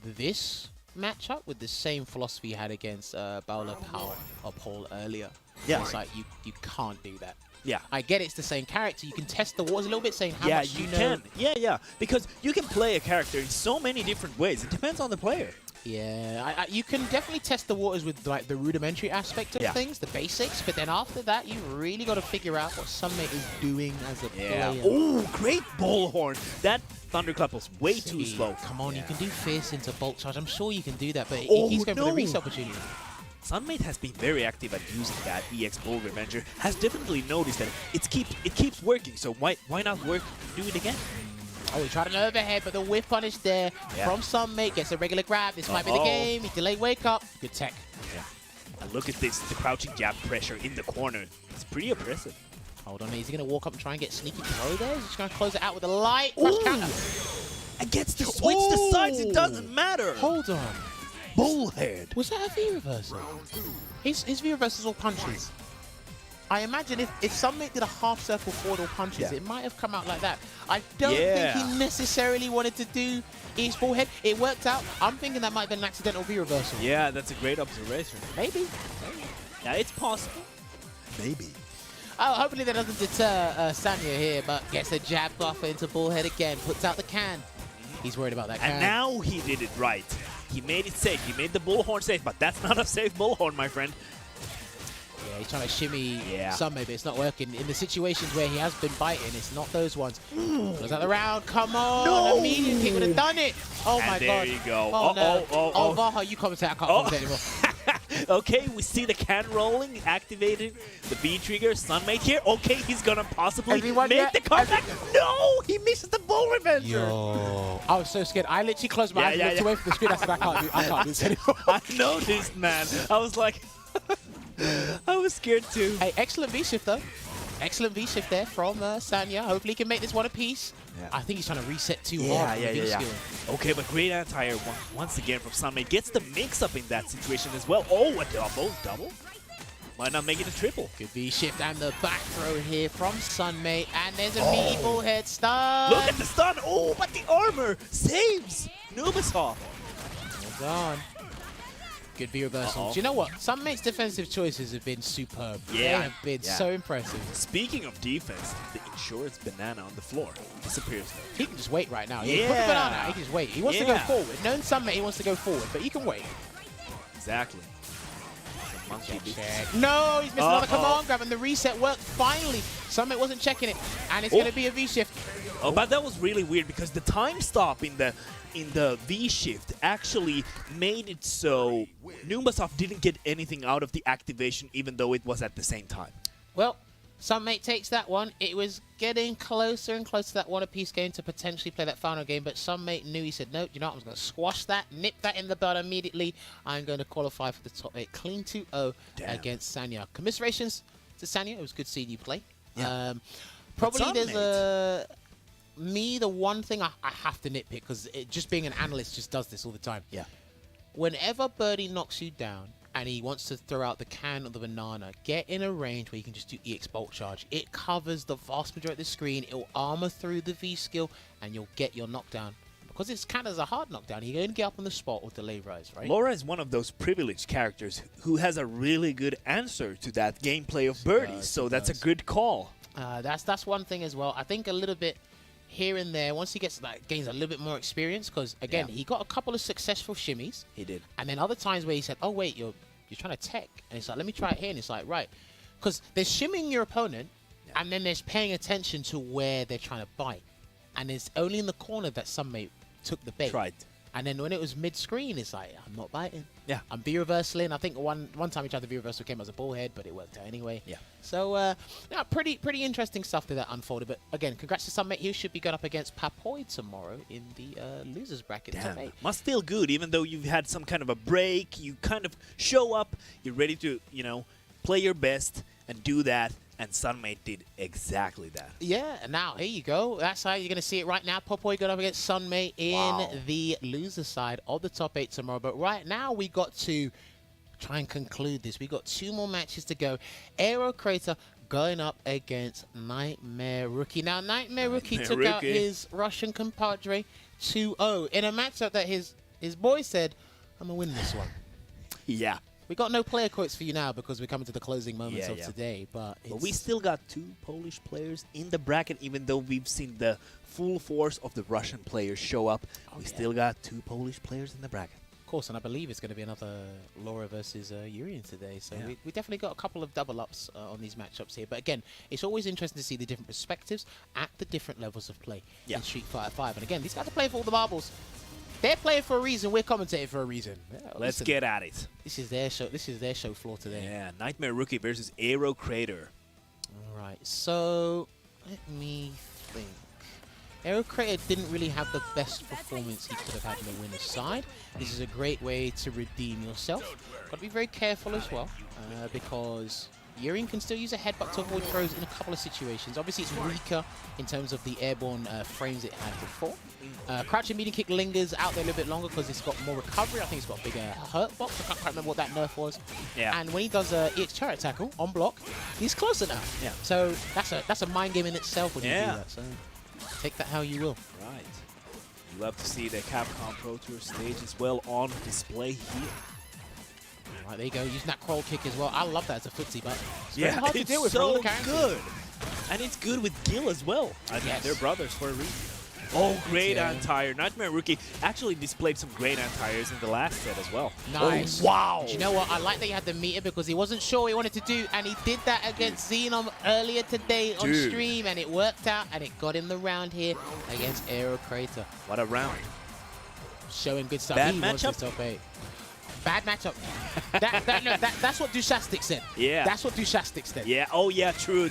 this matchup with the same philosophy he had against Bowler Paul earlier. Yeah. It's like, you can't do that. Yeah. I get it's the same character. You can test the waters a little bit, saying how much you know. can. Yeah. Because you can play a character in so many different ways. It depends on the player. Yeah, you can definitely test the waters with like the rudimentary aspect of things, the basics, but then after that, you really got to figure out what Sunmate is doing as a player. Oh, great bullhorn. That thunderclap was way too slow. Come on, you can do fierce into bolt charge. I'm sure you can do that, but he's going for the reset opportunity. Sunmate has been very active at using that EX Bull Revenger. Has definitely noticed that it keeps working. So why not do it again? Oh, he tried an overhead, but the whiff punish there from Sunmate. Gets a regular grab. This might be the game. He delayed wake up. Good tech. Yeah. And look at this, the crouching jab pressure in the corner. It's pretty impressive. Hold on, is he going to walk up and try and get sneaky throw there? He's just going to close it out with a light crush counter. And gets to switch the sides. It doesn't matter. Hold on. Bullhead. Was that a V-reversal? His V-reversals all punches. I imagine if Sunmate did a half circle forward or punches, it might have come out like that. I don't think he necessarily wanted to do his bullhead. It worked out. I'm thinking that might have been an accidental V-reversal. Yeah, that's a great observation. Maybe. Yeah, it's possible. Maybe. Oh, hopefully that doesn't deter Sanya here, but gets a jab buffer into bullhead again. Puts out the can. He's worried about that can. And now he did it right. He made it safe. He made the bullhorn safe, but that's not a safe bullhorn, my friend. Yeah, he's trying to shimmy Sunmate, but it's not working. In the situations where he has been biting, it's not those ones. Close out the round. Come on. No. Immediate kick would have done it. Oh, and my there God. you go. Oh, no. Oh, Vaha, you commentate. I can't commentate anymore. Okay, we see the can rolling, activating the B trigger. Sunmate here. Okay, he's gonna possibly make the comeback. No, he misses the Bull Revenger. Yo, I was so scared. I literally closed my eyes and looked away from the screen. I said, I can't do this anymore. I noticed, man. I was like, I was scared too. Hey, excellent V-shift though. Excellent V-shift there from Sanya. Hopefully he can make this one a piece. Yeah. I think he's trying to reset too hard. Okay, but great anti-air once again from Sunmate. Gets the mix-up in that situation as well. Oh, a double? Why not make it a triple? Good V-shift and the back throw here from Sunmate. And there's a meaty bullhead stun. Look at the stun. Oh, but the armor saves Nubisoft. Well done. Good V-reversal. Do you know what? Sunmate's defensive choices have been superb. Yeah. They have been so impressive. Speaking of defense, the insurance banana on the floor disappears though. He can just wait right now. Put the banana out. He can just wait. He wants to go forward. Knowing Sunmate, he wants to go forward, but he can wait. Exactly. Monkey Check. No, he's missed another command grab, and the reset worked finally. Summit wasn't checking it, and it's going to be a V-shift. Oh, but that was really weird because the time stop in the V-shift actually made it so Numasoft didn't get anything out of the activation even though it was at the same time. Well, Sunmate takes that one. It was getting closer and closer to that one-apiece game to potentially play that final game, but Sunmate knew. He said, no, you know what, I'm going to squash that, nip that in the bud immediately. I'm going to qualify for the top 8. Clean 2-0 against Sanya. Commiserations to Sanya. It was good seeing you play. Yeah. Probably there's the one thing I have to nitpick, because just being an analyst just does this all the time. Yeah. Whenever Birdie knocks you down, and he wants to throw out the can or the banana, get in a range where you can just do EX Bolt Charge. It covers the vast majority of the screen. It will armor through the V skill, and you'll get your knockdown. Because it's kind of a hard knockdown, you can get up on the spot or delay rise, right? Laura is one of those privileged characters who has a really good answer to that gameplay of Birdie, so that's a good call. That's one thing as well. I think a little bit here and there, once he gains a little bit more experience, because again, he got a couple of successful shimmies. He did. And then other times where he said, oh wait, you're trying to tech, and it's like, let me try it here, and it's like, right, because there's shimming your opponent, and then there's paying attention to where they're trying to bite, and it's only in the corner that Sunmate took the bait. Tried. And then when it was mid-screen, it's like, I'm not biting. Yeah. I'm V-reversal. I think one time he tried the V-reversal, came as a bullhead, but it worked out anyway. Yeah. So, yeah, pretty interesting stuff that unfolded. But again, congrats to Sunmate. He should be going up against Papoy tomorrow in the losers bracket. Damn. Must feel good, even though you've had some kind of a break. You kind of show up, you're ready to, play your best and do that. And Sunmate did exactly that. Yeah, now here you go. That's how you're going to see it right now. Popoy got up against Sunmate in the loser side of the top 8 tomorrow. But right now we got to try and conclude this. We got 2 more matches to go. Aero Crater going up against Nightmare Rookie. Now Nightmare Rookie took out his Russian compadre 2-0 in a matchup that his boy said, I'm going to win this one. Yeah. We got no player quotes for you now because we're coming to the closing moments of today. But we still got 2 Polish players in the bracket, even though we've seen the full force of the Russian players show up. We still got 2 Polish players in the bracket. Of course, and I believe it's going to be another Laura versus Urian today. So we definitely got a couple of double-ups on these matchups here. But again, it's always interesting to see the different perspectives at the different levels of play in Street Fighter V. And again, these guys are playing for all the marbles. They're playing for a reason. We're commentating for a reason. Yeah, Let's get at it. This is their show. This is their show floor today. Yeah, Nightmare Rookie versus Aero Crater. All right. So let me think. Aero Crater didn't really have the best performance he could have had in the winner's side. This is a great way to redeem yourself. Got to be very careful as well, because Urian can still use a headbutt to avoid throws in a couple of situations. Obviously, it's weaker in terms of the airborne frames it had before. Crouching medium kick lingers out there a little bit longer because it's got more recovery. I think it's got a bigger hurt box. I can't quite remember what that nerf was. Yeah. And when he does EX chariot tackle on block, he's closer now. Yeah. So that's a mind game in itself when you do that. So take that how you will. Right. You love to see the Capcom Pro Tour stage as well on display here. Right, there you go, using that crawl kick as well. I love that as a footsie, but it's very hard to deal with. So good. And it's good with Gil as well. I mean, they're brothers for a reason. Oh, great anti-air. Nightmare Rookie actually displayed some great anti-airs in the last set as well. Nice. Oh, wow. Do you know what? I like that he had the meter because he wasn't sure what he wanted to do, and he did that against Xeno earlier today on stream, and it worked out, and it got him the round here against Aero Crater. What a round. Showing good stuff. Bad he matchup? Was the top 8. Bad matchup. That's what Duchastic said. Yeah. That's what Duchastic said. Yeah. Oh, yeah. True.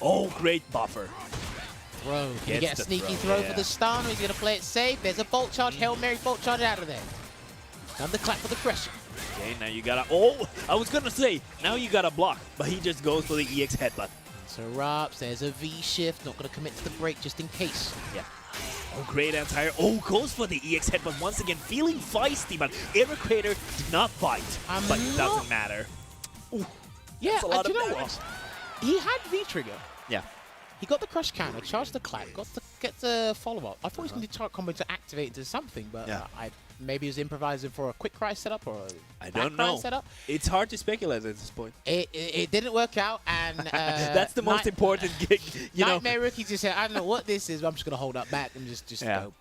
Oh, great buffer. Bro, can he get a sneaky throw for the stun, or he's going to play it safe? There's a bolt charge, Hail Mary bolt charge out of there. Another clap for the pressure. Okay, now you got to... Oh, I was going to say, now you got to block, but he just goes for the EX headbutt. Interrupts, there's a V shift, not going to commit to the break just in case. Yeah. Oh, great anti-air. Oh, goes for the EX headbutt once again, feeling feisty, but Aero Crater did not bite, but it doesn't matter. Ooh, yeah, that's a lot of you know damage. what? He had V-trigger. Yeah. He got the crush counter, charged the clap, get the follow-up. I thought he was going to do target combo to activate into something, but maybe he was improvising for a quick cry setup or a I don't know. Setup. It's hard to speculate at this point. It didn't work out, and that's the most important gig. Nightmare Rookie just said, I don't know what this is, but I'm just going to hold up back and just go.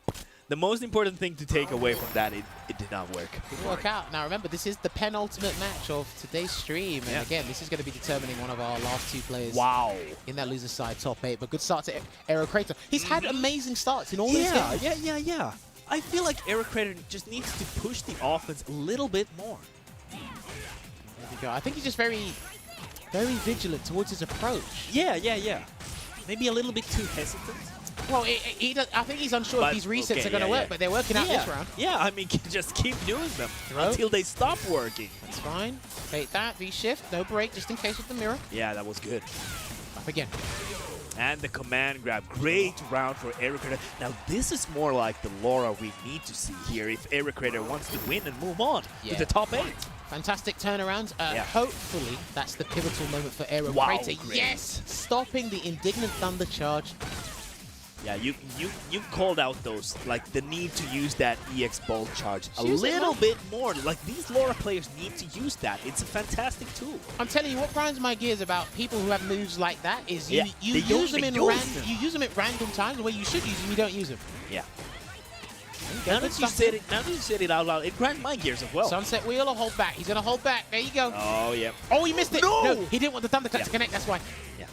The most important thing to take away from that, it did not work. Didn't work out. Now remember, this is the penultimate match of today's stream, and again, this is going to be determining one of our last 2 players. Wow. In that loser side top 8, but good start to Aerocrator. He's had amazing starts in all his games. Yeah. I feel like Aerocrator just needs to push the offense a little bit more. There we go. I think he's just very vigilant towards his approach. Yeah. Maybe a little bit too hesitant. Well, I think he's unsure if these resets are going to work, but they're working out this round. Yeah, I mean, just keep doing them until they stop working. That's fine. Take that, V-shift, no break, just in case with the mirror. Yeah, that was good. Up again. And the command grab. Great round for Aerocrator. Now, this is more like the Laura we need to see here if Aerocrator wants to win and move on to the top 8. Fantastic turnaround. Hopefully, that's the pivotal moment for Aerocrator. Wow, yes! Stopping the indignant Thunder Charge. Yeah, you called out those, like, the need to use that EX Bolt charge a little bit more. Like, these Laura players need to use that. It's a fantastic tool. I'm telling you, what grinds my gears about people who have moves like that is you use them at random times where you should use them, you don't use them. Yeah. Now that you said it out loud, it grinds my gears as well. Sunset wheel or hold back? He's going to hold back. There you go. Oh, yeah. Oh, he missed it. No, he didn't want the Thunderclap to connect, that's why. Yeah.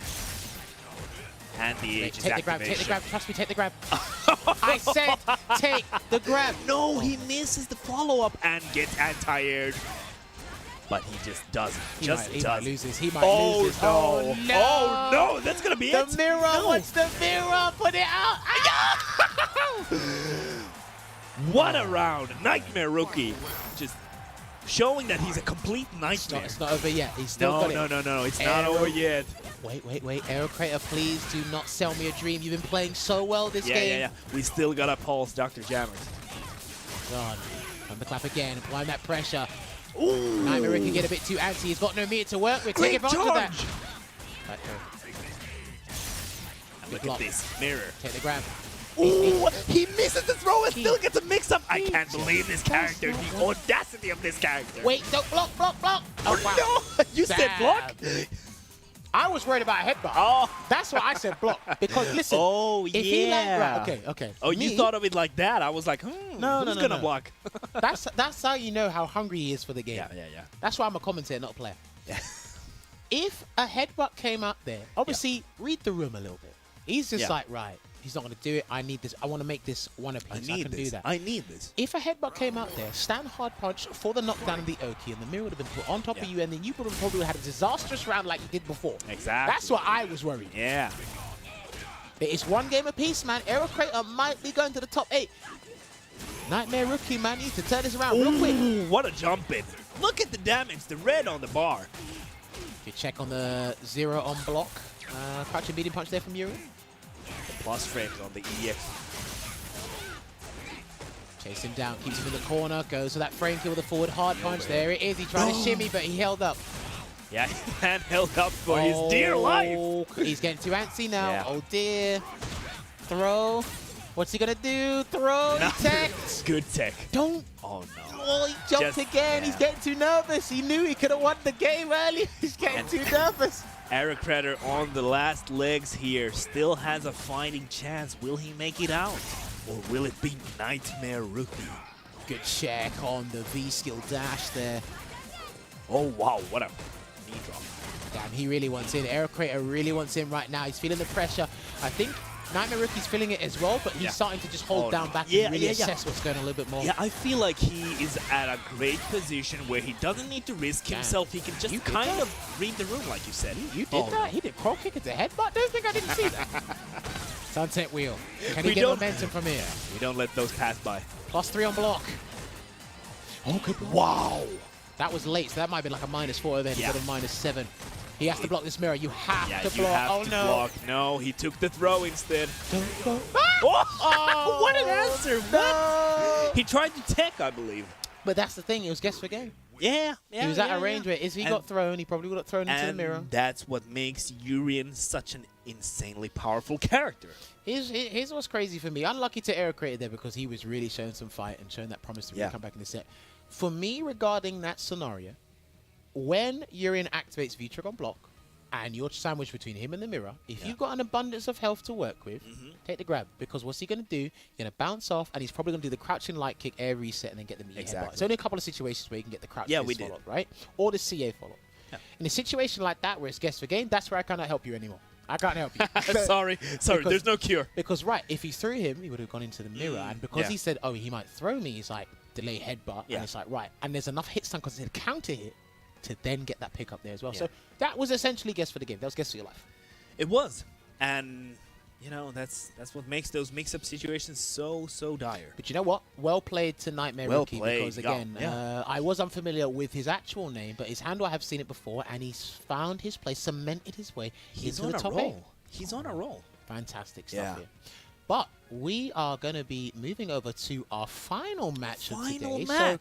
And the H is take the grab, trust me, take the grab. I said take the grab. No, he misses the follow-up and gets anti-aired. But he just doesn't. He might lose this. He might lose this. No. Oh, no. Oh, no. That's going to be it. The mirror. What's the mirror? Put it out. What a round. Nightmare Rookie. Just showing that he's a complete nightmare. It's not over yet. He's still got it. No. It's not over yet. Wait. Aerocrator, please do not sell me a dream. You've been playing so well this game. Yeah. We still got to pulse Dr. Jammers. God. Thunderclap again. Applying that pressure. Ooh. Nightmare can get a bit too antsy. He's got no meter to work with. Take advantage of that. Look at this mirror. Take the grab. Ooh, he misses the throw and still gets a mix-up. I can't believe this character. The audacity of this character. Wait, don't block. Oh, wow. No. You said block? I was worried about a headbutt. Oh, that's why I said block. Because listen, if he okay. Oh, you thought of it like that? I was like, who's gonna block? that's how you know how hungry he is for the game. Yeah. That's why I'm a commentator, not a player. If a headbutt came out there, obviously read the room a little bit. He's just like, right, he's not going to do it. I need this. I want to make this one apiece. I can do that. I need this. If a headbutt came out there, stand hard punch for the knockdown of the Oki, and the mirror would have been put on top of you, and then you would have probably had a disastrous round like you did before. Exactly. That's what I was worried. Yeah. It's one game apiece, man. Aerocrator might be going to the top 8. Nightmare Rookie, man, needs to turn this around real quick. What a jump in. Look at the damage, the red on the bar. If you check on the 0 on block, crouching beating punch there from Yuri. The plus frames on the EX. Chase him down, keeps him in the corner, goes for that frame kill with a forward hard punch. There it is. He tried to shimmy, but he held up. Yeah, man held up for his dear life. He's getting too antsy now. Yeah. Oh dear. Throw. What's he gonna do? Throw. Tech. Good tech. Don't. Oh no. Oh, he jumped again. He's getting too nervous. He knew he could have won the game early. He's getting too nervous. Aerocrator on the last legs here still has a fighting chance. Will he make it out? Or will it be Nightmare Rookie? Good check on the V-skill dash there. Oh, wow. What a knee drop. Damn, he really wants in. Aerocrator really wants in right now. He's feeling the pressure. I think Nightmare Rookie's feeling it as well, but he's starting to just hold down back and really assess what's going on a little bit more. Yeah, I feel like he is at a great position where he doesn't need to risk himself. He can just kind of read the room, like you said. You did that? He did pro kick at the headbutt? Don't think I didn't see that. Sunset wheel. Can he get momentum from here? We don't let those pass by. +3 on block. Oh, good block. Wow. That was late, so that might have been like a -4 then instead of -7. He has to block this mirror. You have to block. You have to block. No, he took the throw instead. Oh, what an answer. No. What? He tried to tech, I believe. But that's the thing. It was guess for game. Yeah. He was at a range where if he got thrown, he probably would have thrown into the mirror. That's what makes Urien such an insanely powerful character. Here's what's crazy for me. Unlucky to Aerocrator there because he was really showing some fight and showing that promise to really come back in the set. For me, regarding that scenario, when Urien activates V-Trigger on block, and you're sandwiched between him and the mirror, if you've got an abundance of health to work with, take the grab. Because what's he going to do? He's going to bounce off, and he's probably going to do the crouching light kick, air reset, and then get the meaty headbutt. It's only a couple of situations where you can get the crouch follow-up, right? Or the CA follow-up. Yeah. In a situation like that where it's guess for game, that's where I cannot help you anymore. I can't help you. Sorry, there's no cure. Because, right, if he threw him, he would have gone into the mirror. And because he said, oh, he might throw me, he's like, delay headbutt. And it's like, right. And there's enough hit stun because it's a counter hit to then get that pick up there as well. So that was essentially guess for the game. That was guess for your life. It was. And, you know, that's what makes those mix-up situations so dire. But you know what? Well played to Nightmare Rookie. Because, again, I was unfamiliar with his actual name, but his handle, I have seen it before, and he's found his place, cemented his way into the top 8. He's on a roll. Fantastic stuff here. But we are going to be moving over to our final match of today. So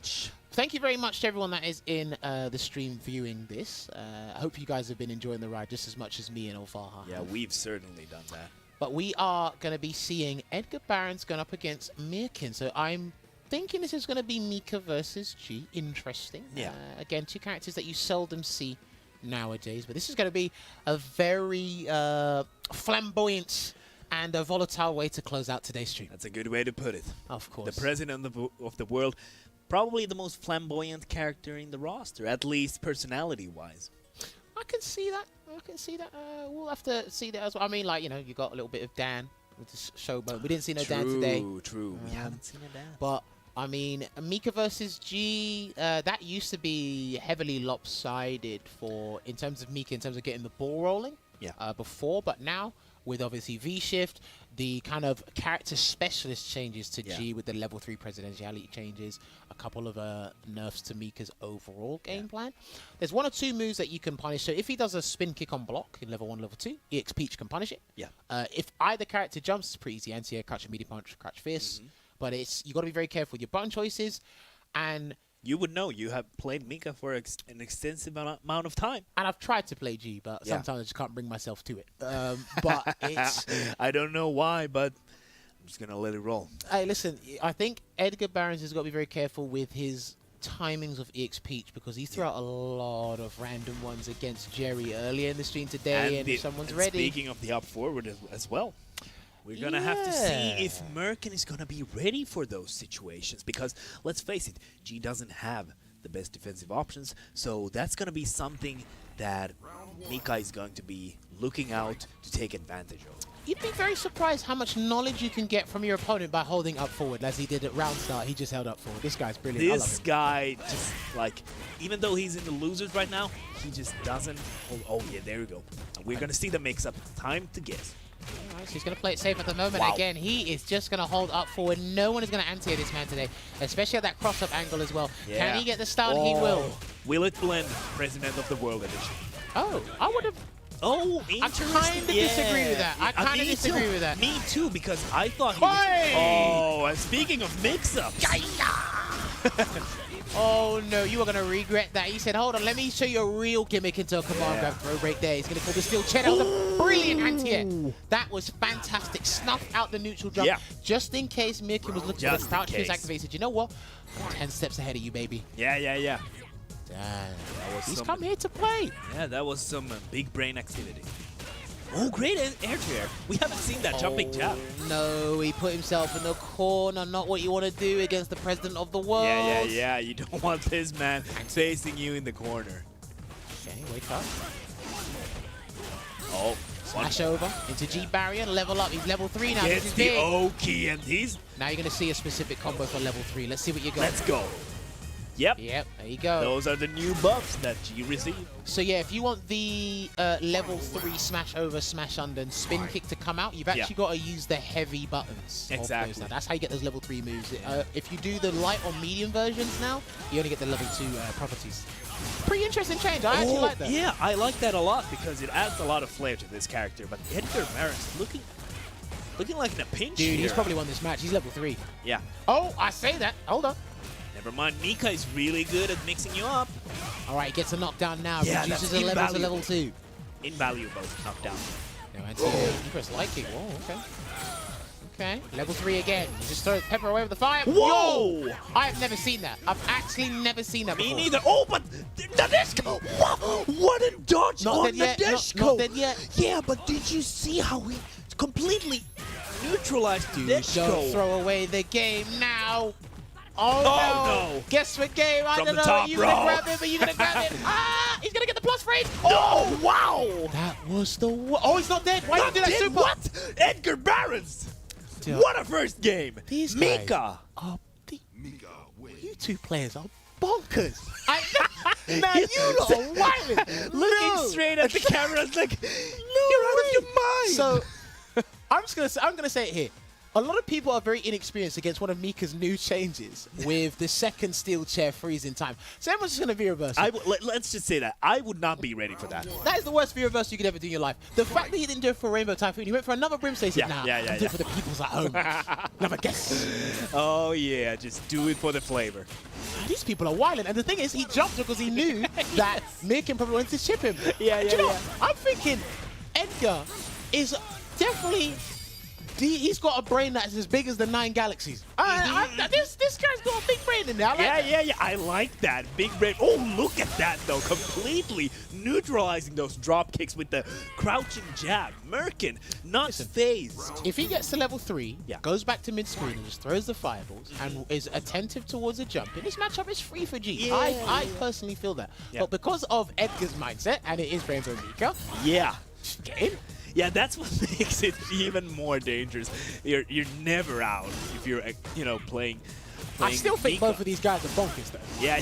thank you very much to everyone that is in the stream viewing this. I hope you guys have been enjoying the ride just as much as me and Alfaha. Yeah, we've certainly done that. But we are going to be seeing Edgar Barons going up against Mirkin. So I'm thinking this is going to be Mika versus G. Interesting. Yeah. Again, two characters that you seldom see nowadays. But this is going to be a very flamboyant and a volatile way to close out today's stream. That's a good way to put it. Of course. The president of the world, probably the most flamboyant character in the roster, at least personality-wise. I can see that. We'll have to see that as well. I mean, like, you know, you got a little bit of Dan with the showboat. We didn't see no Dan today. True. We haven't seen a Dan. But, I mean, Mika versus G, that used to be heavily lopsided in terms of Mika, in terms of getting the ball rolling before. But now, with obviously V-Shift, the kind of character specialist changes to G with the level 3 presidentiality changes, a couple of nerfs to Mika's overall game plan. There's one or two moves that you can punish. So if he does a spin kick on block in level 1, level 2, EX Peach can punish it. Yeah. If either character jumps, it's pretty easy. Anti-air, crouch, immediate punch, crouch fist. But you got to be very careful with your button choices. And you would know. You have played Mika for an extensive amount of time. And I've tried to play G, but sometimes I just can't bring myself to it. But it's... I don't know why, but I'm just going to let it roll. Hey, listen, I think Edgar Barons has got to be very careful with his timings of EX Peach because he threw out a lot of random ones against Jerry earlier in the stream today, and if someone's ready... Speaking of the up forward as well. We're going to have to see if Mirkin is going to be ready for those situations because, let's face it, G doesn't have the best defensive options, so that's going to be something that Mika is going to be looking out to take advantage of. You'd be very surprised how much knowledge you can get from your opponent by holding up forward, as he did at round start. He just held up forward. This guy's brilliant. This guy just, like, even though he's in the losers right now, he just doesn't hold. Oh, yeah, there we go. We're going to see the mix-up. Time to guess. Alright, so he's going to play it safe at the moment. Again, he is just going to hold up forward. No one is going to anti this man today, especially at that cross-up angle as well. Can he get the stun? He will. Will it blend President of the World edition? Oh, I would have... Oh, I kind of disagree with that. I kind of disagree with that. Me too, because I thought he was... Oh, and speaking of mix-ups... Oh no, you are going to regret that. He said, hold on, let me show you a real gimmick into a command grab throw break there. He's going to call the steel chair. That was a brilliant anti-air. That was fantastic. Snuffed out the neutral jump. Just in case Mirkin was looking for the crouch fist activated. You know what? I'm 10 steps ahead of you, baby. Yeah. Damn. He's come here to play. Yeah, that was some big brain activity. Oh, great air-to-air. We haven't seen that jumping jab. No, he put himself in the corner. Not what you want to do against the president of the world. Yeah. You don't want this man facing you in the corner. Okay, wake up. Oh. Smash over into G barrier, level up. He's level 3 now. Gets the O key, and he's... Now you're going to see a specific combo for level 3. Let's see what you got. Let's go. Yep, there you go. Those are the new buffs that G received. So yeah, if you want the level 3 smash over, smash under, and spin kick to come out, you've actually got to use the heavy buttons. Exactly. That's how you get those level 3 moves. If you do the light or medium versions now, you only get the level 2 properties. Pretty interesting change. I actually like that. Yeah, I like that a lot because it adds a lot of flair to this character. But Edgar Barons looking like in a pinch Dude, here. he's probably won this match. He's level 3. Yeah. Oh, I say that. Hold on. Never mind, Mika is really good at mixing you up. All right, he gets a knockdown now. Yeah, reduces that's the level to level 2. Invaluable knockdown. No, anti-air. You press light kick. Whoa, okay. Okay, level 3 again. You just throw Pepper away with the fire. Whoa! Yo! I've never seen that. I've actually never seen that Me before. neither. Oh, but Nadeshko! What a dodge Not on dead yet. Nadeshko! Not dead yet. Yeah, but did you see how he completely neutralized Dude, Nadeshko? don't throw away the game now. Oh, no. Guess what game? I From don't the know. top You're going to row. grab it, but you're going to grab it. Ah! He's going to get the plus frame. Oh, wow! That was the... Oh, he's not dead. Why did you do that dead? super? What? Edgar Barons! Dude. What a first game! These Mika! guys are you two players are bonkers. Now you lot are wilding. Looking straight at the camera, it's like, you're out of your mind! So, I'm gonna say it here. A lot of people are very inexperienced against one of Mika's new changes with the second steel chair freezing time. So everyone's just going to V-reverse. Let's just say that. I would not be ready for that. That is the worst V-reverse you could ever do in your life. The fact that he didn't do it for Rainbow Typhoon, he went for another Brimstone. He said, nah, I'm doing it for the peoples at home. Never guess. Oh, yeah, just do it for the flavor. These people are wilding. And the thing is, he jumped because he knew that Mika probably wanted to chip him. Yeah, you know what? I'm thinking Edgar is definitely... He's got a brain that's as big as the 9 galaxies. This guy's got a big brain in there. Yeah. I like that. Big brain. Oh, look at that, though. Completely neutralizing those drop kicks with the crouching jab. Merkin, not phased. If he gets to level 3, goes back to mid-screen and just throws the fireballs and is attentive towards a jump, in this matchup is free for G. Yeah. I personally feel that. Yeah. But because of Edgar's mindset, and it is Rainbow Mika, yeah. Get in. Yeah, that's what makes it even more dangerous. You're never out if you're playing I still think Mika. both of these guys are bonkers, though. Yeah,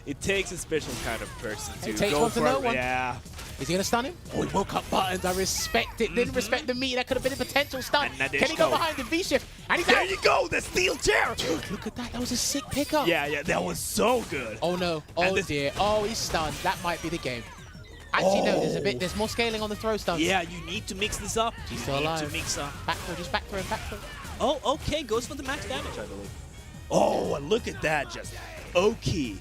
it takes a special kind of person to It takes go one to for know it. one. Yeah. Is he going to stun him? Oh, he woke up buttons. I respect it. Didn't respect the meat. That could have been a potential stun. And Can he go behind the V-shift? And he's there out. you go, the steel chair. Dude, look at that. That was a sick pickup. Yeah, that was so good. Oh, no. Oh, dear. Oh, he's stunned. That might be the game. Actually, no, there's more scaling on the throw stuns. Yeah, you need to mix this up. He's still alive. To mix up. Back throw, just back throw, back throw. Oh, okay, goes for the max damage, I believe. Oh, and look at that, just okay.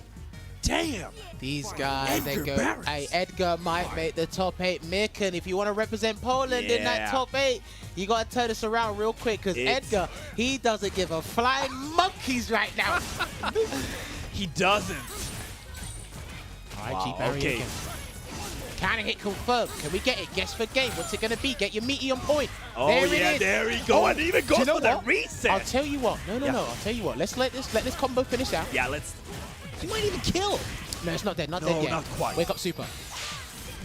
Damn. These guys, they go. Barons. Hey, Edgar might make the top 8. Mikan, if you want to represent Poland in that top 8, you got to turn this around real quick because Edgar, he doesn't give a flying monkeys right now. He doesn't. All right, G Barry again. Counter hit confirmed. Can we get it? Guess for game. What's it going to be? Get your meaty on point. Oh, there it is. There we go. And even goes for the reset. I'll tell you what. No. I'll tell you what. Let's let this combo finish out. Yeah, he might even kill. No, it's not dead. Not dead yet. Not quite. Wake up super.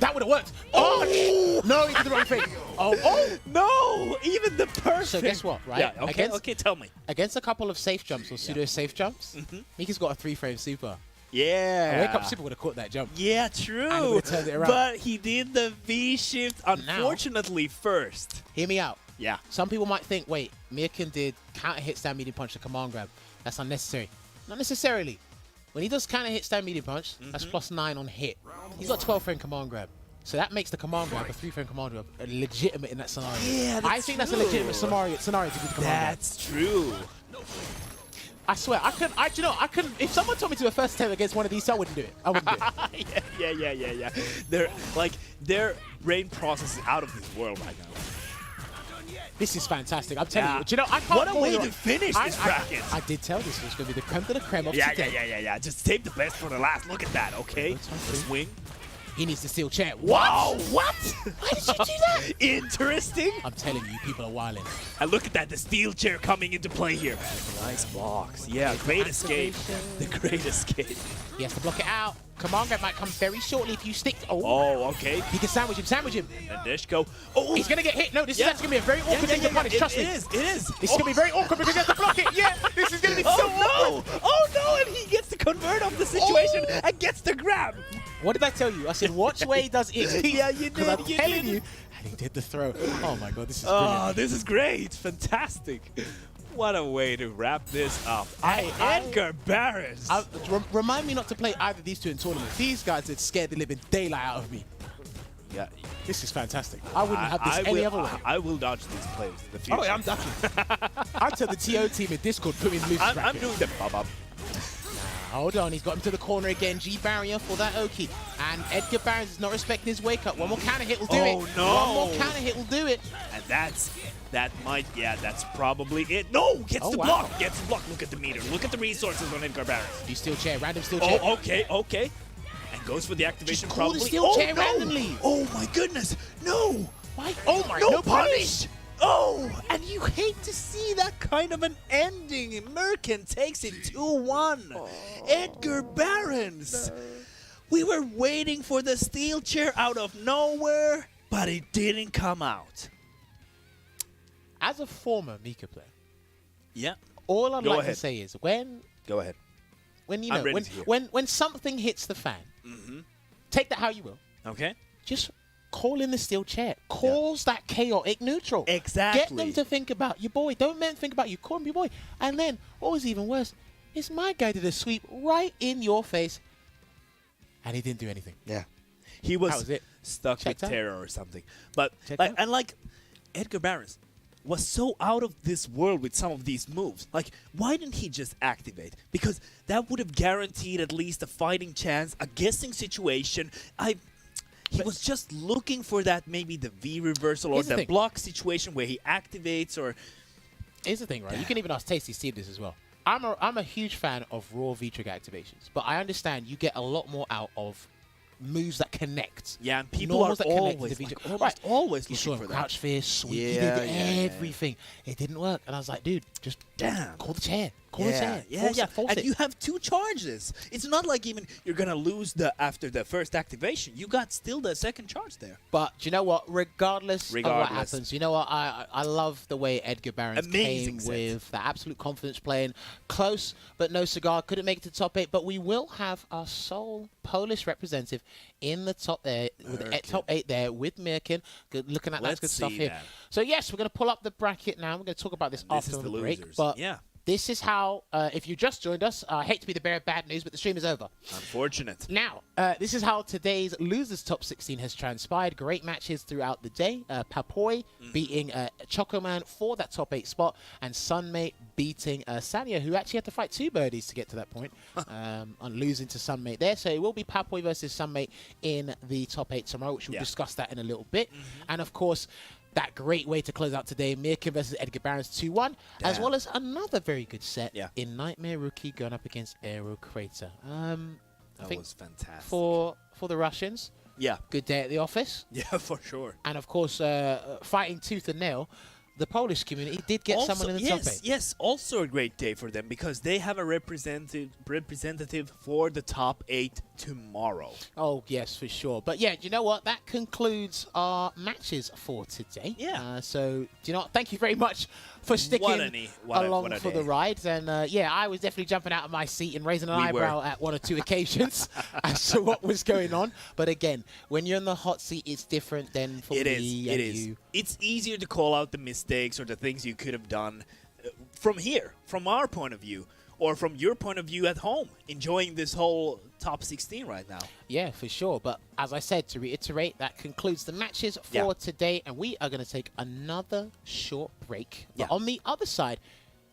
That would have worked. Oh! No, he did the wrong thing. Oh! No! Even the perfect. So guess what, right? Yeah, okay, tell me. Against a couple of safe jumps or pseudo safe jumps, Mika's got a 3-frame super. Yeah. A Wake Up Super would have caught that jump. Yeah, true. And would have turned it around. But he did the V-shift, unfortunately, first. Hear me out. Yeah. Some people might think, wait, Mirkin did counter hit, stand, medium punch, to command grab. That's unnecessary. Not necessarily. When he does counter hit, stand, medium punch, that's +9 on hit. He's got 12-frame command grab. So that makes the command grab, a 3-frame command grab, legitimate in that scenario. Yeah, I think that's a legitimate scenario to do the command grab. That's true. I swear, I couldn't. If someone told me to do a first attempt against one of these, I wouldn't do it. I wouldn't do it. Yeah. Their brain process is out of this world right now. This is fantastic. I'm telling you. Do you know, I can't. What a way to finish this bracket. I did tell this was going to be the creme de la creme of today. Yeah. Just save the best for the last. Look at that, okay? The swing. He needs to steal chair. Wow, what? Why did you do that? Interesting. I'm telling you, people are wilding. And look at that, the steel chair coming into play here. Nice blocks. Yeah, great escape. The great escape. He has to block it out. Command grab might come very shortly if you stick. Oh, okay. He can sandwich him. And Dishko. Oh, he's going to get hit. No, this is actually going to be a very awkward thing to punish. Trust me. It is. This is going to be very awkward because he has to block it. Yeah, this is going to be so awkward. Oh, no, and he gets to convert off the situation and gets the grab. What did I tell you? I said, watch where he does XP. Yeah, you did. Because I'm telling you. And he did the throw. Oh, my God, this is brilliant. Oh, this is great. Fantastic. What a way to wrap this up. Edgar Barons. Remind me not to play either of these two in tournaments. These guys had scared the living daylight out of me. Yeah. This is fantastic. I wouldn't have this any other way. I will dodge these players in the future. Oh, yeah, I'm ducking. I tell the TO team in Discord, put me in loose I'm doing the bob-up. hold on. He's got him to the corner again. G barrier for that Oki. And Edgar Barons is not respecting his wake up. One more counter hit will do it. Oh, no. One more counter hit will do it. And that's probably it. No, gets the block. Gets the block. Look at the meter. Look at the resources on Edgar Barons. You steel chair, random steel chair. Oh, okay. And goes for the activation Just call probably. the steel chair randomly. Oh my goodness. No. Why? Oh my, no punish. Oh, and you hate to see that kind of an ending. Merkin takes it 2-1. Edgar Barons. We were waiting for the steel chair out of nowhere, but it didn't come out. As a former Mika player, yeah, all I'd like to say is when you know when something hits the fan, take that how you will. Okay. Just call in the steel chair. Cause that chaotic neutral. Exactly. Get them to think about your boy. Don't let them think about you. Call him your boy. And then, what was even worse, is my guy did a sweep right in your face, and he didn't do anything. Yeah. He was stuck with terror or something. But like Edgar Barons was so out of this world with some of these moves. Like, why didn't he just activate? Because that would have guaranteed at least a fighting chance, a guessing situation. He was just looking for that, maybe the V reversal or the block situation where he activates or... Here's the thing, right? You can even ask Tasty Steve this as well. I'm a huge fan of raw V-trigger activations, but I understand you get a lot more out of moves that connect. Yeah, and people are always You saw him crouch fist, sweep, he did everything. It didn't work, and I was like, dude, just call the chair. Call the chair. Force and it. you have 2 charges. It's not like even you're gonna lose after the first activation. You got still the second charge there. But do you know what? Regardless of what happens, you know what? I love the way Edgar Barons came with that absolute confidence, playing close but no cigar. Couldn't make it to the top 8, but we will have our sole Polish representative in the top there, with the top 8 there with Mirkin. Looking at that good stuff here. So yes, we're going to pull up the bracket now. We're going to talk about this after the break. But this is how, if you just joined us, I hate to be the bearer of bad news, but the stream is over. Unfortunate. Now, this is how today's Losers Top 16 has transpired. Great matches throughout the day. Papoy beating Chocoman for that top 8 spot, and Sunmate beating Sanya, who actually had to fight 2 birdies to get to that point, on losing to Sunmate there. So it will be Papoy versus Sunmate in the top 8 tomorrow, which we'll discuss that in a little bit. And of course, that great way to close out today, Mirkin versus Edgar Barons 2-1, as well as another very good set in Nightmare Rookie going up against Aero Crater. I think was fantastic. For the Russians, good day at the office. Yeah, for sure. And of course, fighting tooth and nail, the Polish community did get someone in the top 8. Yes, also a great day for them because they have a representative for the top 8 tomorrow. Oh, yes, for sure. But yeah, do you know what? That concludes our matches for today. Yeah. So, do you know what? Thank you very much for sticking along for the ride. And yeah, I was definitely jumping out of my seat and raising an eyebrow at 1 or 2 occasions as to what was going on. But again, when you're in the hot seat, it's different than for me and you. It's easier to call out the mistakes or the things you could have done from here, from our point of view, or from your point of view at home, enjoying this whole top 16 right now. Yeah, for sure. But as I said, to reiterate, that concludes the matches for today, and we are going to take another short break. But on the other side,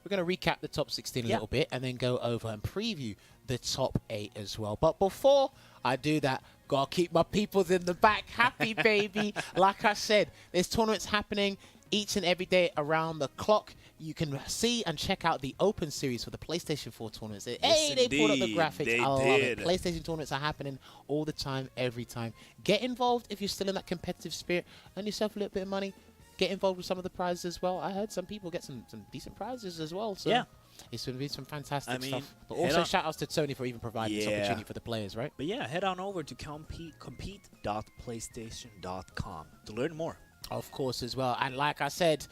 we're going to recap the top 16 a little bit and then go over and preview the top 8 as well. But before I do that, gotta keep my peoples in the back happy, baby. Like I said, there's tournaments happening each and every day around the clock. You can see and check out the Open Series for the PlayStation 4 tournaments. They pulled up the graphics. I love it. PlayStation tournaments are happening all the time, every time. Get involved if you're still in that competitive spirit. Earn yourself a little bit of money. Get involved with some of the prizes as well. I heard some people get some decent prizes as well. So it's going to be some fantastic stuff. But also shout outs to Sony for even providing this opportunity for the players, right? But yeah, head on over to compete.playstation.com to learn more. Of course, as well. And like I said,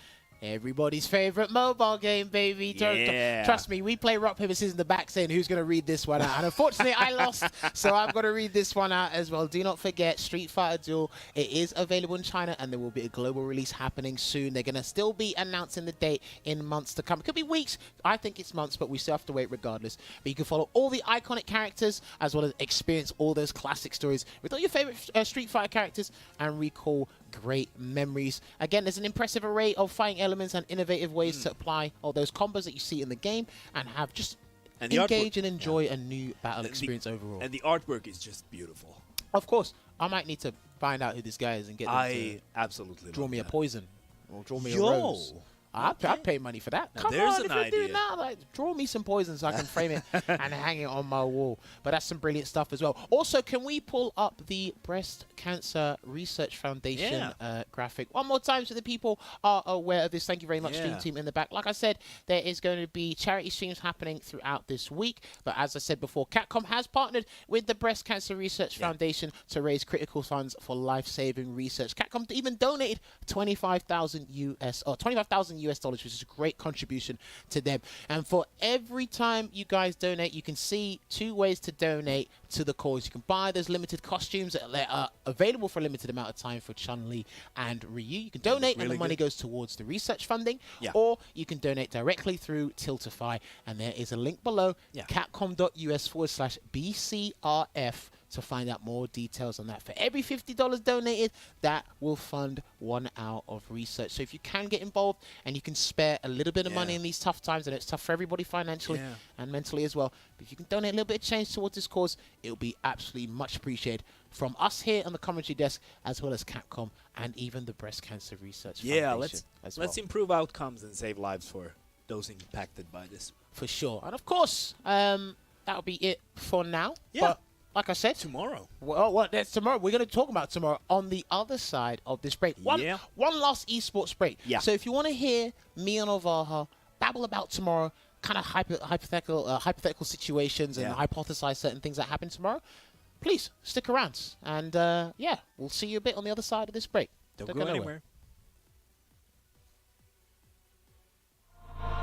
everybody's favorite mobile game, baby. Trust me, we play rock, paper, scissors in the back saying who's going to read this one out. And unfortunately, I lost, so I'm going to read this one out as well. Do not forget, Street Fighter Duel. It is available in China, and there will be a global release happening soon. They're going to still be announcing the date in months to come. It could be weeks. I think it's months, but we still have to wait regardless. But you can follow all the iconic characters, as well as experience all those classic stories with all your favorite Street Fighter characters and recall great memories. Again, there's an impressive array of fighting elements and innovative ways to apply all those combos that you see in the game and have just And the engage and enjoy a new battle And experience overall. And the artwork is just beautiful. Of course, I might need to find out who this guy is and get them to absolutely draw love me a that. poison or draw me a Yo. rose. I'd pay money for that. Now Come there's on, an if you're doing idea. that, like, draw me some poison so I can frame it and hang it on my wall. But that's some brilliant stuff as well. Also, can we pull up the Breast Cancer Research Foundation graphic one more time so the people are aware of this? Thank you very much, Stream Team in the back. Like I said, there is going to be charity streams happening throughout this week. But as I said before, Capcom has partnered with the Breast Cancer Research Foundation to raise critical funds for life-saving research. Capcom even donated $25,000 US dollars, which is a great contribution to them. And for every time you guys donate, you can see 2 ways to donate to the cause. You can buy those limited costumes that are available for a limited amount of time for Chun-Li and Ryu. You can donate and the money goes towards the research funding, or you can donate directly through Tiltify, and there is a link below, capcom.us/BCRF, to find out more details on that. For every $50 donated, that will fund 1 hour of research. So if you can get involved and you can spare a little bit of money in these tough times, and it's tough for everybody financially and mentally as well, but if you can donate a little bit of change towards this cause, it will be absolutely much appreciated from us here on the commentary desk, as well as Capcom and even the Breast Cancer Research Foundation. Let's improve outcomes and save lives for those impacted by this. For sure. And of course, that'll be it for now. But like I said, tomorrow. Well, that's tomorrow. We're going to talk about tomorrow on the other side of this break. One last esports break. So if you want to hear me and Ovaha babble about tomorrow, kind of hypothetical situations and hypothesize certain things that happen tomorrow, please stick around. And we'll see you a bit on the other side of this break. Don't go anywhere.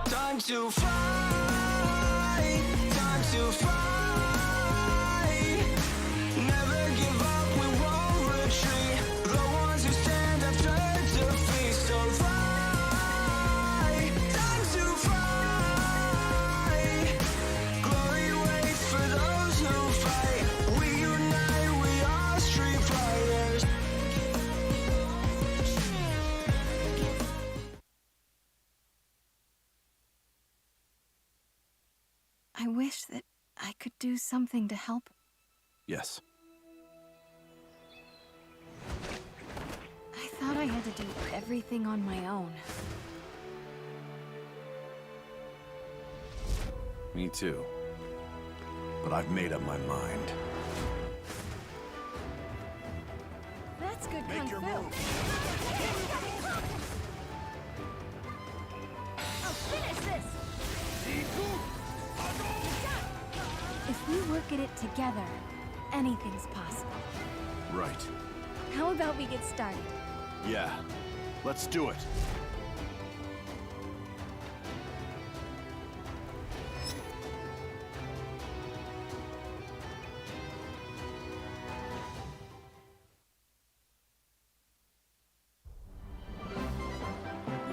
Time to fly, time to fly. Never give up, we won't retreat. The ones who stand after defeat. So fly, time to fly. Glory waits for those who fight. We unite, we are street fighters. I wish that I could do something to help. Yes. I thought I had to do everything on my own. Me too. But I've made up my mind. That's good kung fu. I'll finish this! If we work at it together, anything's possible. Right. How about we get started? Yeah. Let's do it.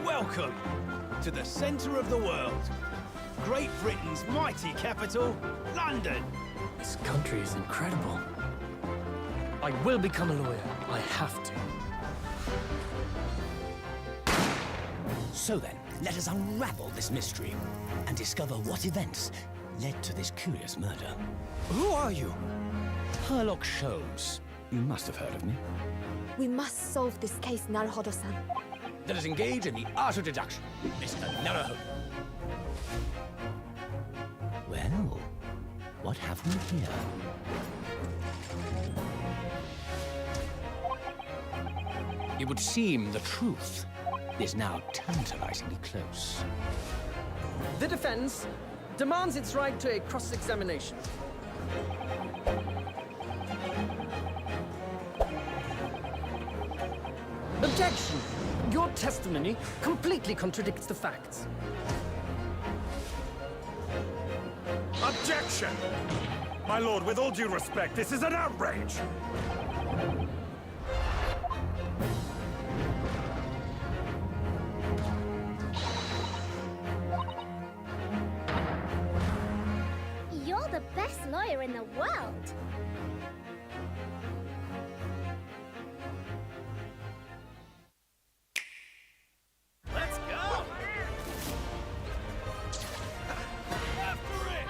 Welcome to the centre of the world. Great Britain's mighty capital, London. This country is incredible. I will become a lawyer. I have to. So then, let us unravel this mystery and discover what events led to this curious murder. Who are you? Herlock shows. You must have heard of me. We must solve this case, Naruhodo-san. Let us engage in the art of deduction, Mr. Naruhodo. Well, what have we here? It would seem the truth is now tantalizingly close. The defense demands its right to a cross-examination. Objection! Your testimony completely contradicts the facts. Objection! My lord, with all due respect, this is an outrage! You're the best lawyer in the world. Let's go! After it!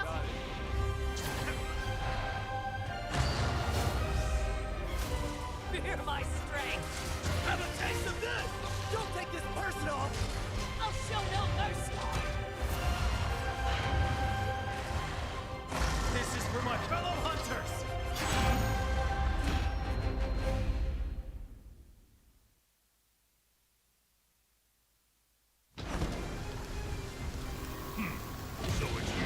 my strength. Have a taste of this. Don't take this personal. I'll show no mercy. This is for my fellow hunters. So it's you.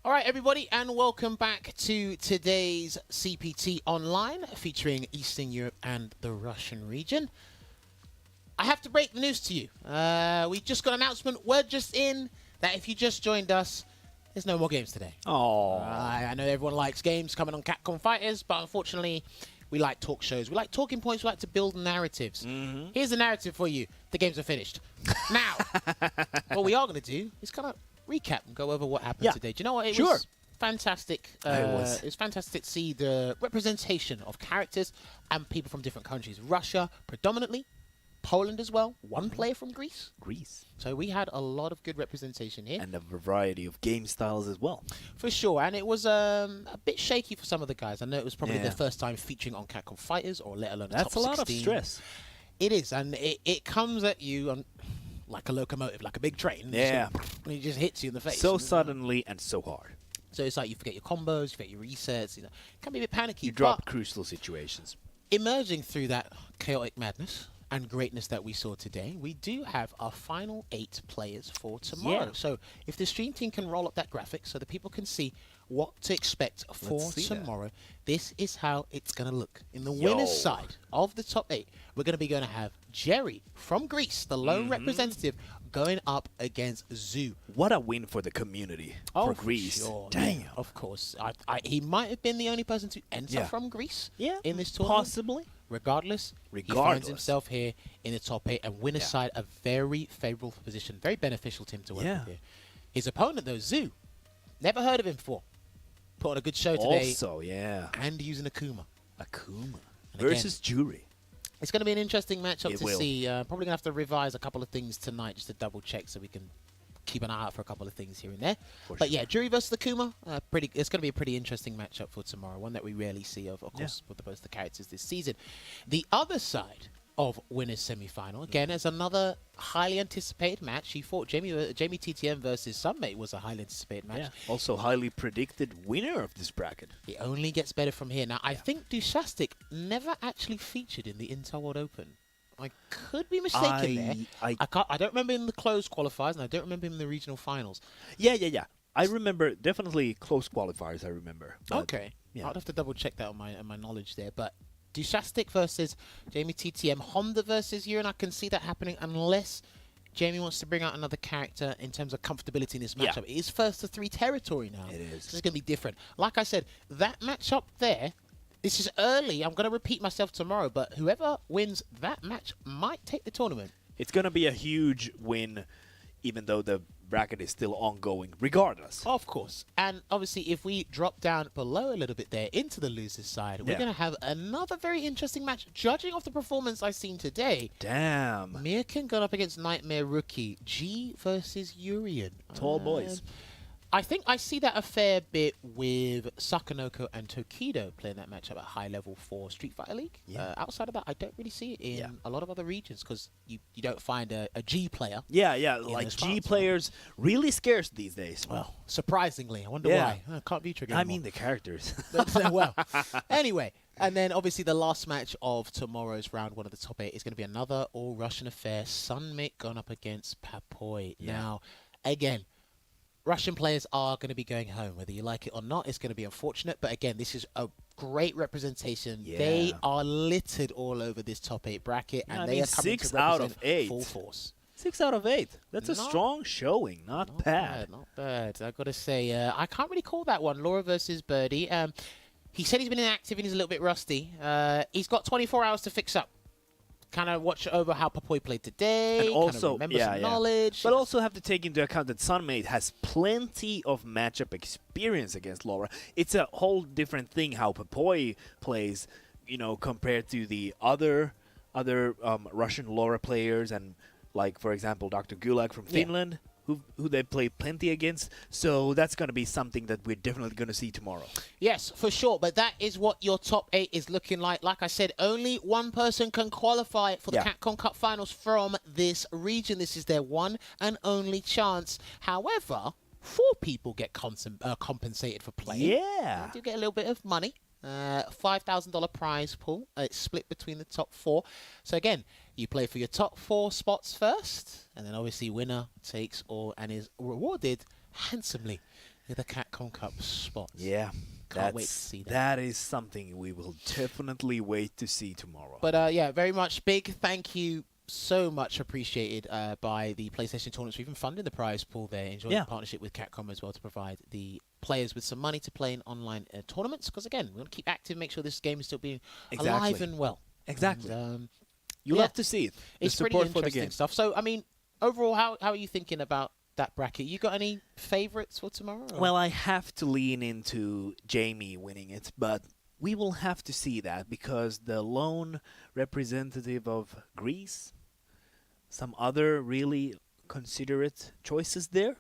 All right, everybody, and welcome back to today's CPT Online, featuring Eastern Europe and the Russian region. I have to break the news to you. We just got an announcement, word just in, that if you just joined us, there's no more games today. Oh. I know everyone likes games coming on Capcom Fighters, but unfortunately, we like talk shows. We like talking points. We like to build narratives. Here's the narrative for you. The games are finished. Now, what we are going to do is kind of recap and go over what happened today. Do you know what? It was fantastic. It was fantastic to see the representation of characters and people from different countries. Russia, predominantly. Poland as well. One player from Greece. So we had a lot of good representation here. And a variety of game styles as well. For sure. And it was a bit shaky for some of the guys. I know it was probably their first time featuring on Capcom Fighters, or let alone That's top 16. a lot of stress. It is. And it comes at you on like a locomotive, like a big train. Yeah. And it just hits you in the face. So suddenly and so hard. So it's like you forget your combos, you forget your resets. You know, it can be a bit panicky. You drop crucial situations. Emerging through that chaotic madness and greatness that we saw today, we do have our final 8 players for tomorrow. Yeah. So if the stream team can roll up that graphic so that people can see what to expect for tomorrow, this is how it's going to look. In the winner's side of the top 8, we're going to have Jerry from Greece, the lone representative, going up against Zoo. What a win for the community for Greece. Sure. Damn. Yeah, of course. He might have been the only person to enter from Greece in this tournament. Possibly. Regardless, he finds himself here in the top 8 and winner's side, a very favorable position, very beneficial to him to work with here. His opponent, though, Zoo, never heard of him before. Put on a good show today. Also, and using Akuma. Versus Jury. It's going to be an interesting matchup to see. Probably going to have to revise a couple of things tonight just to double check so we can keep an eye out for a couple of things here and there. But yeah, Jury versus Akuma, it's going to be a pretty interesting matchup for tomorrow, one that we rarely see of course, with both the characters this season. The other side of winners semi-final, again, is another highly anticipated match. He fought Jamie TTM versus Sunmate was a highly anticipated match. Yeah. Also highly predicted winner of this bracket. It only gets better from here. Now, I think Duchastic never actually featured in the Intel World Open. I could be mistaken there. I don't remember him in the closed qualifiers, and I don't remember him in the regional finals. Yeah. I remember definitely close qualifiers. I remember. Okay. I'd have to double check that on my knowledge there, but Duchastic versus Jamie TTM, Honda versus you, and I can see that happening unless Jamie wants to bring out another character in terms of comfortability in this matchup. It is first to 3 territory now. It is. So it's going to be different. Like I said, that matchup there, this is early. I'm going to repeat myself tomorrow, but whoever wins that match might take the tournament. It's going to be a huge win, even though the bracket is still ongoing, regardless. Of course. And obviously, if we drop down below a little bit there into the losers side, we're going to have another very interesting match. Judging off the performance I've seen today, damn, Mirkin got up against Nightmare Rookie. G versus Urian. Tall boys. I think I see that a fair bit with Sakanoko and Tokido playing that matchup at high level for Street Fighter League. Outside of that, I don't really see it in a lot of other regions because you don't find a G player. Yeah, like G players really scarce these days. Well, surprisingly, I wonder why. Can't be triggered. I mean the characters. Well, anyway, and then obviously the last match of tomorrow's round 1 of the top 8 is going to be another all-Russian affair. Sunmik gone up against Papoy. Now, again, Russian players are going to be going home, whether you like it or not. It's going to be unfortunate, but again, this is a great representation. They are littered all over this top 8 bracket, and they are coming to represent full force. 6 out of 8. That's a strong showing. Not bad. Not bad. I've got to say, I can't really call that one. Laura versus Birdie. He said he's been inactive and he's a little bit rusty. He's got 24 hours to fix up. Kind of watch over how Papoy played today, and also remember some knowledge. But also have to take into account that Sunmate has plenty of matchup experience against Laura. It's a whole different thing how Papoy plays, compared to the other Russian Laura players, and like, for example, Dr. Gulag from Finland, who they play plenty against. So that's going to be something that we're definitely going to see tomorrow. Yes, for sure. But that is what your top 8 is looking like. Like I said, only one person can qualify for the Capcom Cup Finals from this region. This is their one and only chance. However, 4 people get compensated for playing. Yeah. They do get a little bit of money. $5,000 prize pool. It's split between the top 4. So again, you play for your top 4 spots first, and then obviously winner takes all and is rewarded handsomely with a Capcom Cup spot. Yeah. Can't wait to see that. That is something we will definitely wait to see tomorrow. But yeah, very much big thank you. So much appreciated by the PlayStation tournaments for even funding the prize pool there, enjoying the partnership with Capcom as well to provide the players with some money to play in online tournaments. Because again, we want to keep active, make sure this game is still being alive and well. Exactly. And, you love to see it. It's pretty interesting stuff. So, I mean, overall, how are you thinking about that bracket? You got any favorites for tomorrow? Well, I have to lean into Jamie winning it, but we will have to see that because the lone representative of Greece, some other really considerate choices there.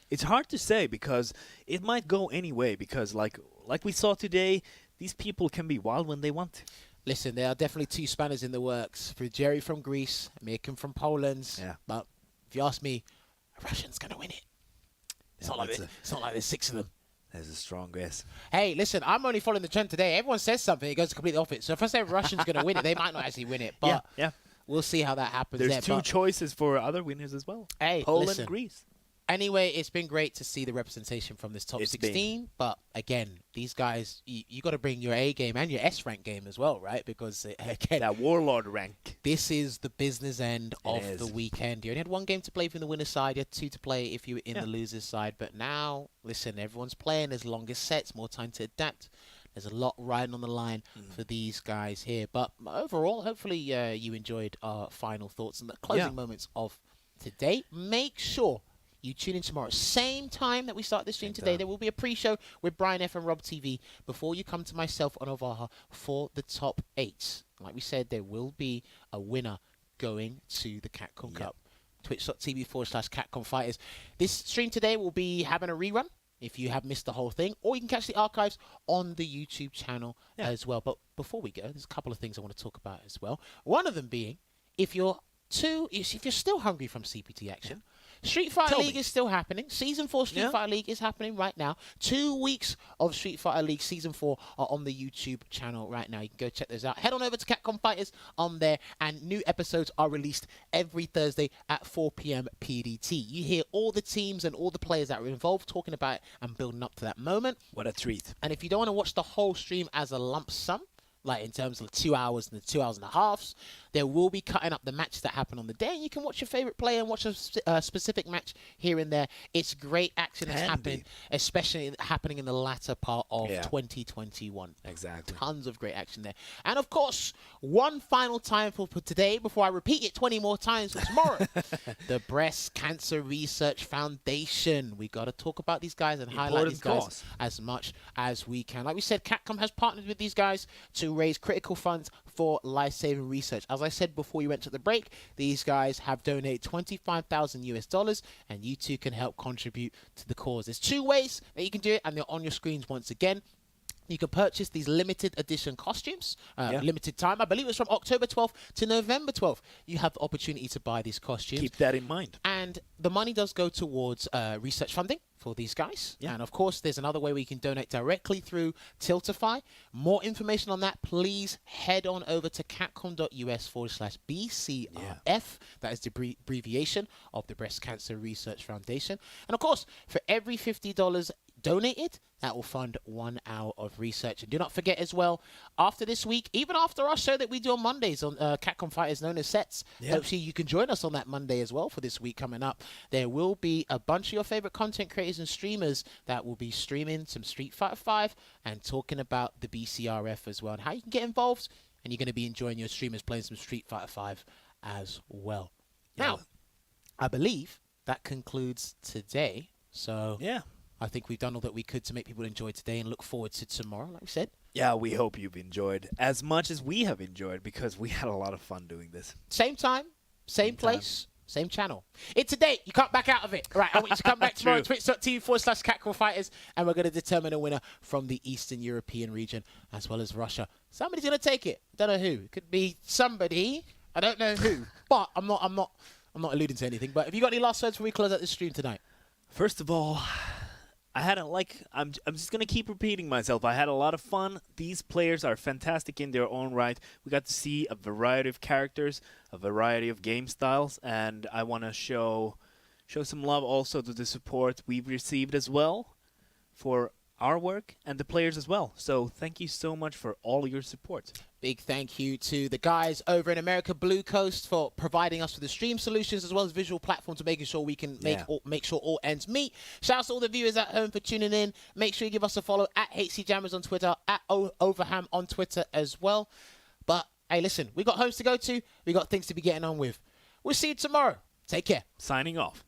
It's hard to say because it might go any way because like we saw today, these people can be wild when they want to. Listen, there are definitely 2 spanners in the works for Jerry from Greece, Mirkin from Poland. Yeah. But if you ask me, a Russian's going to win it. It's not like there's 6 of them. There's a strong guess. Hey, listen, I'm only following the trend today. Everyone says something, it goes completely off it. So if I say Russian's going to win it, they might not actually win it. But we'll see how that happens. There's 2 choices for other winners as well. Hey, Poland and Greece. Anyway, it's been great to see the representation from this top 16. But again, these guys, you got to bring your A game and your S rank game as well, right? Because again, that Warlord rank. This is the business end of the weekend. You only had 1 game to play from the winner's side. You had 2 to play if you were in the loser's side. But now, listen, everyone's playing. There's longer sets, more time to adapt. There's a lot riding on the line for these guys here. But overall, hopefully you enjoyed our final thoughts and the closing moments of today. Make sure you tune in tomorrow. Same time that we start this stream today. There will be a pre-show with Brian F. and Rob TV before you come to myself on Ovaha for the top 8. Like we said, there will be a winner going to the Capcom Cup. Twitch.tv/Capcom Fighters. This stream today will be having a rerun if you have missed the whole thing, or you can catch the archives on the YouTube channel as well. But before we go, there's a couple of things I want to talk about as well. One of them being, if you're still hungry from CPT action, Street Fighter League is still happening. Season 4 Street Fighter League is happening right now. 2 weeks of Street Fighter League Season 4 are on the YouTube channel right now. You can go check those out. Head on over to Capcom Fighters on there, and new episodes are released every Thursday at 4 p.m. PDT. You hear all the teams and all the players that were involved talking about it and building up to that moment. What a treat. And if you don't want to watch the whole stream as a lump sum, like in terms of 2 hours and the 2 hours and a half. There will be cutting up the matches that happen on the day. You can watch your favorite player and watch a specific match here and there. It's great action that's happening, especially happening in the latter part of 2021. Exactly. Tons of great action there. And of course, one final time for today before I repeat it 20 more times for tomorrow. The Breast Cancer Research Foundation. We got to talk about these guys and highlight these guys as much as we can. Like we said, Capcom has partnered with these guys to raise critical funds for life-saving research. As I said before we went to the break, these guys have donated $25,000 and you too can help contribute to the cause. There's 2 ways that you can do it, and they're on your screens once again. You can purchase these limited edition costumes, limited time. I believe it's from October 12th to November 12th. You have the opportunity to buy these costumes. Keep that in mind. And the money does go towards research funding for these guys. Yeah. And of course, there's another way we can donate directly through Tiltify. More information on that, please head on over to capcom.us/BCRF. That is the abbreviation of the Breast Cancer Research Foundation. And of course, for every $50 donated, that will fund 1 hour of research. And do not forget as well, after this week, even after our show that we do on Mondays on Capcom Fighters known as Sets, hopefully you can join us on that Monday as well for this week coming up. There will be a bunch of your favorite content creators and streamers that will be streaming some Street Fighter V and talking about the BCRF as well and how you can get involved. And you're going to be enjoying your streamers playing some Street Fighter V as well. Now, I believe that concludes today. So I think we've done all that we could to make people enjoy today and look forward to tomorrow, like we said. Yeah, we hope you've enjoyed as much as we have enjoyed, because we had a lot of fun doing this. Same time, same place, same channel. It's a date. You can't back out of it. Right, I want you to come back tomorrow on twitch.tv/Capcom Fighters, and we're going to determine a winner from the Eastern European region as well as Russia. Somebody's going to take it. Don't know who. It could be somebody. I don't know who. But I'm not alluding to anything. But have you got any last words before we close out the stream tonight? First of all, I'm just going to keep repeating myself. I had a lot of fun. These players are fantastic in their own right. We got to see a variety of characters, a variety of game styles, and I want to show some love also to the support we've received as well for our work and the players as well. So thank you so much for all your support. Big thank you to the guys over in America Blue Coast for providing us with the stream solutions as well as visual platform to making sure we can make sure all ends meet. Shout out to all the viewers at home for tuning in. Make sure you give us a follow at HCJammers on Twitter, at Overham on Twitter as well. But hey, listen, we got homes to go to. We got things to be getting on with. We'll see you tomorrow. Take care. Signing off.